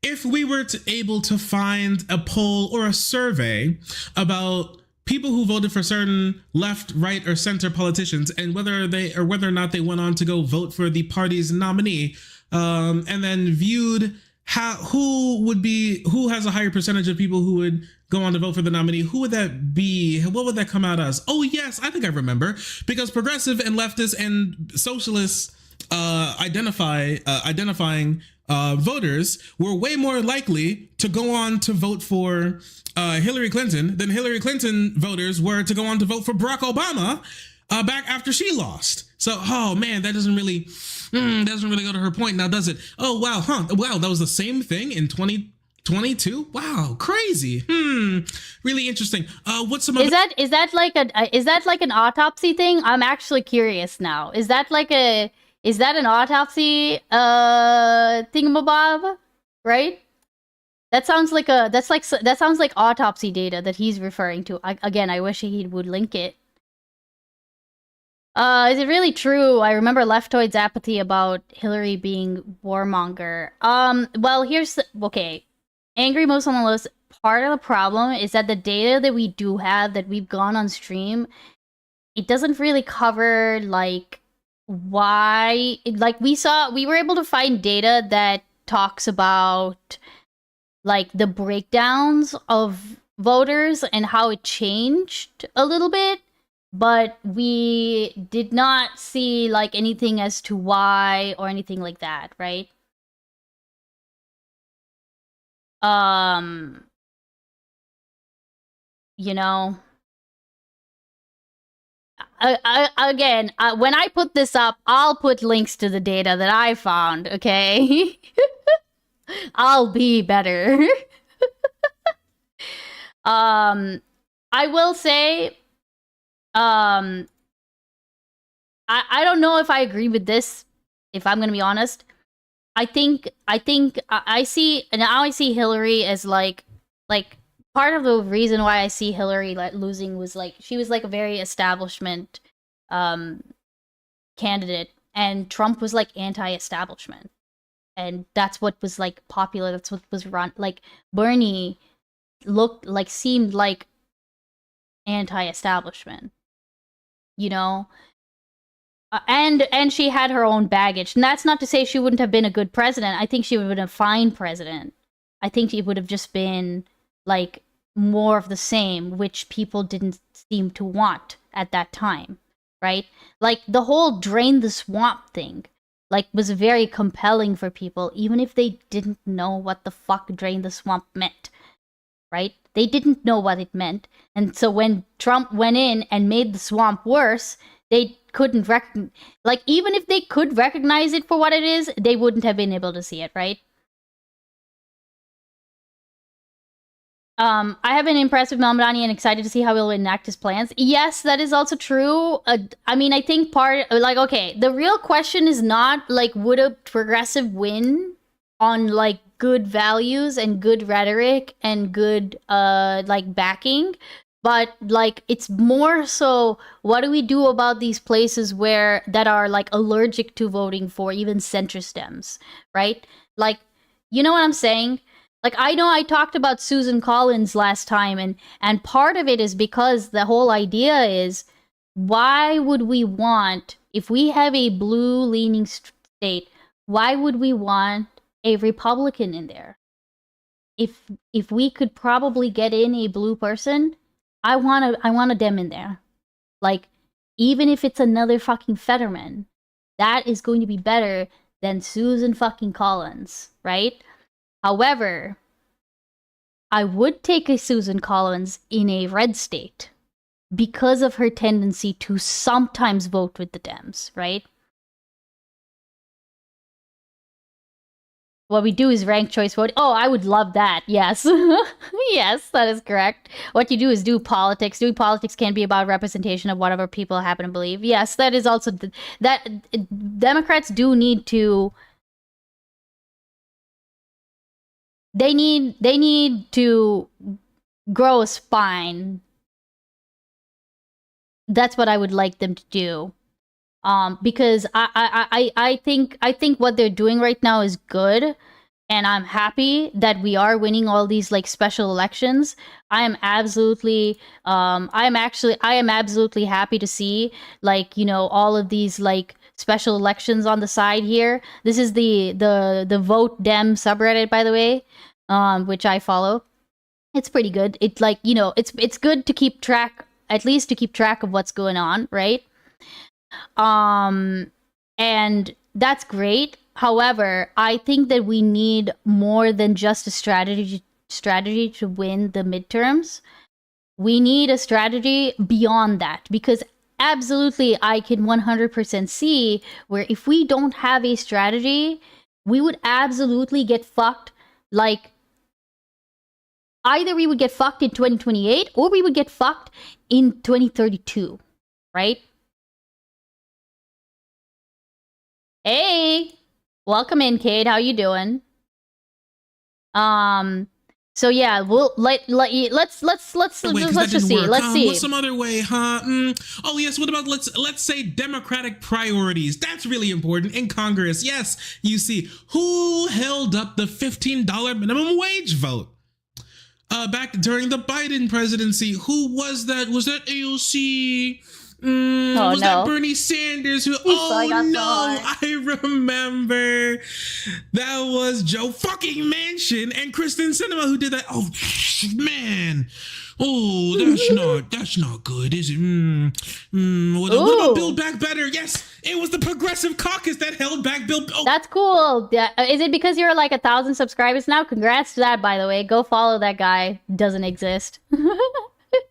If we were able to find a poll or a survey about people who voted for certain left, right, or center politicians and whether or not they went on to go vote for the party's nominee, and then viewed who has a higher percentage of people who would go on to vote for the nominee, who would that be? What would that come out as? Oh yes, I think I remember, because progressive and leftist and socialists identifying voters were way more likely to go on to vote for Hillary Clinton than Hillary Clinton voters were to go on to vote for Barack Obama back after she lost. So, oh man, that doesn't really go to her point now, does it? Oh wow, wow, that was the same thing in 2022. Wow, crazy. Really interesting. What's some is that like an autopsy thing? I'm actually curious now. Is that an autopsy thingamabob, right? That sounds like autopsy data that he's referring to. Again, I wish he would link it. Is it really true? I remember leftoids' apathy about Hillary being warmonger. Well, okay. Angry Muslim List, part of the problem is that the data that we do have, that we've gone on stream, it doesn't really cover, like, why, like, we were able to find data that talks about, like, the breakdowns of voters and how it changed a little bit, but we did not see, like, anything as to why or anything like that, right? You know, again, when I put this up, I'll put links to the data that I found, okay? I'll be better. I will say, I don't know if I agree with this, if I'm gonna be honest. I think I see Hillary as like part of the reason why I see Hillary losing was, like, she was like a very establishment candidate, and Trump was like anti-establishment, and that's what was like popular. That's what was run. Like, Bernie seemed like anti-establishment, you know. And she had her own baggage, and that's not to say she wouldn't have been a good president. I think she would have been a fine president. I think it would have just been, like, more of the same, which people didn't seem to want at that time, right? Like, the whole drain the swamp thing, like, was very compelling for people, even if they didn't know what the fuck drain the swamp meant, right? They didn't know what it meant. And so when Trump went in and made the swamp worse, they couldn't recognize, like, even if they could recognize it for what it is, they wouldn't have been able to see it, right? I have been impressed with Malmadani and excited to see how he'll enact his plans. Yes, that is also true. I mean, I think okay, the real question is not, like, would a progressive win on, like, good values and good rhetoric and good, like, backing? But, like, it's more so, what do we do about these places that are, like, allergic to voting for even centrist Dems, right? Like, you know what I'm saying? Like, I know I talked about Susan Collins last time, and part of it is because the whole idea is, why would we want, if we have a blue-leaning state, why would we want a Republican in there? If we could probably get in a blue person, I want a Dem in there. Like, even if it's another fucking Fetterman, that is going to be better than Susan fucking Collins, right? However, I would take a Susan Collins in a red state because of her tendency to sometimes vote with the Dems, right? What we do is ranked choice vote. Oh, I would love that. Yes. Yes, that is correct. What you do is do politics. Doing politics can be about representation of whatever people happen to believe. Yes, that is also... that Democrats do need to... They need to grow a spine. That's what I would like them to do. Because I think what they're doing right now is good, and I'm happy that we are winning all these, like, special elections. I am absolutely happy to see, like, you know, all of these, like, special elections on the side here. This is the Vote Dem subreddit, by the way, which I follow. It's pretty good. It's like, you know, it's good to keep track, at least to keep track of what's going on, right? And that's great. However, I think that we need more than just a strategy to win the midterms. We need a strategy beyond that, because absolutely I can 100% see where if we don't have a strategy, we would absolutely get fucked. Like, either we would get fucked in 2028 or we would get fucked in 2032, right? Hey, welcome in, Cade. How you doing? So yeah, we'll let's just see. Let's see. What's some other way, huh? Oh yes. What about let's say democratic priorities? That's really important in Congress. Yes, you see, who held up the $15 minimum wage vote? Back during the Biden presidency, who was that? Was that AOC? Was that Bernie Sanders? I remember. That was Joe fucking Manchin and Kristen Sinema who did that. Oh man. Oh, that's not good, is it? What about Build Back Better? Yes, it was the Progressive Caucus that held back Build. Oh. That's cool. Is it because you're like 1,000 subscribers now? Congrats to that, by the way. Go follow that guy. Doesn't exist.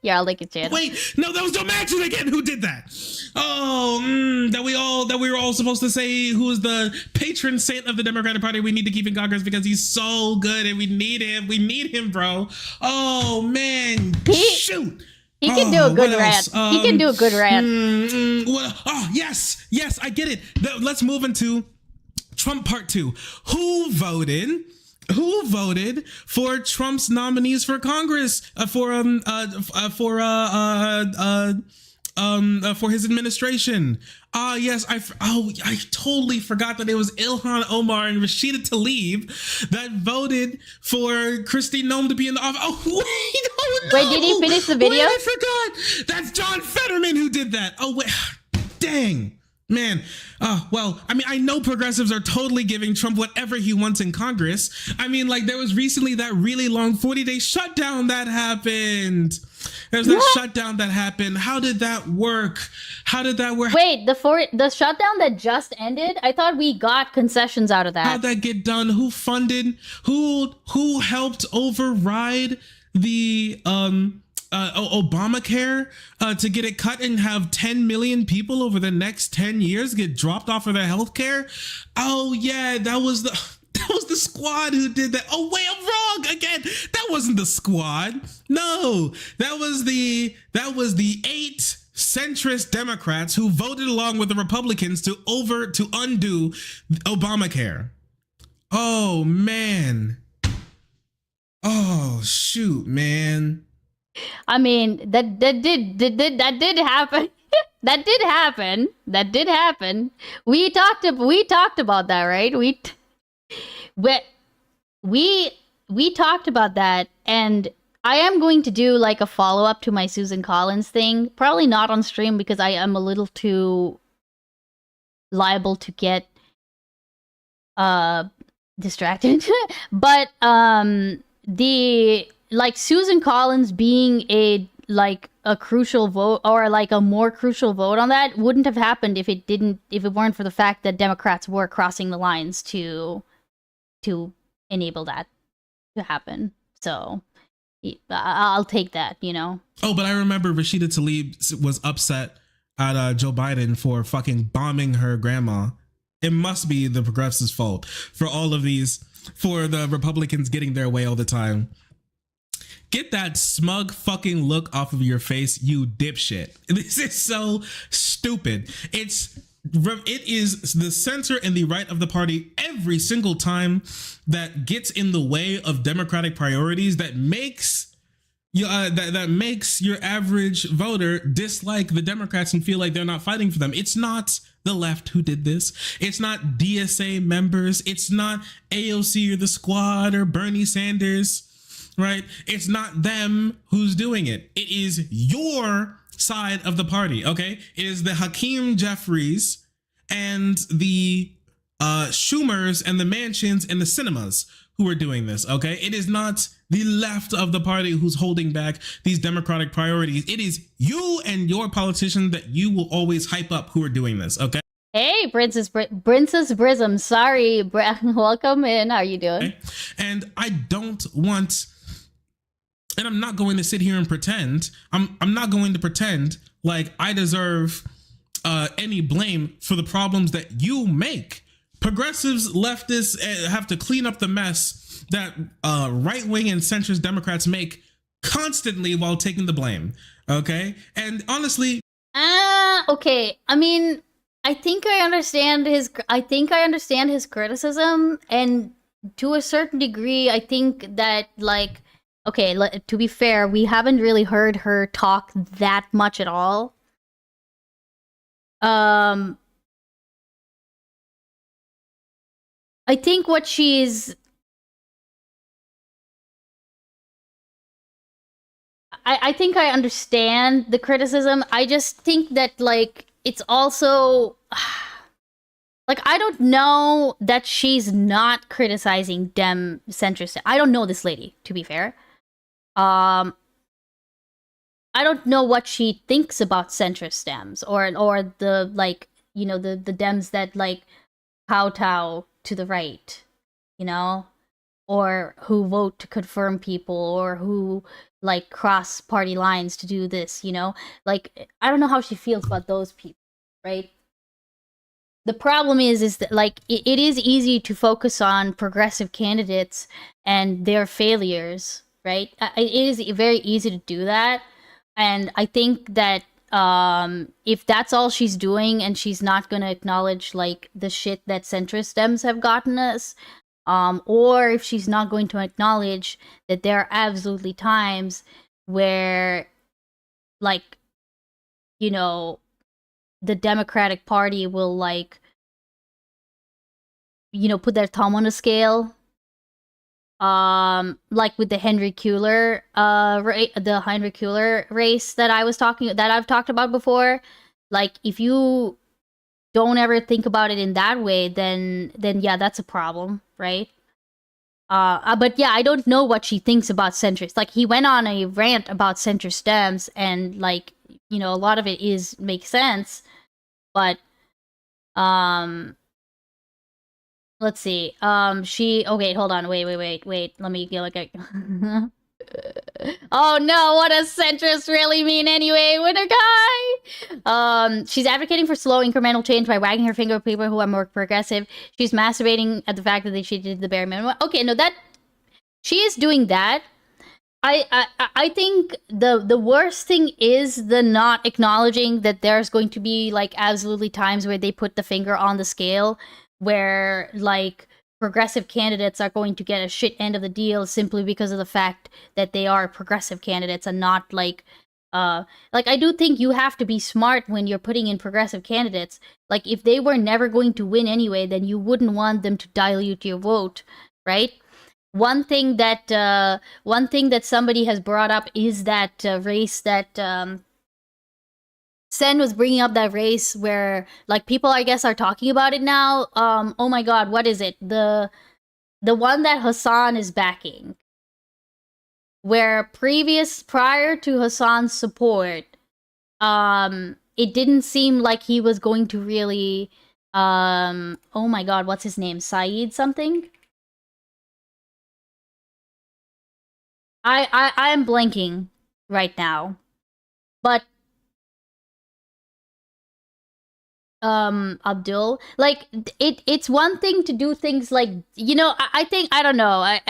Yeah, I'll link it to you. Wait, no, that was Joe Manchin again who did that. Oh, that we were all supposed to say who is the patron saint of the Democratic Party we need to keep in Congress because he's so good and we need him. We need him, bro. Oh man, shoot. He can do a good rant. He can do a good rant. Yes, I get it. Let's move into Trump Part 2. Who voted for Trump's nominees for Congress for his administration? Yes, I totally forgot that it was Ilhan Omar and Rashida Tlaib that voted for Kristi Noem to be in the office. Oh wait, Wait, did he finish the video? Wait, I forgot. That's John Fetterman who did that. Oh wait, dang. Man, well, I mean, I know progressives are totally giving Trump whatever he wants in Congress. I mean, like, there was recently that really long 40-day shutdown that happened. There's that shutdown that happened. How did that work? Wait, the shutdown that just ended? I thought we got concessions out of that. How'd that get done? Who funded? Who helped override the Obamacare to get it cut and have 10 million people over the next 10 years get dropped off of their health care. Oh yeah, that was the squad who did that. Oh wait, I'm wrong again. That wasn't the squad. No, that was the 8 centrist Democrats who voted along with the Republicans to undo Obamacare. Oh man. Oh shoot, man. I mean, that did happen. That did happen. We talked about that, right? We talked about that, and I am going to do like a follow-up to my Susan Collins thing. Probably not on stream because I am a little too liable to get distracted. But the like Susan Collins being a crucial vote, or like a more crucial vote on that, wouldn't have happened if it weren't for the fact that Democrats were crossing the lines to enable that to happen. So I'll take that, you know. Oh, but I remember Rashida Tlaib was upset at Joe Biden for fucking bombing her grandma. It must be the progressives' fault for all of these, for the Republicans getting their way all the time. Get that smug fucking look off of your face, you dipshit. This is so stupid. It is the center and the right of the party every single time that gets in the way of democratic priorities that makes that makes your average voter dislike the Democrats and feel like they're not fighting for them. It's not the left who did this. It's not DSA members. It's not AOC or the Squad or Bernie Sanders. Right? It's not them who's doing it. It is your side of the party, okay? It is the Hakeem Jeffries and the Schumers and the Mansions and the Cinemas who are doing this, okay? It is not the left of the party who's holding back these democratic priorities. It is you and your politician that you will always hype up who are doing this, okay? Hey, Princess Brism. Sorry, welcome in. How are you doing? Okay? And I don't want... And I'm not going to sit here and pretend. I'm not going to pretend like I deserve any blame for the problems that you make. Progressives, leftists have to clean up the mess that right-wing and centrist Democrats make constantly while taking the blame. Okay, and honestly, okay. I mean, I think I understand his criticism, and to a certain degree, I think that like. Okay, to be fair, we haven't really heard her talk that much at all. I think what she's... I think I understand the criticism. I just think that, like, it's also... Like, I don't know that she's not criticizing Dem centrist. I don't know this lady, to be fair. I don't know what she thinks about centrist Dems or the, like, you know, the Dems that like kowtow to the right, you know, or who vote to confirm people, or who like cross party lines to do this, you know. Like, I don't know how she feels about those people, right? The problem is that like it is easy to focus on progressive candidates and their failures. Right? It is very easy to do that. And I think that if that's all she's doing and she's not going to acknowledge like the shit that centrist Dems have gotten us, or if she's not going to acknowledge that there are absolutely times where, like, you know, the Democratic Party will, like, you know, put their thumb on the scale. Like with the Henry Kuehler, the Henry Kuehler race that I've talked about before. Like, if you don't ever think about it in that way, then yeah, that's a problem, right? But yeah, I don't know what she thinks about centrists. Like, he went on a rant about centrist Dems, and like, you know, a lot of it makes sense, but let's see. Okay, hold on. Wait. Let me get like a... Oh no, what does centrist really mean anyway, winner guy? She's advocating for slow incremental change by wagging her finger at people who are more progressive. She's masturbating at the fact that she did the bare minimum. Okay, no, that she is doing that. I think the worst thing is the not acknowledging that there's going to be like absolutely times where they put the finger on the scale where like progressive candidates are going to get a shit end of the deal simply because of the fact that they are progressive candidates and not like I do think you have to be smart when you're putting in progressive candidates. Like if they were never going to win anyway, then you wouldn't want them to dilute your vote, right? One thing that somebody has brought up is that race that Sen was bringing up, that race where like people I guess are talking about it now. Oh my god, what is it? The one that Hassan is backing. Where prior to Hassan's support, it didn't seem like he was going to really oh my god, what's his name? Saeed something? I am blanking right now. But Abdul, like it's one thing to do things like, you know, I think I don't know, I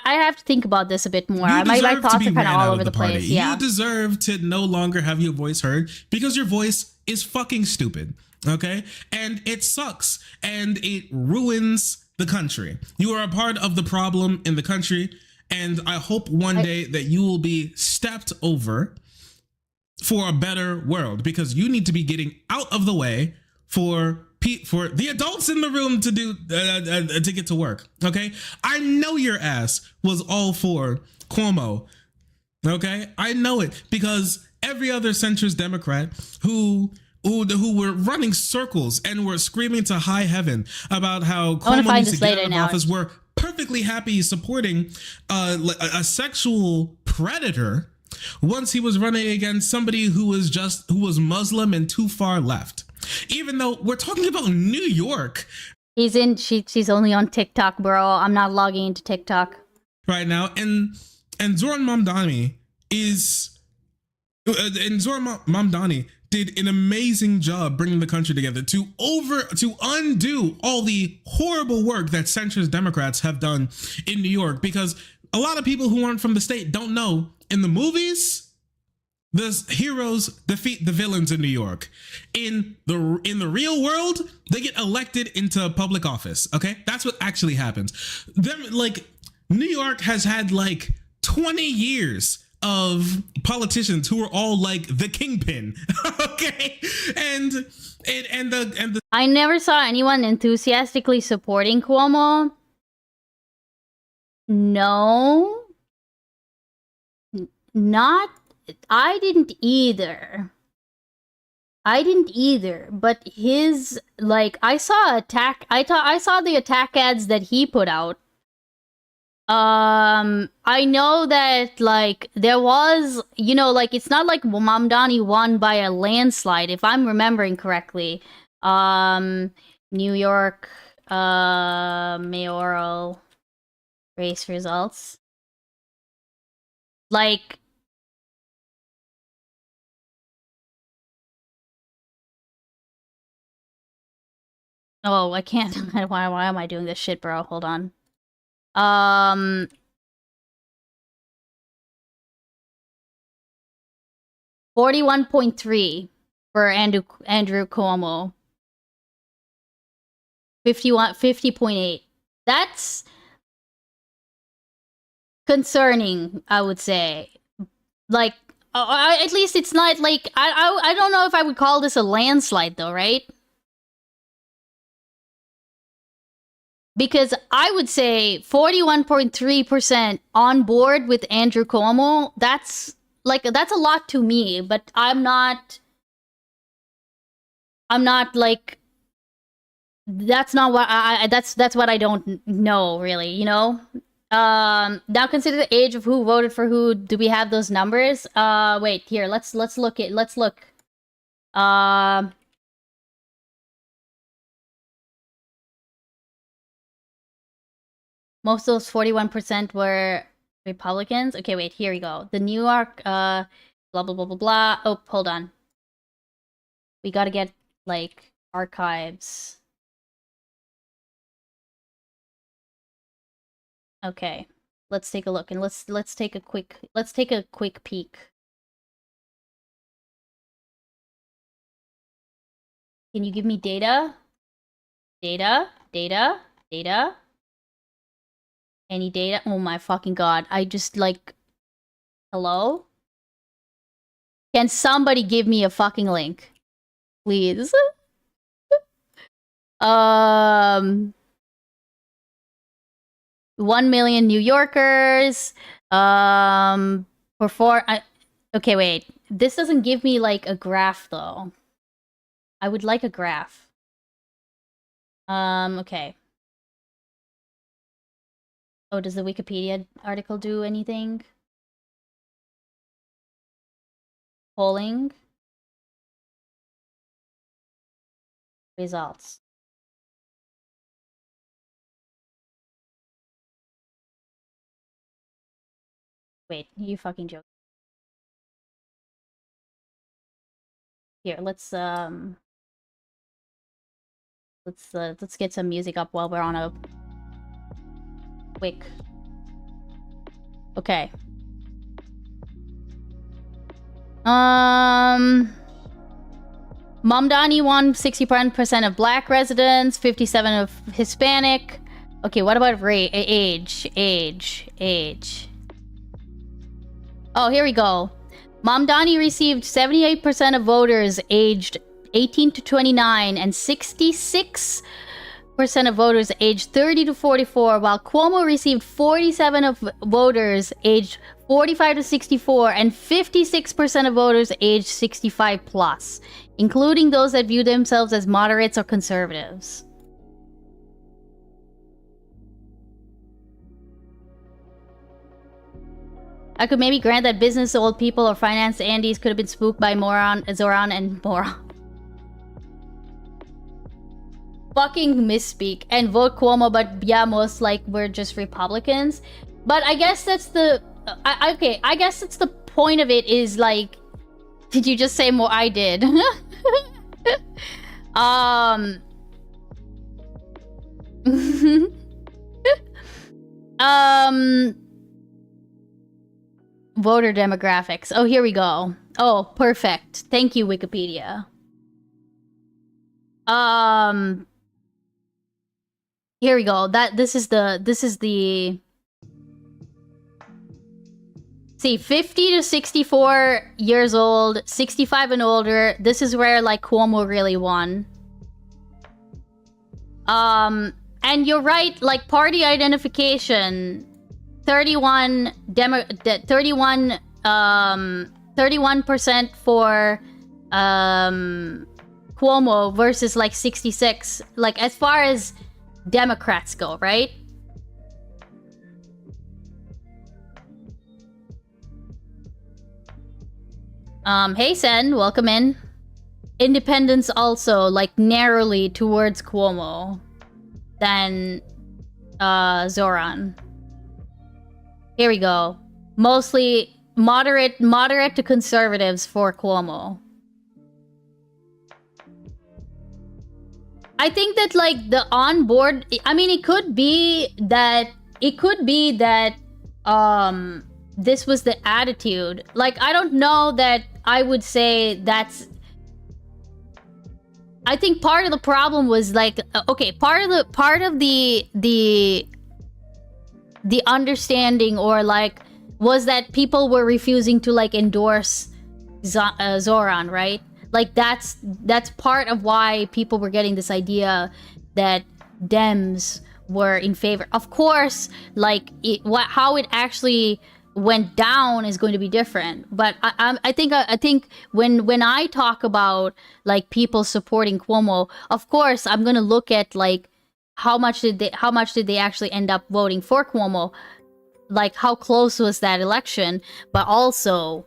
have to think about this a bit more. My thoughts are kind of all over the place. Yeah, you deserve to no longer have your voice heard because your voice is fucking stupid, okay? And it sucks and it ruins the country. You are a part of the problem in the country, and I hope one day that you will be stepped over for a better world, because you need to be getting out of the way for the adults in the room to do to get to work. Okay, I know your ass was all for Cuomo. Okay, I know it because every other centrist Democrat who were running circles and were screaming to high heaven about how Cuomo needs to get out of office were perfectly happy supporting a sexual predator once he was running against somebody who was Muslim and too far left. Even though we're talking about New York. She's only on TikTok, bro. I'm not logging into TikTok right now. And Zoran Mamdani Mamdani did an amazing job bringing the country together to undo all the horrible work that centrist Democrats have done in New York, because a lot of people who aren't from the state don't know, in the movies, the heroes defeat the villains in New York. In the real world, they get elected into public office. Okay, that's what actually happens. New York has had like 20 years of politicians who are all like the kingpin. Okay, and the I never saw anyone enthusiastically supporting Cuomo. No. I didn't either, but his, like, I saw the attack ads that he put out. I know that, like, there was, you know, like, it's not like Mamdani won by a landslide, if I'm remembering correctly. New York, mayoral race results. Like, oh, I can't. Why am I doing this shit, bro? Hold on. 41.3 for Andrew Cuomo. 50.8. That's concerning, I would say. Like, at least it's not like, I don't know if I would call this a landslide though, right? Because I would say 41.3% on board with Andrew Cuomo, that's a lot to me, but I'm not like, that's not what that's what I don't know, really, you know? Now consider the age of who voted for who. Do we have those numbers? Wait, here, let's look. Most of those 41% were Republicans. Okay, wait, here we go. The New York, blah, blah, blah, blah, blah. Oh, hold on. We gotta get, like, archives. Okay. Let's take a look, and let's take a quick peek. Can you give me data? Data? Any data? Oh my fucking god. I just, like... Hello? Can somebody give me a fucking link? Please? 1 million New Yorkers. Okay, wait. This doesn't give me, like, a graph, though. I would like a graph. Okay. Oh, does the Wikipedia article do anything? Polling. Results. Wait, you fucking joke. Here, let's get some music up while we're on a quick. Okay. Mamdani won 61% of black residents, 57% of Hispanic. Okay, what about age? Oh, here we go. Mamdani received 78% of voters aged 18 to 29 and 66% of voters aged 30 to 44, while Cuomo received 47% of voters aged 45 to 64 and 56% of voters aged 65 plus, including those that view themselves as moderates or conservatives. I could maybe grant that business old people or finance Andes could have been spooked by Zoran and moron. Fucking misspeak and vote Cuomo, but yeah, most like we're just Republicans. But I guess that's the... okay, I guess that's the point of it is like... Did you just say more? I did. Voter demographics. Oh, here we go. Oh, perfect. Thank you, Wikipedia. Here we go. This is the see, 50 to 64 years old, 65 and older. This is where like Cuomo really won. And you're right, like party identification, 31% for Cuomo versus like 66, like as far as Democrats go, right? Hey Sen, welcome in. Independents also like narrowly towards Cuomo than Zoran. Here we go. Mostly moderate to conservatives for Cuomo. I think that like the onboard, I mean, it could be that this was the attitude. Like, I don't know that I would say that's... I think part of the problem was like, okay, part of the understanding or like was that people were refusing to like endorse Zoran, right? Like that's part of why people were getting this idea that Dems were in favor. Of course, like how it actually went down is going to be different. But I think when I talk about like people supporting Cuomo, of course I'm gonna look at like how much did they actually end up voting for Cuomo, like how close was that election, but also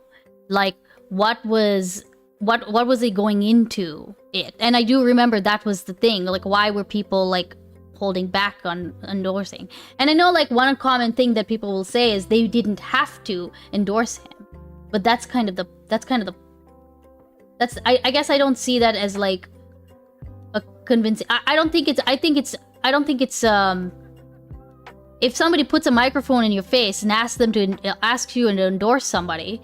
like what was it going into it. And I do remember that was the thing, like why were people like holding back on endorsing. And I know like one common thing that people will say is they didn't have to endorse him, but that's kind of the I guess I don't see that as like a convincing. I don't think it's if somebody puts a microphone in your face and asks you to endorse somebody,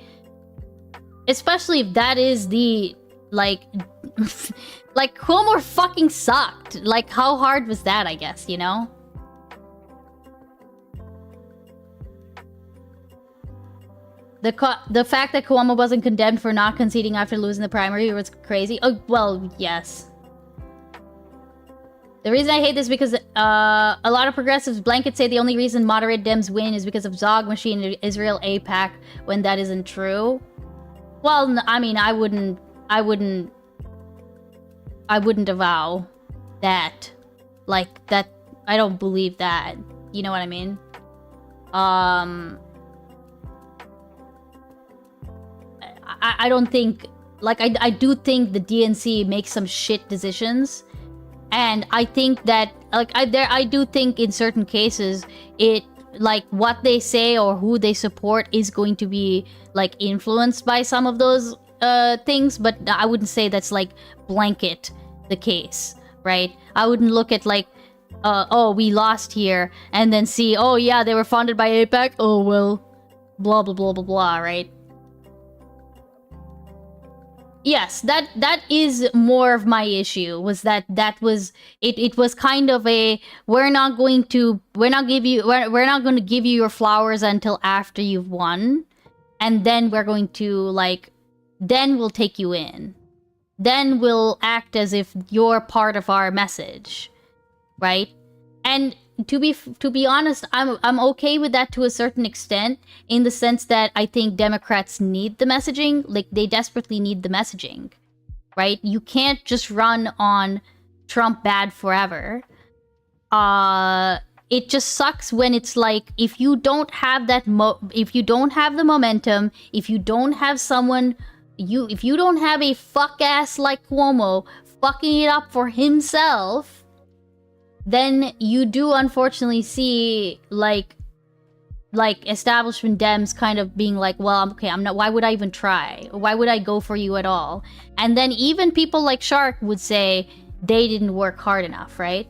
especially if that is the like Cuomo fucking sucked. Like, how hard was that, I guess, you know? The fact that Cuomo wasn't condemned for not conceding after losing the primary was crazy. Oh, well, yes. The reason I hate this is because a lot of progressives blanket say the only reason moderate Dems win is because of Zog Machine and Israel APAC, when that isn't true. Well, I mean, I wouldn't avow that. Like, that, I don't believe that. You know what I mean? I don't think, like, I do think the DNC makes some shit decisions. And I think that, like, I do think in certain cases, it, like, what they say or who they support is going to be, like, influenced by some of those things. But I wouldn't say that's, like, blanket the case, right? I wouldn't look at, like, oh, we lost here, and then see, oh, yeah, they were funded by AIPAC. Oh, well, blah, blah, blah, blah, blah, right? Yes, that is more of my issue, was that was it was kind of a we're not going to give you your flowers until after you've won, and then we're going to, like, then we'll take you in. Then we'll act as if you're part of our message, right? And to be honest, I'm okay with that to a certain extent, in the sense that I think Democrats need the messaging. Like, they desperately need the messaging, right? You can't just run on Trump bad forever. It just sucks when it's like, if you don't have that if you don't have the momentum, if you don't have someone, if you don't have a fuck ass like Cuomo fucking it up for himself, then you do unfortunately see like establishment Dems kind of being like, well, okay, I'm not, why would I even try? Why would I go for you at all? And then even people like Shark would say they didn't work hard enough, right?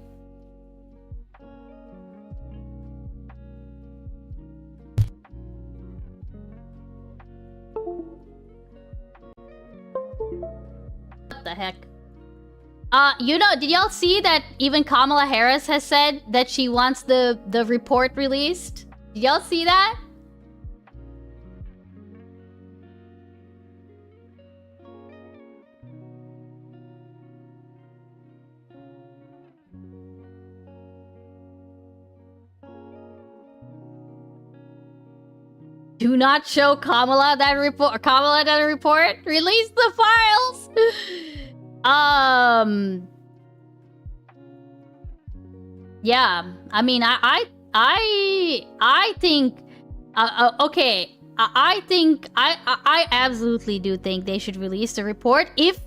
What the heck? You know, did y'all see that even Kamala Harris has said that she wants the report released? Did y'all see that? Do not show Kamala that report. Kamala that report. Release the files. Yeah, I mean, I think, okay, I think, I absolutely do think they should release the report, if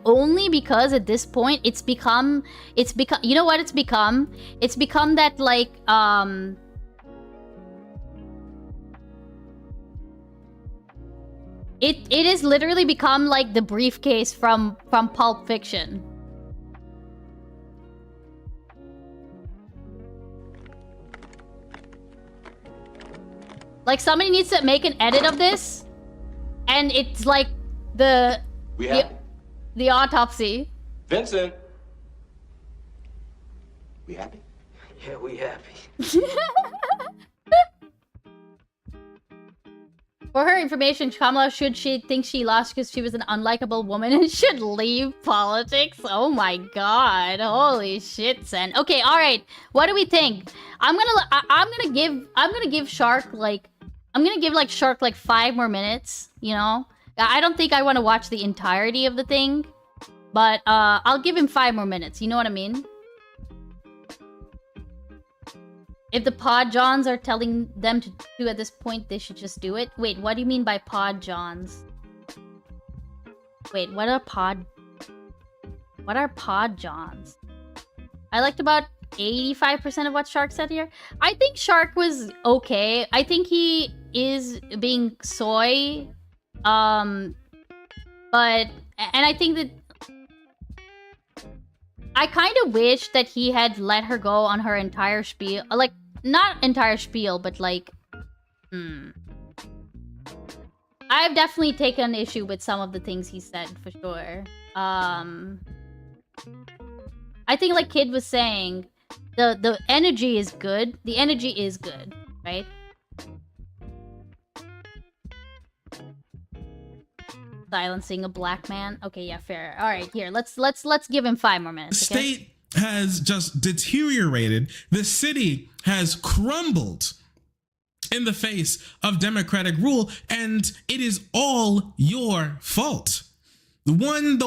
only because at this point it's become, you know what it's become? It's become that, like, It has literally become like the briefcase from Pulp Fiction. Like, somebody needs to make an edit of this, and it's like the autopsy. Vincent, we happy? Yeah, we happy. For her information, Kamala she think she lost because she was an unlikable woman and should leave politics. Oh my god. Holy shit, Sen. Okay, alright. What do we think? I'm gonna give Shark like Shark like 5 more minutes, you know? I don't think I want to watch the entirety of the thing, but I'll give him 5 more minutes, you know what I mean? If the Pod Johns are telling them to do at this point, they should just do it. Wait, what do you mean by Pod Johns? Wait, what are Pod Johns? I liked about 85% of what Shark said here. I think Shark was okay. I think he is being soy. But and I think that I kind of wish that he had let her go on her entire spiel. Like, not entire spiel, but like, I've definitely taken issue with some of the things he said, for sure. I think, like Kid was saying, the energy is good. The energy is good, right? Silencing a black man. Okay, yeah, fair. All right, here. Let's give him 5 more minutes. Okay? State has just deteriorated. The city has crumbled in the face of democratic rule, and it is all your fault. The one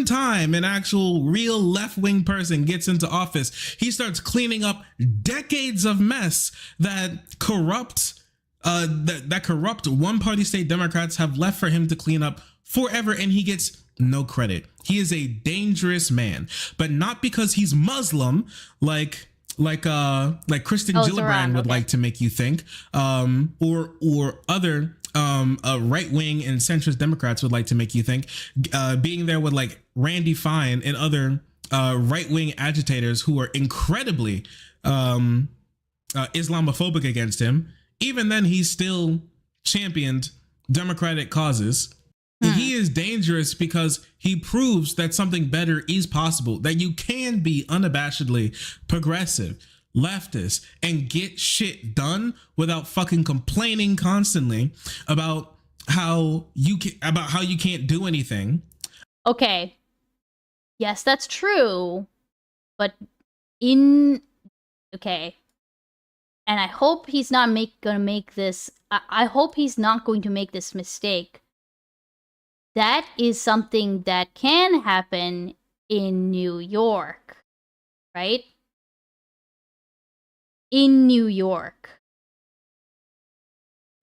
time an actual real left-wing person gets into office, he starts cleaning up decades of mess that corrupt one-party state Democrats have left for him to clean up forever, and he gets no credit. He is a dangerous man, but not because he's Muslim, like Kristen Gillibrand would like to make you think, or other right-wing and centrist Democrats would like to make you think. Being there with like Randy Fine and other right-wing agitators who are incredibly Islamophobic against him. Even then, he still championed democratic causes. He is dangerous because he proves that something better is possible, that you can be unabashedly progressive, leftist, and get shit done without fucking complaining constantly about how you can't do anything. Okay. Yes, that's true. But okay. And I hope he's not gonna make this. I hope he's not going to make this mistake. That is something that can happen in New York, right? In New York.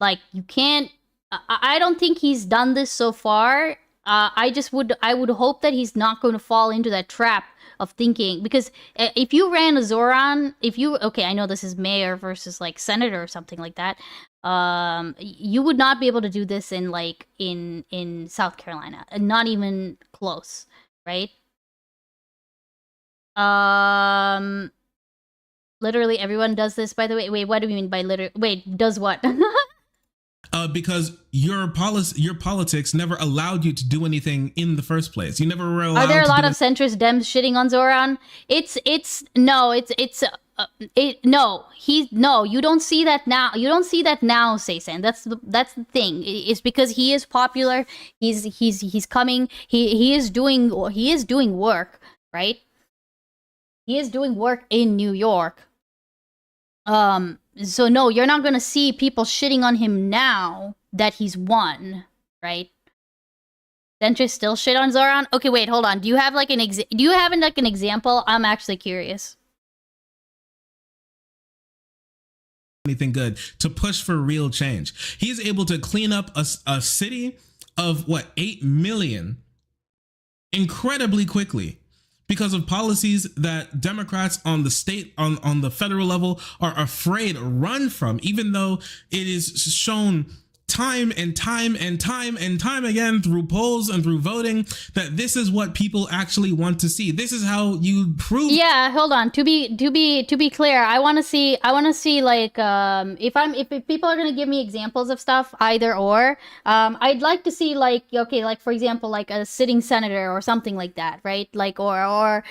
Like, you can't. I don't think he's done this so far. I would hope that he's not going to fall into that trap of thinking, because if you ran a Zoran, okay, I know this is mayor versus like senator or something like that, you would not be able to do this in South Carolina, not even close, right? Literally everyone does this, by the way. Wait, what do you mean by literally? Wait, does what? Because your politics never allowed you to do anything in the first place. You never were allowed. Are there a lot of centrist Dems shitting on Zoran? No, you don't see that now. You don't see that now, Seisan. That's the thing. It's because he is popular. He's coming. He is doing work, right? He is doing work in New York. So no, you're not gonna see people shitting on him now that he's won, right? Centrist still shit on Zoran? Okay, wait, hold on. Do you have an example? I'm actually curious. Anything good to push for real change. He's able to clean up a city of 8 million incredibly quickly, because of policies that Democrats on the state, on the federal level are afraid to run from, even though it is shown time and time again through polls and through voting that this is what people actually want to see. This is how you prove. Yeah, hold on. To be clear, I want to see like if people are gonna give me examples of stuff, either or, I'd like to see like for example like a sitting senator or something like that, right? Like or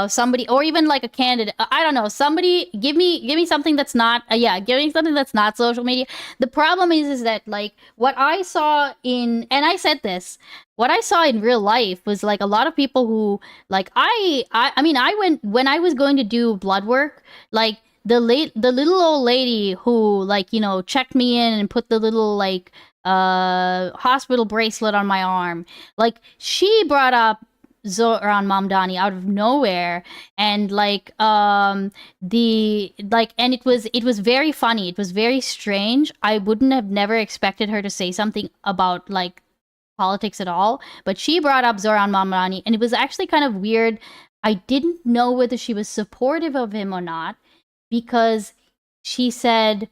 somebody, or even like a candidate. I don't know. Somebody give me something that's not give me something that's not social media. The problem is that like what I saw and I said this, what I saw in real life was like a lot of people who like I mean I went when I was going to do blood work, like the little old lady who like checked me in and put the little like hospital bracelet on my arm, like she brought up Zoran Mamdani out of nowhere, and like and it was very funny. It was very strange. I wouldn't have never expected her to say something about like politics at all, but she brought up Zoran Mamdani, and it was actually kind of weird I didn't know whether she was supportive of him or not, because she said,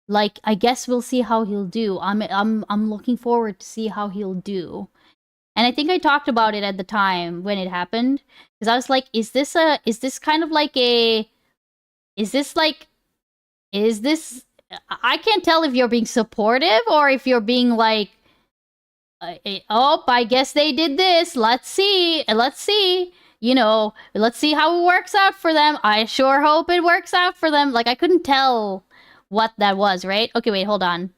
like, I guess we'll see how he'll do. I'm looking forward to see how he'll do. And I think I talked about it at the time when it happened, because I was like, is this kind of like a, is this, I can't tell if you're being supportive or if you're being like, oh, I guess they did this. Let's see. You know, let's see how it works out for them. I sure hope it works out for them. Like, I couldn't tell what that was, right? Okay, wait, hold on.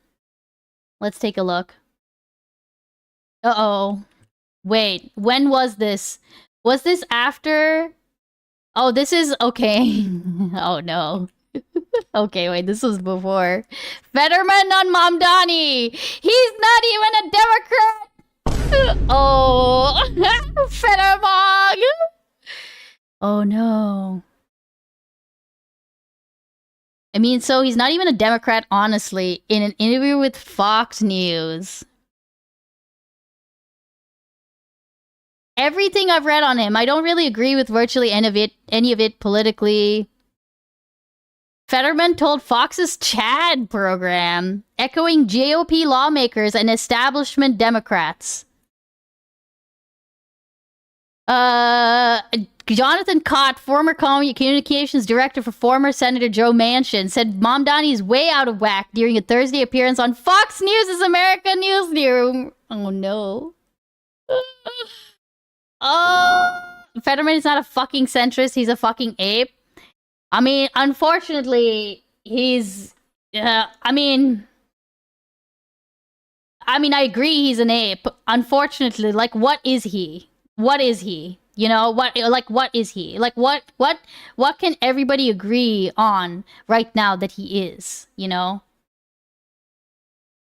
Let's take a look. Uh-oh. Wait, when was this? Was this after? Oh, this is... Okay. Oh, no. Okay, wait, this was before. Fetterman on Mamdani! He's not even a Democrat! Oh, Fettermog! Oh, no. I mean, so he's not even a Democrat, honestly, in an interview with Fox News. Everything I've read on him, I don't really agree with virtually any of it politically. Fetterman told Fox's Chad program, echoing GOP lawmakers and establishment Democrats. Jonathan Cott, former communications director for former Senator Joe Manchin, said Mamdani is way out of whack during a Thursday appearance on Fox News' American Newsroom. Oh, no. Oh, Fetterman is not a fucking centrist. He's a fucking ape. I mean, unfortunately, he's... I mean, I agree he's an ape. Unfortunately, like, what is he? What is he? You know, what is he? Like, what can everybody agree on right now that he is, you know?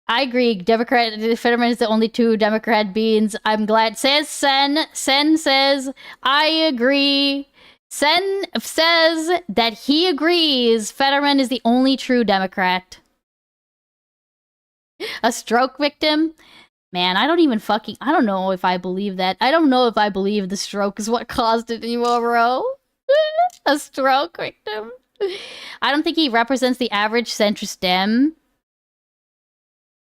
I agree. Fetterman is the only two Democrat beans. I'm glad. Says Sen. Sen says, I agree. Sen says that he agrees Fetterman is the only true Democrat. A stroke victim? Man, I don't know if I believe that. I don't know if I believe the stroke is what caused it anymore, bro. A stroke victim? I don't think he represents the average centrist Dem.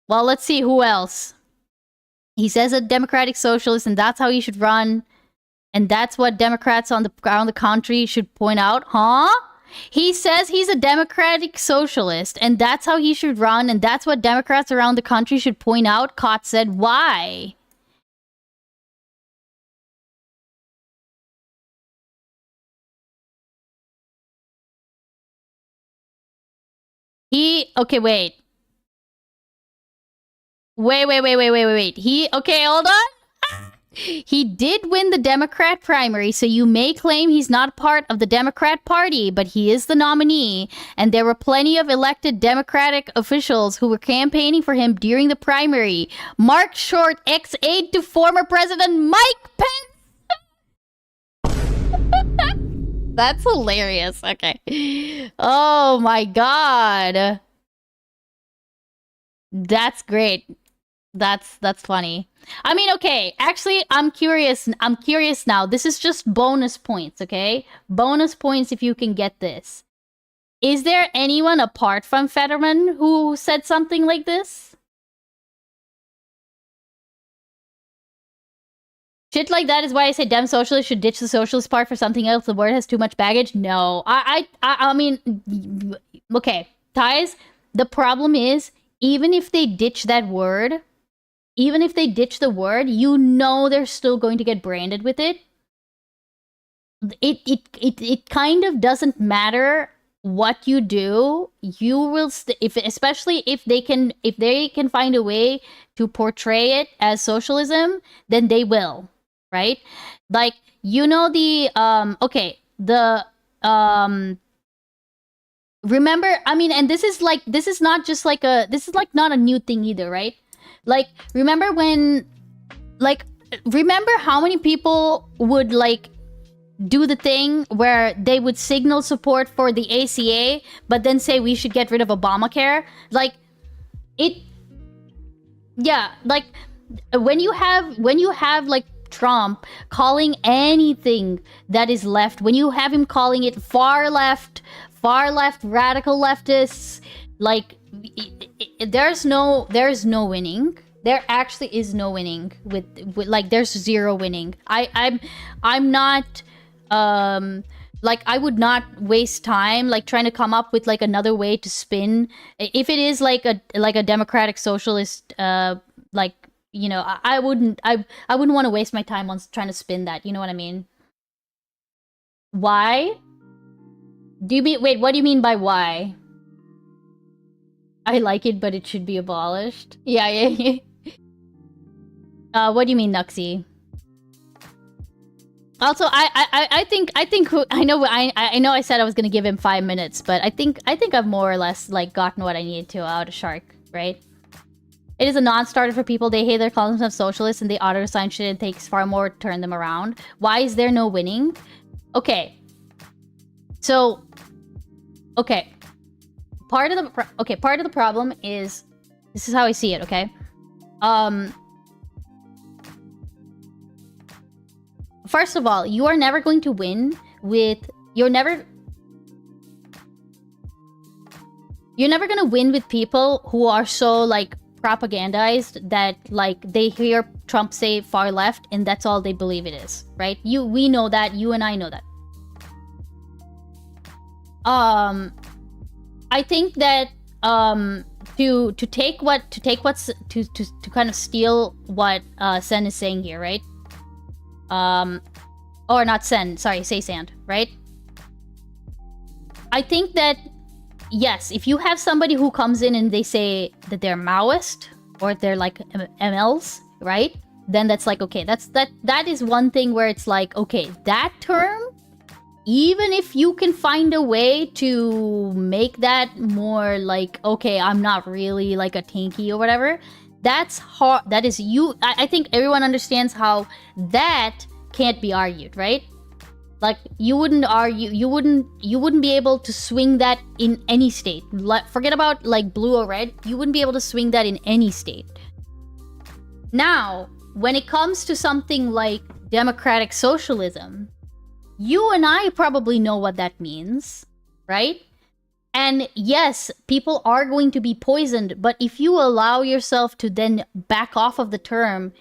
Well, let's see who else. He says a democratic socialist, and that's how he should run. And that's what Democrats around the country should point out. Huh? He says he's a democratic socialist, and that's how he should run, and that's what Democrats around the country should point out. Cott said, why? Okay, wait. Wait. Okay, hold on. He did win the Democrat primary, so you may claim he's not part of the Democrat Party, but he is the nominee, and there were plenty of elected Democratic officials who were campaigning for him during the primary. Mark Short, ex-aide to former President Mike Pence! That's hilarious. Okay. Oh my god. That's great. That's funny. I mean, okay, actually, I'm curious now. This is just bonus points, okay? Bonus points if you can get this. Is there anyone apart from Fetterman who said something like this? Shit like that is why I say Dem socialists should ditch the socialist part for something else. The word has too much baggage. No, I mean, okay, guys, the problem is, even if they ditch that word, even if they ditch the word, you know they're still going to get branded with it. It kind of doesn't matter what you do. You will especially if they can find a way to portray it as socialism, then they will, right? Like, you know, remember, I mean, and this is not just like not a new thing either, right? Like, remember how many people would, like, do the thing where they would signal support for the ACA, but then say we should get rid of Obamacare? Like, yeah, like, when you have, like, Trump calling anything that is left, when you have him calling it far left, radical leftists, like there's no winning. There actually is no winning with like there's zero winning. I'm not like I would not waste time like trying to come up with like another way to spin if it is like a democratic socialist like, you know, I wouldn't want to waste my time on trying to spin that, you know what I mean? Why? Do you mean, wait, what do you mean by why? I like it, but it should be abolished. Yeah. What do you mean, Nuxie? Also, I think I know I said I was gonna give him 5 minutes, but I think I've more or less like gotten what I needed to out of Shark, right? It is a non-starter for people. They hate their call themselves socialists and they auto-assign shit. It takes far more to turn them around. Why is there no winning? Okay. So, okay. Part of the problem is, this is how I see it, okay? First of all, you are never going to win with... You're never gonna win with people who are so, like, propagandized that, like, they hear Trump say far left and that's all they believe it is, right? We know that. You and I know that. I think that to kind of steal what Sen is saying here, right? Or not Sen, sorry, say Sand, right? I think that yes, if you have somebody who comes in and they say that they're Maoist or they're like MLs, right? Then that's like, okay, that is one thing where it's like, okay, that term, even if you can find a way to make that more like, okay, I'm not really like a tanky or whatever, that's hard. That is I think everyone understands how that can't be argued, right? Like you wouldn't be able to swing that in any state. Forget about like blue or red. You wouldn't be able to swing that in any state. Now, when it comes to something like democratic socialism, you and I probably know what that means, right? And yes, people are going to be poisoned, but if you allow yourself to then back off of the term,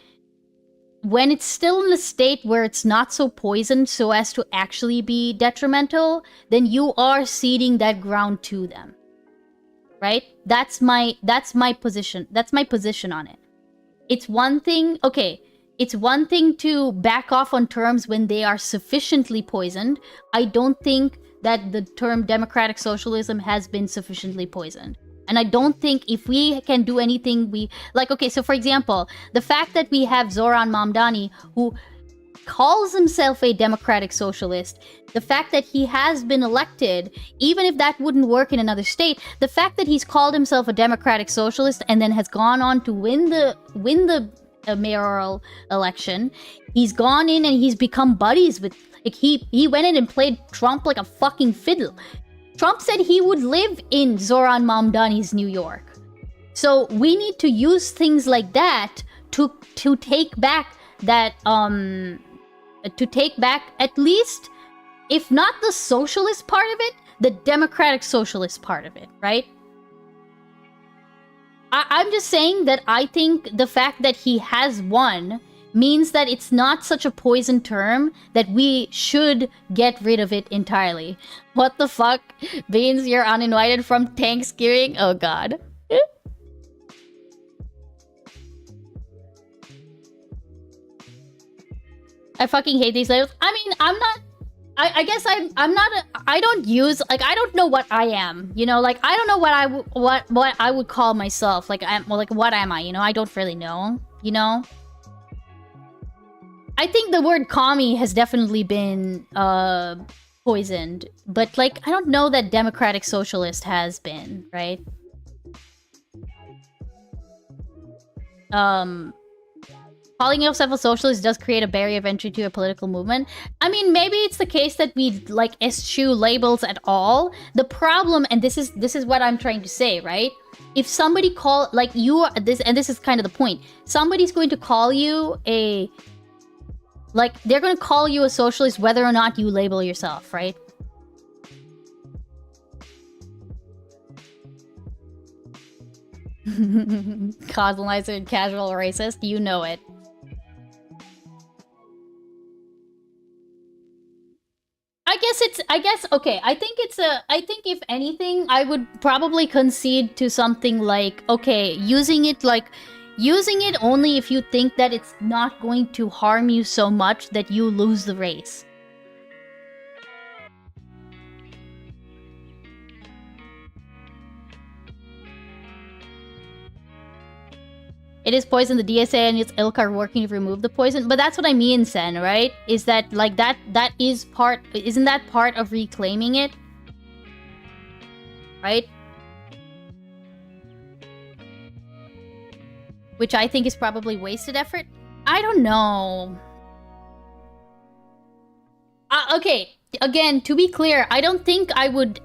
when it's still in a state where it's not so poisoned so as to actually be detrimental, then you are ceding that ground to them. Right? That's my position. That's my position on it. It's one thing, okay, it's one thing to back off on terms when they are sufficiently poisoned. I don't think that the term democratic socialism has been sufficiently poisoned. And I don't think if we can do anything, like, okay, so for example, the fact that we have Zoran Mamdani, who calls himself a democratic socialist, the fact that he has been elected, even if that wouldn't work in another state, the fact that he's called himself a democratic socialist and then has gone on to win the mayoral election, he's gone in and he's become buddies with, like, he went in and played Trump like a fucking fiddle. Trump said he would live in Zoran Mamdani's New York. So we need to use things like that to take back that to take back at least, if not the socialist part of it, the democratic socialist part of it, right? I'm just saying that I think the fact that he has won means that it's not such a poison term that we should get rid of it entirely. What the fuck? Beans, you're uninvited from Thanksgiving? Oh god. I fucking hate these labels. I mean, I'm not... I guess I'm not I don't use... Like, I don't know what I am. You know, like, I don't know what I would call myself. Like, what am I? You know, I don't really know. You know? I think the word commie has definitely been poisoned, but like I don't know that democratic socialist has been, right? Calling yourself a socialist does create a barrier of entry to a political movement. I mean, maybe it's the case that we like eschew labels at all. The problem, and this is what I'm trying to say, right? If somebody this is kind of the point. Somebody's going to call you Like, they're gonna call you a socialist whether or not you label yourself, right? Colonizer and casual racist, you know it. Okay, I think if anything, I would probably concede to something like, okay, using it only if you think that it's not going to harm you so much that you lose the race. It is poison. The DSA and its ilk are working to remove the poison. But that's what I mean, Sen, right? Is that, like, that is part... Isn't that part of reclaiming it? Right? Which I think is probably wasted effort. I don't know. Okay, again, to be clear, I don't think I would,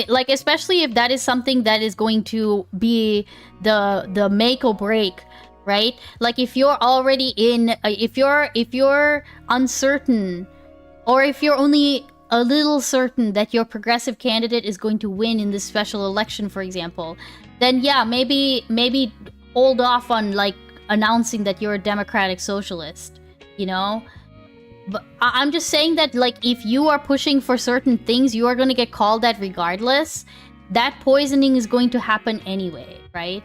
like, especially if that is something that is going to be the make or break, right? Like, if you're already in, if you're uncertain, or if you're only a little certain that your progressive candidate is going to win in this special election, for example, then yeah, maybe hold off on, like, announcing that you're a democratic socialist, you know? But I'm just saying that, like, if you are pushing for certain things, you are going to get called that regardless. That poisoning is going to happen anyway, right?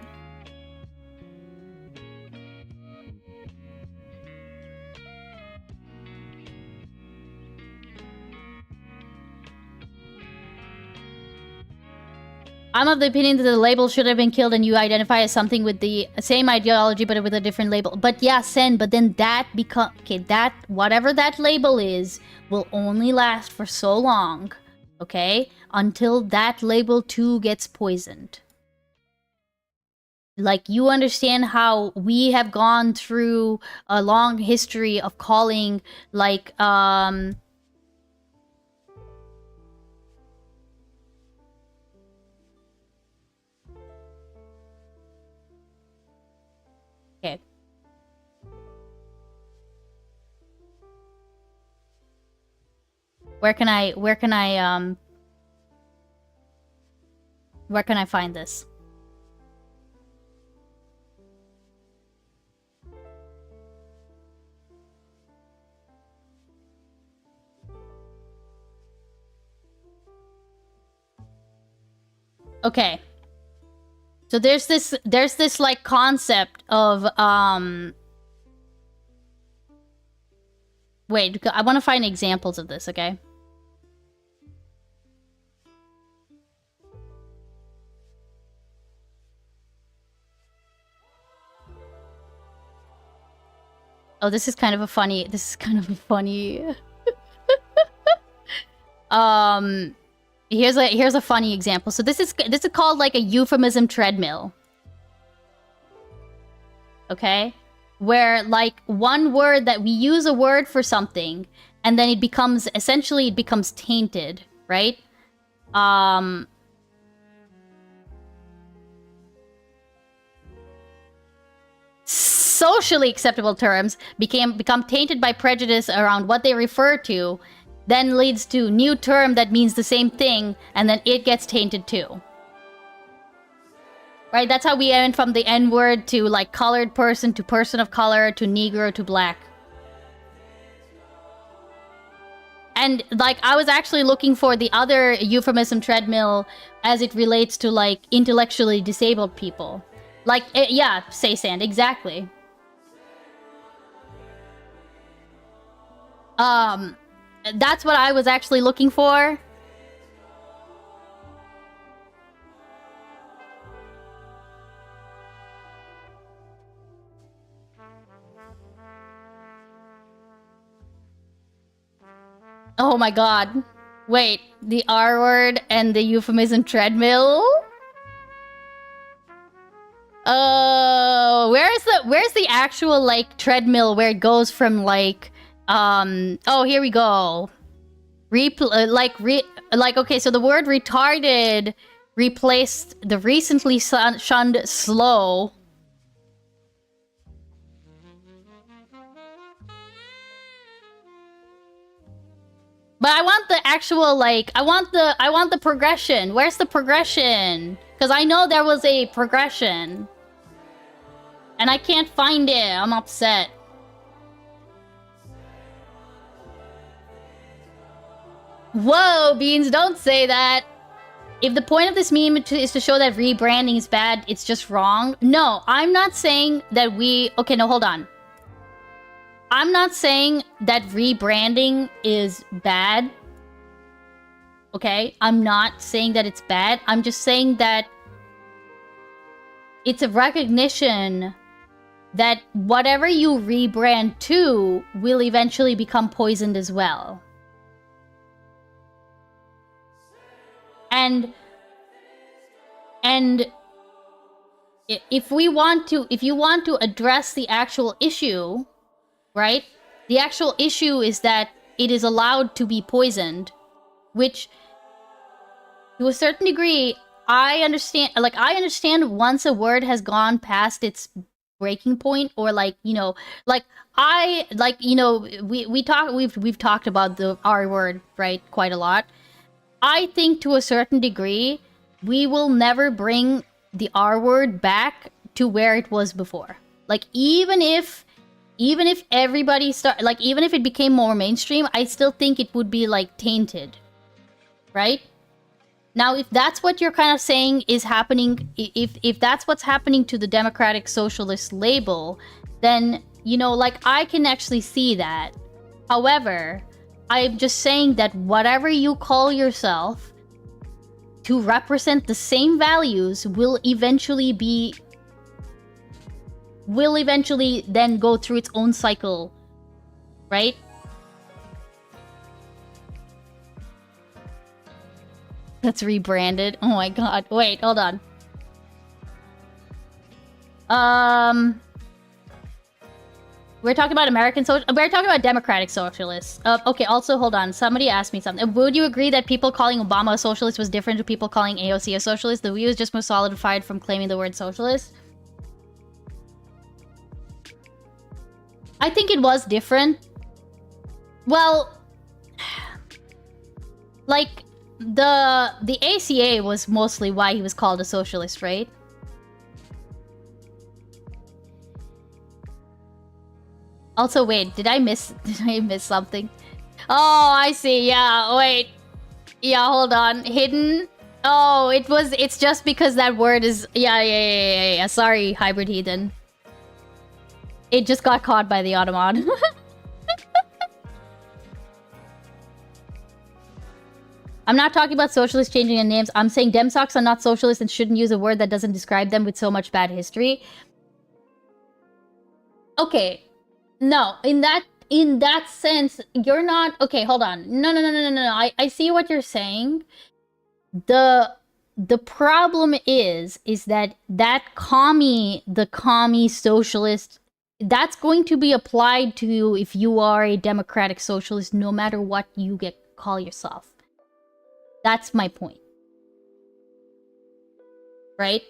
I'm of the opinion that the label should have been killed and you identify as something with the same ideology but with a different label. But yeah, Sen, but then that whatever that label is will only last for so long, okay? Until that label too gets poisoned. Like, you understand how we have gone through a long history of calling, like, okay. Where can I find this? Okay. So there's this like concept of wait, I want to find examples of this, okay? Oh, this is kind of a funny here's a funny example. So this is called like a euphemism treadmill. Okay? Where, like, one word that we use a word for something and then it becomes tainted, right? Socially acceptable terms become tainted by prejudice around what they refer to, then leads to new term that means the same thing, and then it gets tainted too. Right? That's how we went from the N-word to, like, colored person to person of color to Negro to black. And, like, I was actually looking for the other euphemism treadmill as it relates to, like, intellectually disabled people. Like, yeah, say sand, exactly. That's what I was actually looking for. Oh my god. Wait, the R word and the euphemism treadmill? Where's the actual, like, treadmill where it goes from, like, oh, here we go. Okay, so the word retarded replaced the recently shunned slow. But I want the actual, like, I want the progression. Where's the progression? Because I know there was a progression. And I can't find it. I'm upset. Whoa, Beans, don't say that. If the point of this meme is to show that rebranding is bad, it's just wrong. No, I'm not saying that we... Okay, no, hold on. I'm not saying that rebranding is bad. Okay? I'm not saying that it's bad. I'm just saying that it's a recognition that whatever you rebrand to will eventually become poisoned as well. And if you want to address the actual issue, right? The actual issue is that it is allowed to be poisoned, which to a certain degree, I understand. Like, I understand once a word has gone past its breaking point, or like, you know, like we've talked about the R word, right, quite a lot. I think to a certain degree, we will never bring the R word back to where it was before. Like, even if everybody even if it became more mainstream, I still think it would be like tainted, right? Now, if that's what you're kind of saying is happening, if that's what's happening to the Democratic Socialist label, then, you know, like, I can actually see that. However, I'm just saying that whatever you call yourself to represent the same values will eventually then go through its own cycle, right? That's rebranded. Oh my god. Wait, hold on. We're talking about we're talking about Democratic Socialists. Okay, also, hold on. Somebody asked me something. Would you agree that people calling Obama a socialist was different to people calling AOC a socialist? The view is just more solidified from claiming the word socialist. I think it was different. Well, like, the ACA was mostly why he was called a socialist, right? Also, wait, did I miss something? Oh, I see. Yeah, wait. Yeah, hold on. Hidden. Oh, it's just because that word is yeah. Sorry, hybrid heathen. It just got caught by the Ottoman. I'm not talking about socialists changing their names. I'm saying Demsocs are not socialists and shouldn't use a word that doesn't describe them with so much bad history. Okay. No, in that sense, you're not... Okay, hold on. No. I see what you're saying. The problem is that the commie socialist, that's going to be applied to you if you are a democratic socialist, no matter what you call yourself. That's my point. Right?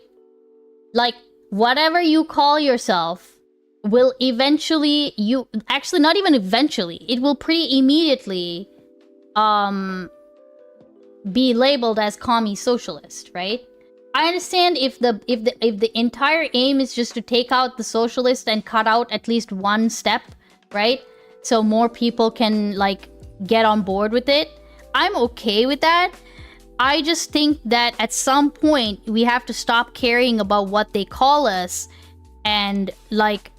Like, whatever you call yourself will eventually, actually not even eventually, it will pretty immediately be labeled as commie socialist, right? I understand if the entire aim is just to take out the socialist and cut out at least one step, right? So more people can, like, get on board with it. I'm okay with that. I just think that at some point we have to stop caring about what they call us, and like,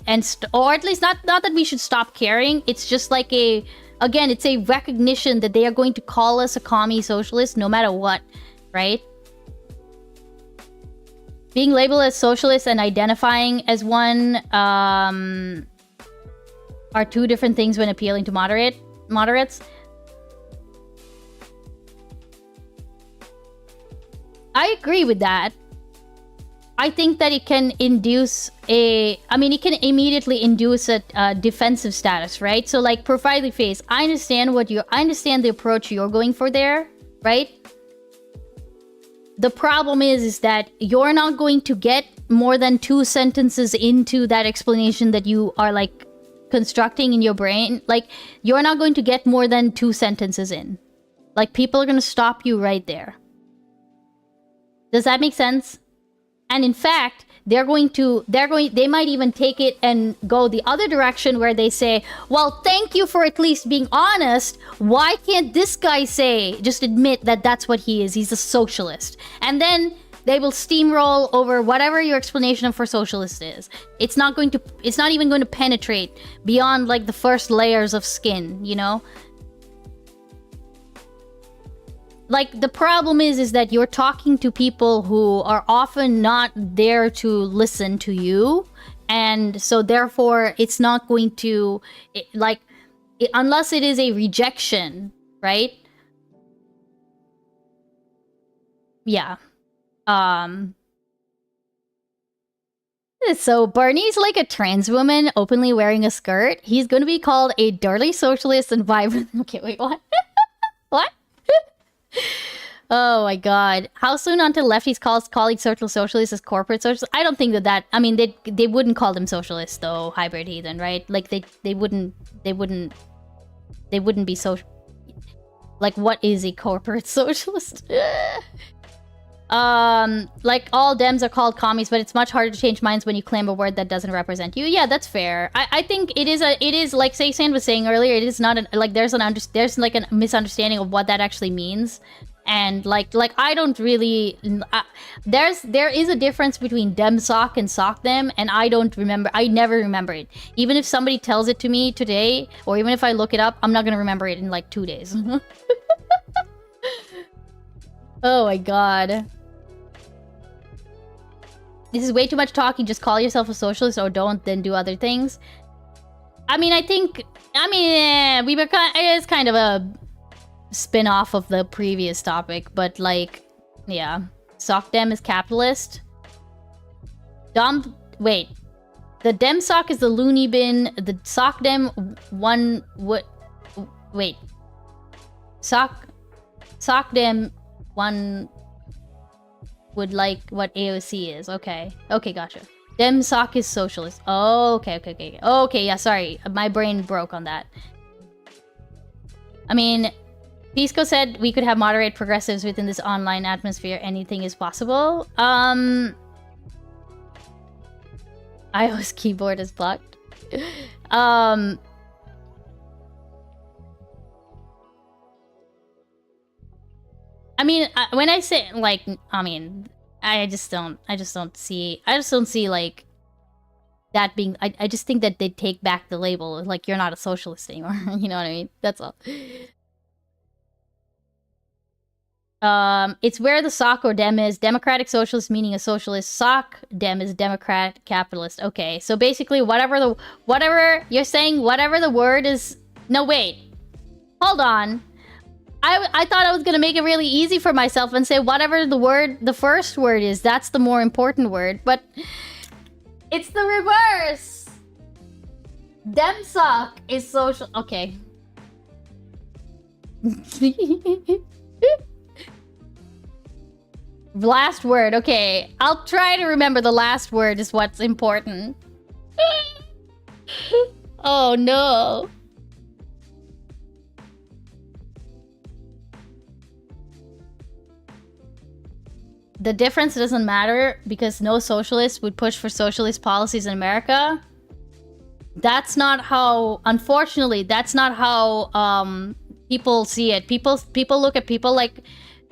or at least not that we should stop caring. It's just like it's a recognition that they are going to call us a commie socialist no matter what, right? Being labeled as socialist and identifying as one are two different things when appealing to moderates. I agree with that. I think that it can induce it can immediately induce a defensive status, right? So, like, profiling face, I understand the approach you're going for there, right? The problem is that you're not going to get more than 2 sentences into that explanation that you are, like, constructing in your brain. Like, you're not going to get more than 2 sentences in, Like, people are gonna stop you right there. Does that make sense? And in fact, they might even take it and go the other direction where they say, well, thank you for at least being honest. Why can't this guy just admit that that's what he is? He's a socialist. And then they will steamroll over whatever your explanation for socialist is. It's not even going to penetrate beyond like the first layers of skin, you know? Like, the problem is that you're talking to people who are often not there to listen to you. And so therefore, it's not going to, unless it is a rejection, right? Yeah. So Barney's like a trans woman openly wearing a skirt. He's going to be called a dirty socialist and vibrant. Okay, wait, what? What? Oh my god. How soon until lefties calls colleagues social socialists as corporate socialists? I don't think that I mean they wouldn't call them socialists though, hybrid heathen, right? Like they wouldn't be social. Like, what is a corporate socialist? Like, all Dems are called commies, but it's much harder to change minds when you claim a word that doesn't represent you. Yeah, that's fair. I think it is like Sand was saying earlier, it is not there's like a misunderstanding of what that actually means. And like I don't really there is a difference between Dem sock and sock them, and I never remember it. Even if somebody tells it to me today, or even if I look it up, I'm not gonna remember it in like 2 days. Oh my god. This is way too much talking. Just call yourself a socialist or don't, then do other things. I mean, it's kind of a spin-off of the previous topic, but like, yeah. Sock Dem is capitalist. Wait. The Dem sock is the loony bin. The Sock Dem one would... Wait. Sock Dem one would like what AOC is. Okay. Okay, gotcha. Dem sock is socialist. Oh, okay. Okay, yeah, sorry. My brain broke on that. I mean, Pisco said we could have moderate progressives within this online atmosphere. Anything is possible. iOS keyboard is blocked. I mean, when I say like, I mean, I just don't see like that being. I just think that they take back the label, like, you're not a socialist anymore. You know what I mean? That's all. It's where the sock or dem is. Democratic socialist meaning a socialist. Sock dem is Democrat capitalist. Okay, so basically whatever you're saying, whatever the word is. No, wait, hold on. I thought I was gonna make it really easy for myself and say whatever the first word is, that's the more important word, but it's the reverse. Dem sock is social. Okay. Last word. Okay, I'll try to remember the last word is what's important. Oh no. The difference doesn't matter because no socialist would push for socialist policies in America. That's not how, unfortunately, that's not how people see it. People look at people like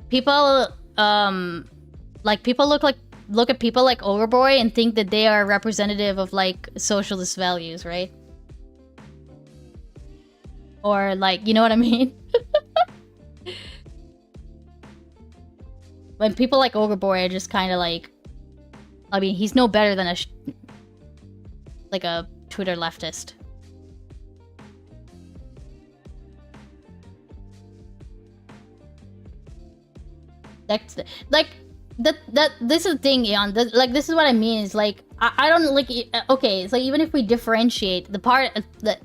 people look at people like Overboy and think that they are representative of like socialist values, right? Or like, you know what I mean? When people like Overboy are just kind of like, I mean, he's no better than like a Twitter leftist. That's like this is the thing, Ian. Like, this is what I mean. Is like I don't like. Okay, it's like even if we differentiate the part that.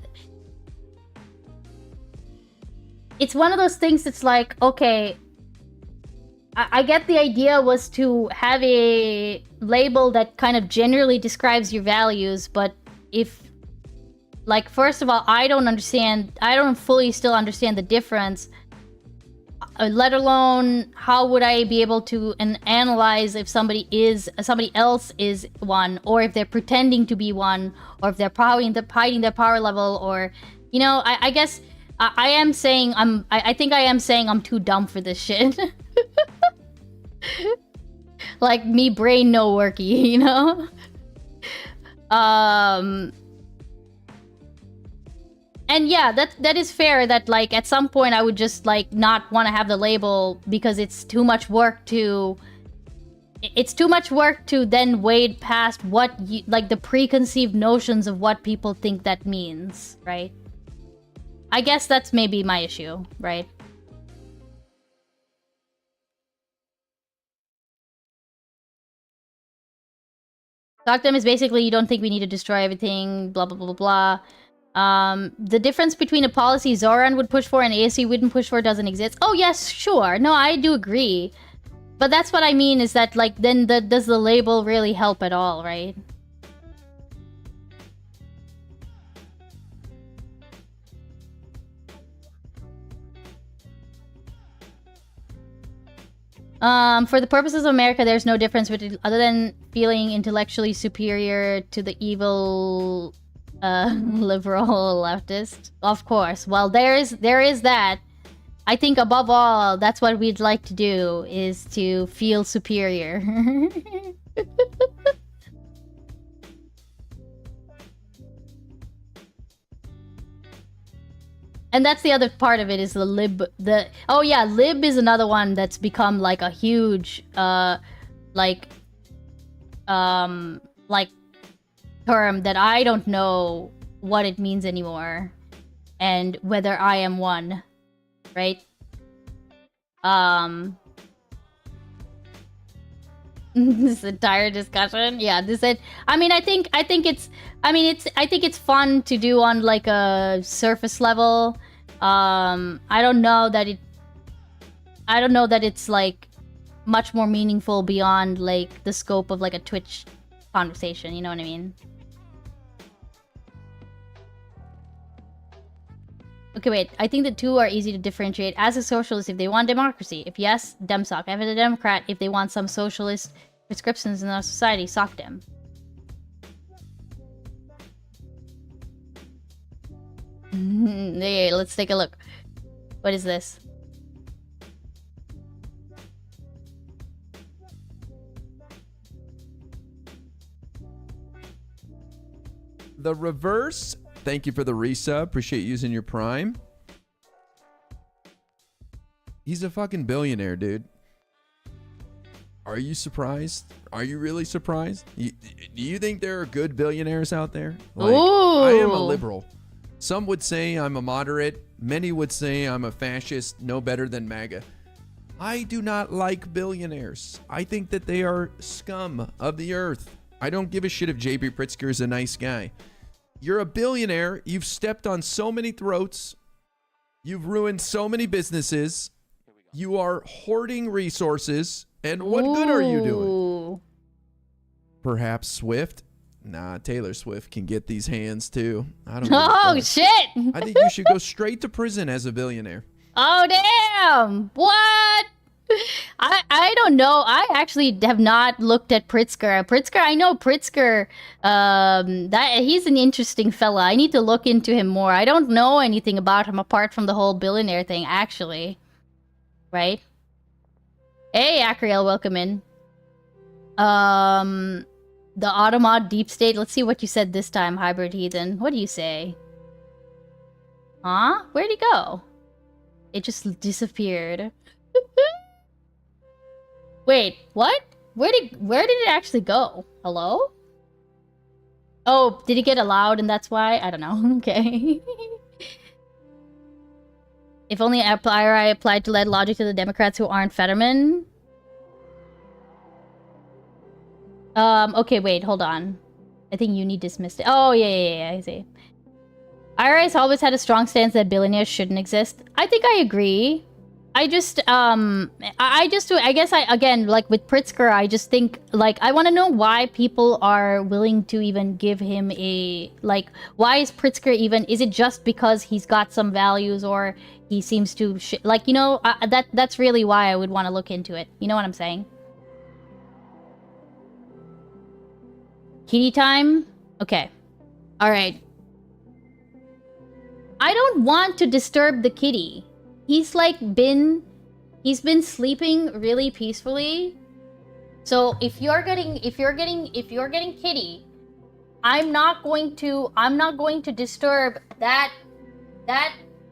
It's one of those things that's like, okay, I get the idea was to have a label that kind of generally describes your values, but if, like, first of all, I don't fully still understand the difference. let alone how would I be able to analyze if somebody else is one, or if they're pretending to be one, or if they're hiding their power level, or, you know, I guess I am saying I think I am saying I'm too dumb for this shit. Like, me brain no worky, you know? And yeah, that is fair that, like, at some point I would just, like, not want to have the label because it's too much work to... It's too much work to then wade past what, like, the preconceived notions of what people think that means, right? I guess that's maybe my issue, right? Talk to them is basically, you don't think we need to destroy everything, blah, blah, blah, blah, blah. The difference between a policy Zoran would push for and ASC wouldn't push for doesn't exist. Oh, yes, sure. No, I do agree. But that's what I mean is that, like, then does the label really help at all, right? For the purposes of America, there's no difference between, other than feeling intellectually superior to the evil, liberal leftist. Of course. Well, there is that. I think above all, that's what we'd like to do, is to feel superior. And that's the other part of it, is the lib... Oh yeah, lib is another one that's become, like, a huge, like, term that I don't know what it means anymore. And whether I am one. Right? This entire discussion? Yeah, I think it's fun to do on, like, a surface level. I don't know that it's, like, much more meaningful beyond, like, the scope of, like, a Twitch conversation, you know what I mean? Okay, wait. I think the two are easy to differentiate. As a socialist, if they want democracy, if yes, dem sock. As a Democrat, if they want some socialist prescriptions in our society, sock dem. Okay, let's take a look. What is this? The reverse. Thank you for the resub. Appreciate using your Prime. He's a fucking billionaire, dude. Are you surprised? Are you really surprised? Do you think there are good billionaires out there? Like, I am a liberal. Some would say I'm a moderate. Many would say I'm a fascist, no better than MAGA. I do not like billionaires. I think that they are scum of the earth. I don't give a shit if JB Pritzker is a nice guy. You're a billionaire. You've stepped on so many throats. You've ruined so many businesses. You are hoarding resources. And what good are you doing? Perhaps Swift? Nah, Taylor Swift can get these hands too. I don't know. Oh, shit! I think you should go straight to prison as a billionaire. Oh, damn! What? I don't know. I actually have not looked at Pritzker. I know Pritzker, that he's an interesting fella. I need to look into him more. I don't know anything about him apart from the whole billionaire thing, actually. Right? Hey, Akriel, welcome in. The Automod Deep State. Let's see what you said this time, Hybrid Heathen. What do you say? Huh? Where'd he go? It just disappeared. Wait, what? Where did it actually go? Hello? Oh, did it get allowed and that's why? I don't know. Okay. If only I applied to lead logic to the Democrats who aren't Fetterman. Okay, wait, hold on. I think Uni dismissed it. Oh, yeah, I see. IRA's always had a strong stance that billionaires shouldn't exist. I think I agree. I guess again, like with Pritzker, I just think, like, I want to know why people are willing to even give him a, like, why is Pritzker even, is it just because he's got some values, or he seems to like, you know, that's really why I would want to look into it. You know what I'm saying? Kitty time? Okay. Alright. I don't want to disturb the kitty. He's been sleeping really peacefully. So if you're getting kitty, I'm not going to disturb that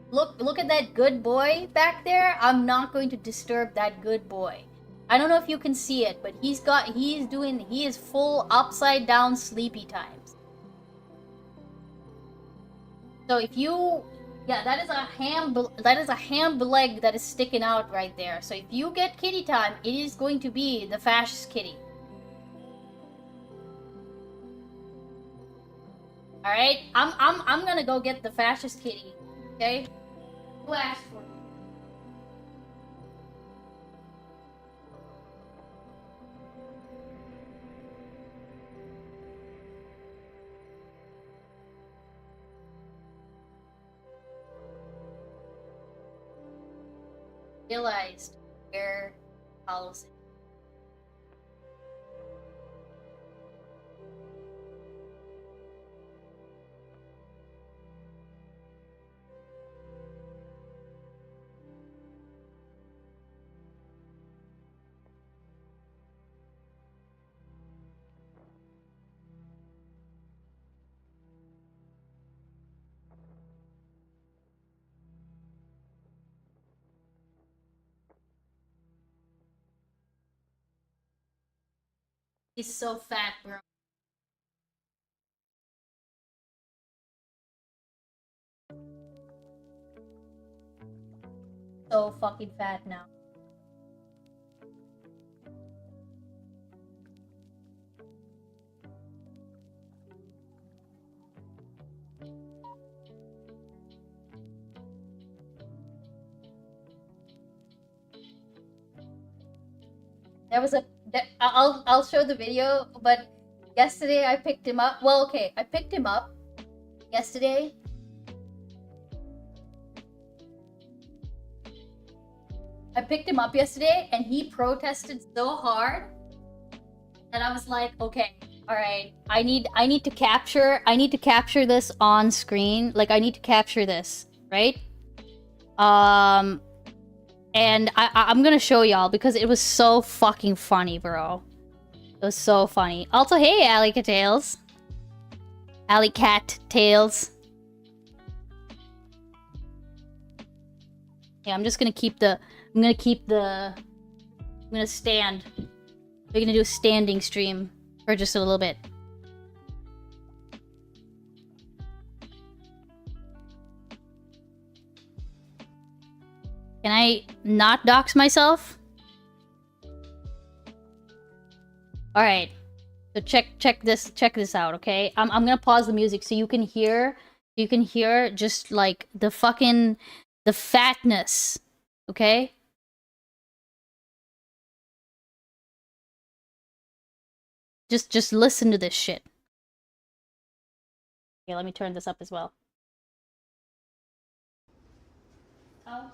look at that good boy back there. I'm not going to disturb that good boy. I don't know if you can see it, but he is full upside down sleepy times. So if you, yeah, that is a ham leg that is sticking out right there. So if you get kitty time, it is going to be the fascist kitty. All right, I'm gonna go get the fascist kitty. Okay, who asked for it? Realized their policy. He's so fat, bro. So fucking fat now. There was I'll show the video, but yesterday I picked him up. Well, okay, I picked him up yesterday. And he protested so hard that I was like, okay, all right, I need to capture this on screen. Like, I need to capture this, right? And I'm gonna show y'all because it was so fucking funny, bro. It was so funny. Also, hey, Alley Cat Tails. Yeah, I'm just gonna keep the. I'm gonna stand. We're gonna do a standing stream for just a little bit. Can I not dox myself? All right. So check this out, okay? I'm gonna pause the music so you can hear just like the fatness, okay? Just listen to this shit. Okay, let me turn this up as well. Oh.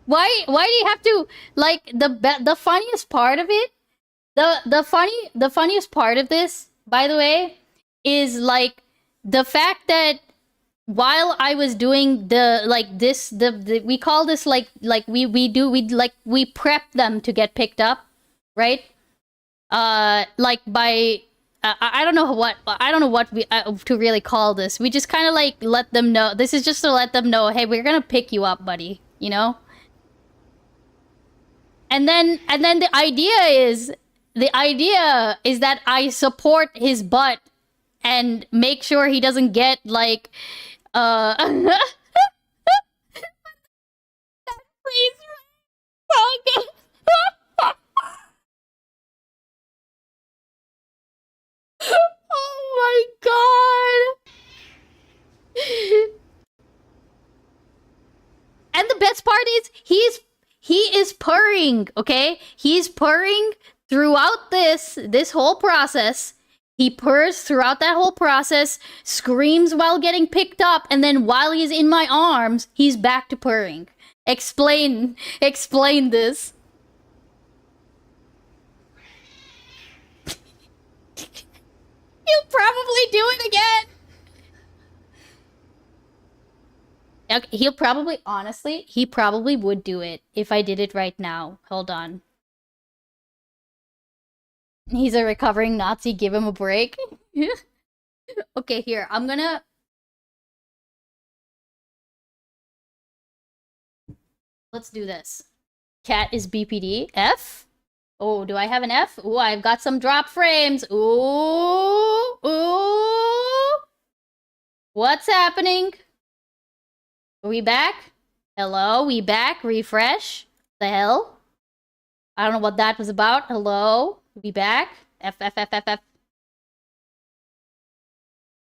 Why do you have to, like, the funniest part of it? The funniest part of this, by the way, is like the fact that while I was doing we call this we prep them to get picked up, right? Like by I don't know what we to really call this. We just kind of like let them know. This is just to let them know, hey, we're gonna pick you up, buddy. You know. And then the idea is that I support his butt and make sure he doesn't get like he is purring, okay? He's purring throughout this whole process. He purrs throughout that whole process, screams while getting picked up, and then while he's in my arms, he's back to purring. Explain this. He'll probably do it again. Okay, he probably would do it if I did it right now. Hold on. He's a recovering Nazi, give him a break. Okay, here, I'm gonna... Let's do this. Cat is BPD. F? Oh, do I have an F? Ooh, I've got some drop frames. Ooh, ooh. What's happening? Are we back? Hello, we back? Refresh? The hell? I don't know what that was about. Hello? We back? F, F, F, F, F.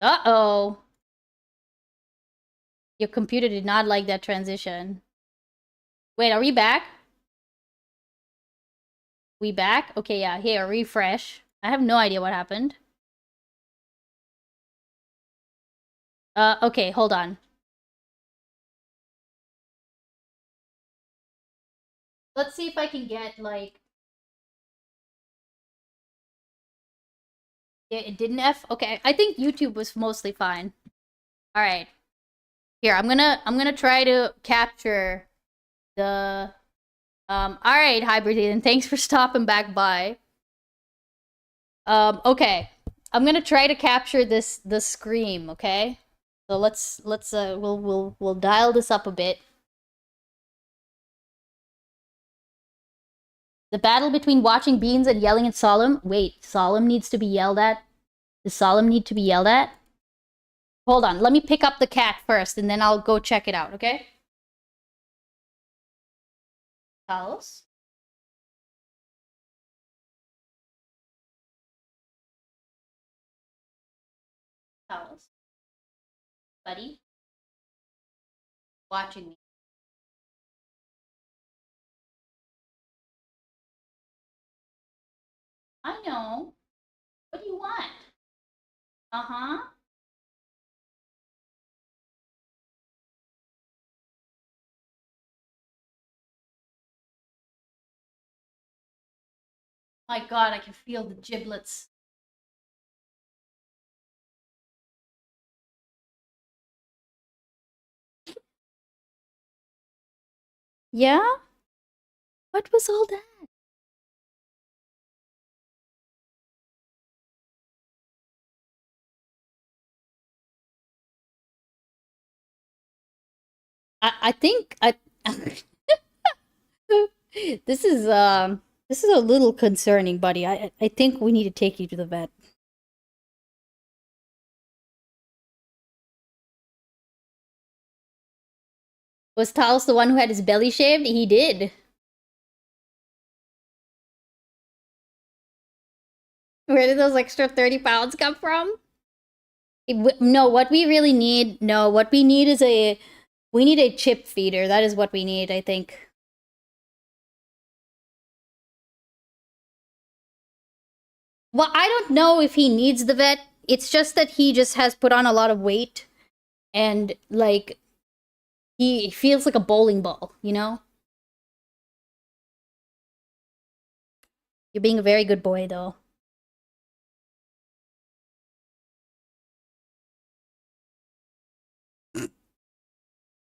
Uh-oh. Your computer did not like that transition. Wait, are we back? We back? Okay, yeah, here, refresh. I have no idea what happened. Okay, hold on. Let's see if I can get, like... Yeah, it didn't F? Okay, I think YouTube was mostly fine. Alright. Here, I'm gonna try to capture the... alright, Hybrid, thanks for stopping back by. Okay. I'm gonna try to capture the scream, okay? So we'll dial this up a bit. The battle between watching Beans and yelling at Solemn. Wait, Solemn needs to be yelled at? Does Solemn need to be yelled at? Hold on, let me pick up the cat first, and then I'll go check it out, okay? Talos? Talos? Buddy? Watching me. I know. What do you want? Uh-huh. My god, I can feel the giblets. Yeah? What was all that? I think this is a little concerning, buddy. I think we need to take you to the vet. Was Talos the one who had his belly shaved? He did. Where did those extra 30 pounds come from? No, what we really need, what we need is we need a chip feeder. That is what we need, I think. Well, I don't know if he needs the vet. It's just that he just has put on a lot of weight. And, like, he feels like a bowling ball, you know? You're being a very good boy, though.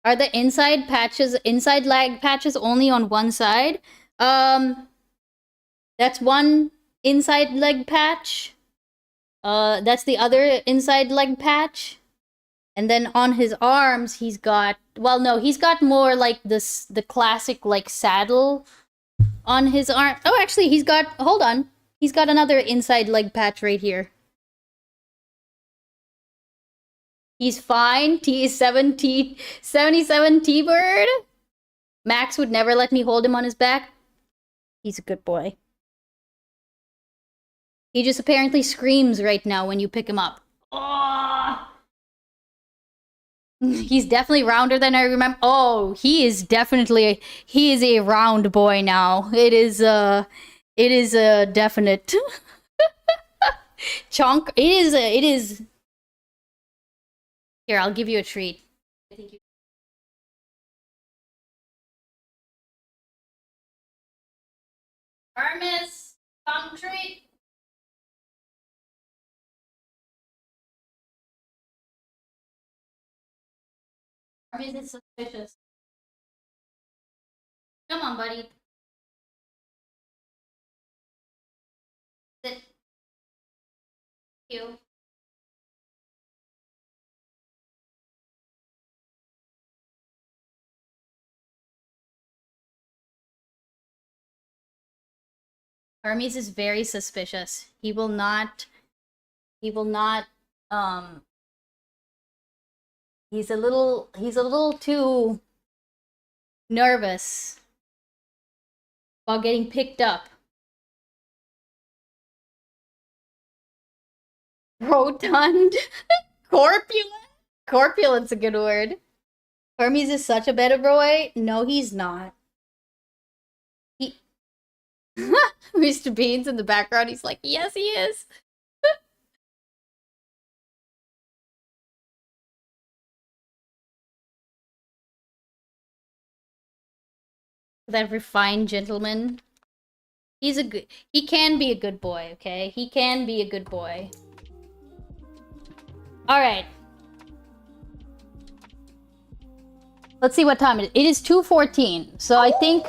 Are the inside leg patches only on one side? That's one inside leg patch. That's the other inside leg patch. And then on his arms, he's got... Well, no, he's got more like the classic, like, saddle on his arm. Oh, actually, he's got... Hold on. He's got another inside leg patch right here. He's fine. T is 77 T-Bird. Max would never let me hold him on his back. He's a good boy. He just apparently screams right now when you pick him up. Oh! He's definitely rounder than I remember. Oh, he is a round boy now. It is a definite chunk. It is. Here, I'll give you a treat. I think you. Armis, tongue treat. Armis is suspicious. Come on, buddy. Sit. You. Hermes is very suspicious. He will not, he's a little too nervous about getting picked up. Rotund? Corpulent? Corpulent's a good word. Hermes is such a better boy. No, he's not. Mr. Beans in the background, he's like, yes, he is. That refined gentleman. He can be a good boy, okay? He can be a good boy. Alright. Let's see what time it is. It is 2:14, so I think...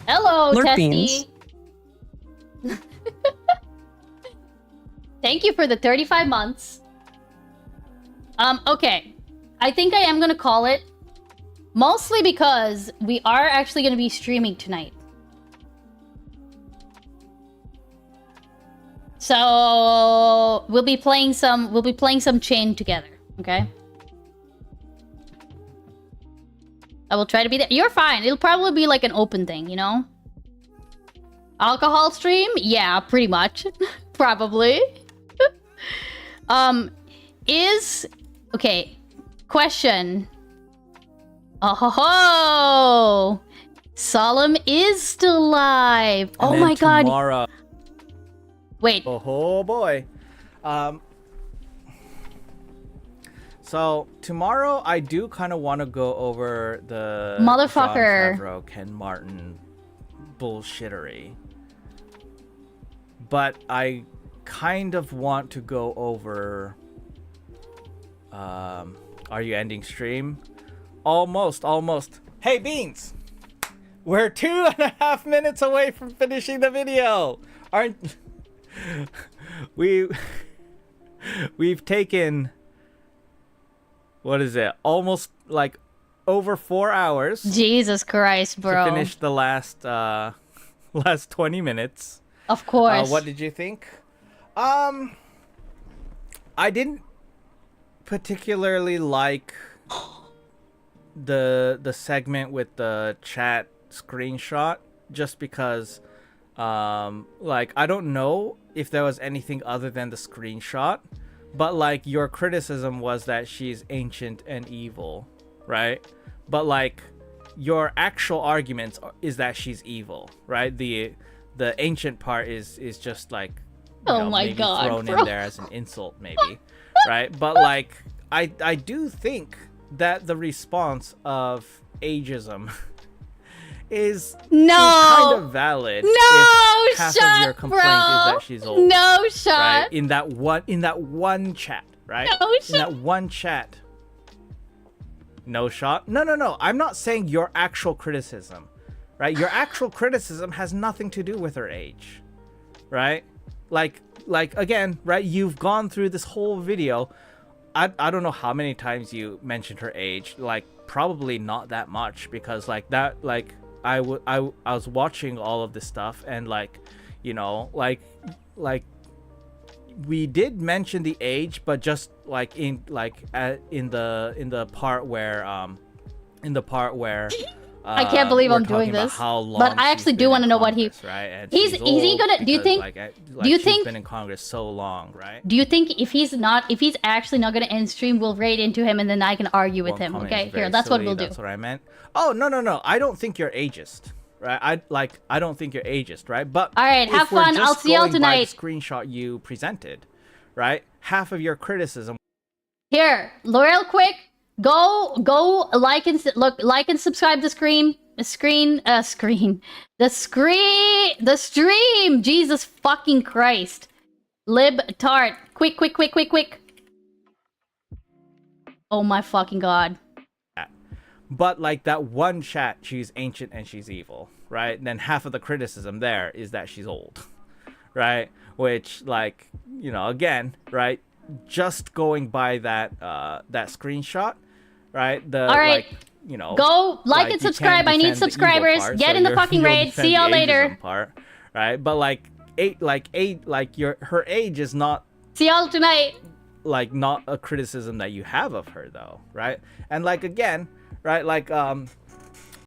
Hello, Testy. Thank you for the 35 months. Okay. I think I am gonna call it. Mostly because we are actually gonna be streaming tonight. So we'll be playing some Chain together, okay? I will try to be there. You're fine. It'll probably be like an open thing, you know? Alcohol stream? Yeah, pretty much. Probably. Okay. Question. Oh ho ho! Solemn is still alive. And oh my god. Tomorrow. Wait. Oh boy. So tomorrow I do kind of want to go over the Motherfucker. Jon Favreau, Ken Martin bullshittery. But I kind of want to go over are you ending stream? Almost. Hey Beans! We're 2.5 minutes away from finishing the video. Aren't we've taken, what is it, almost like over 4 hours. Jesus Christ, bro. To finish the last 20 minutes. Of course. What did you think? I didn't particularly like the segment with the chat screenshot, just because like I don't know if there was anything other than the screenshot, but like your criticism was that she's ancient and evil, right? But like your actual arguments is that she's evil, right? The ancient part is just like, oh my maybe god, thrown bro. in there as an insult, maybe, right? But like I do think that the response of ageism is kind of valid. No if half shot, of your complaint bro. is that she's old. No shot. Right? In that one chat, right? No In shot. that one chat. No shot? No. I'm not saying your actual criticism, right? Your actual criticism has nothing to do with her age, right? Like again, right? You've gone through this whole video. I don't know how many times you mentioned her age. Like probably not that much, because like that, like I was watching all of this stuff, and like, you know, like we did mention the age, but just like in the part where I can't believe I'm doing this. But I actually do want to know what he. Right? And Is he gonna? Do you think? Do you think? She's been in Congress so long, right? Do you think if he's actually not gonna end stream, we'll raid into him and then I can argue with him? Okay, here, that's what we'll do. That's what I meant. Oh no! I don't think you're ageist, right? I don't think you're ageist, right? But all right, have fun. I'll see y'all tonight. The screenshot you presented, right? Half of your criticism. Here, real quick. Go like and subscribe the stream. The stream. Jesus fucking Christ. Lib tart. Quick. Oh my fucking god. But like that one chat, she's ancient and she's evil, right? And then half of the criticism there is that she's old, right? Which, like, you know, again, right? Just going by that that screenshot, right? All right. Like, you know, go like and subscribe. I need subscribers. Get in the fucking raid. See y'all later. Part, right? But her age is not. See y'all tonight. Like, not a criticism that you have of her though, right? And like, again, right? Like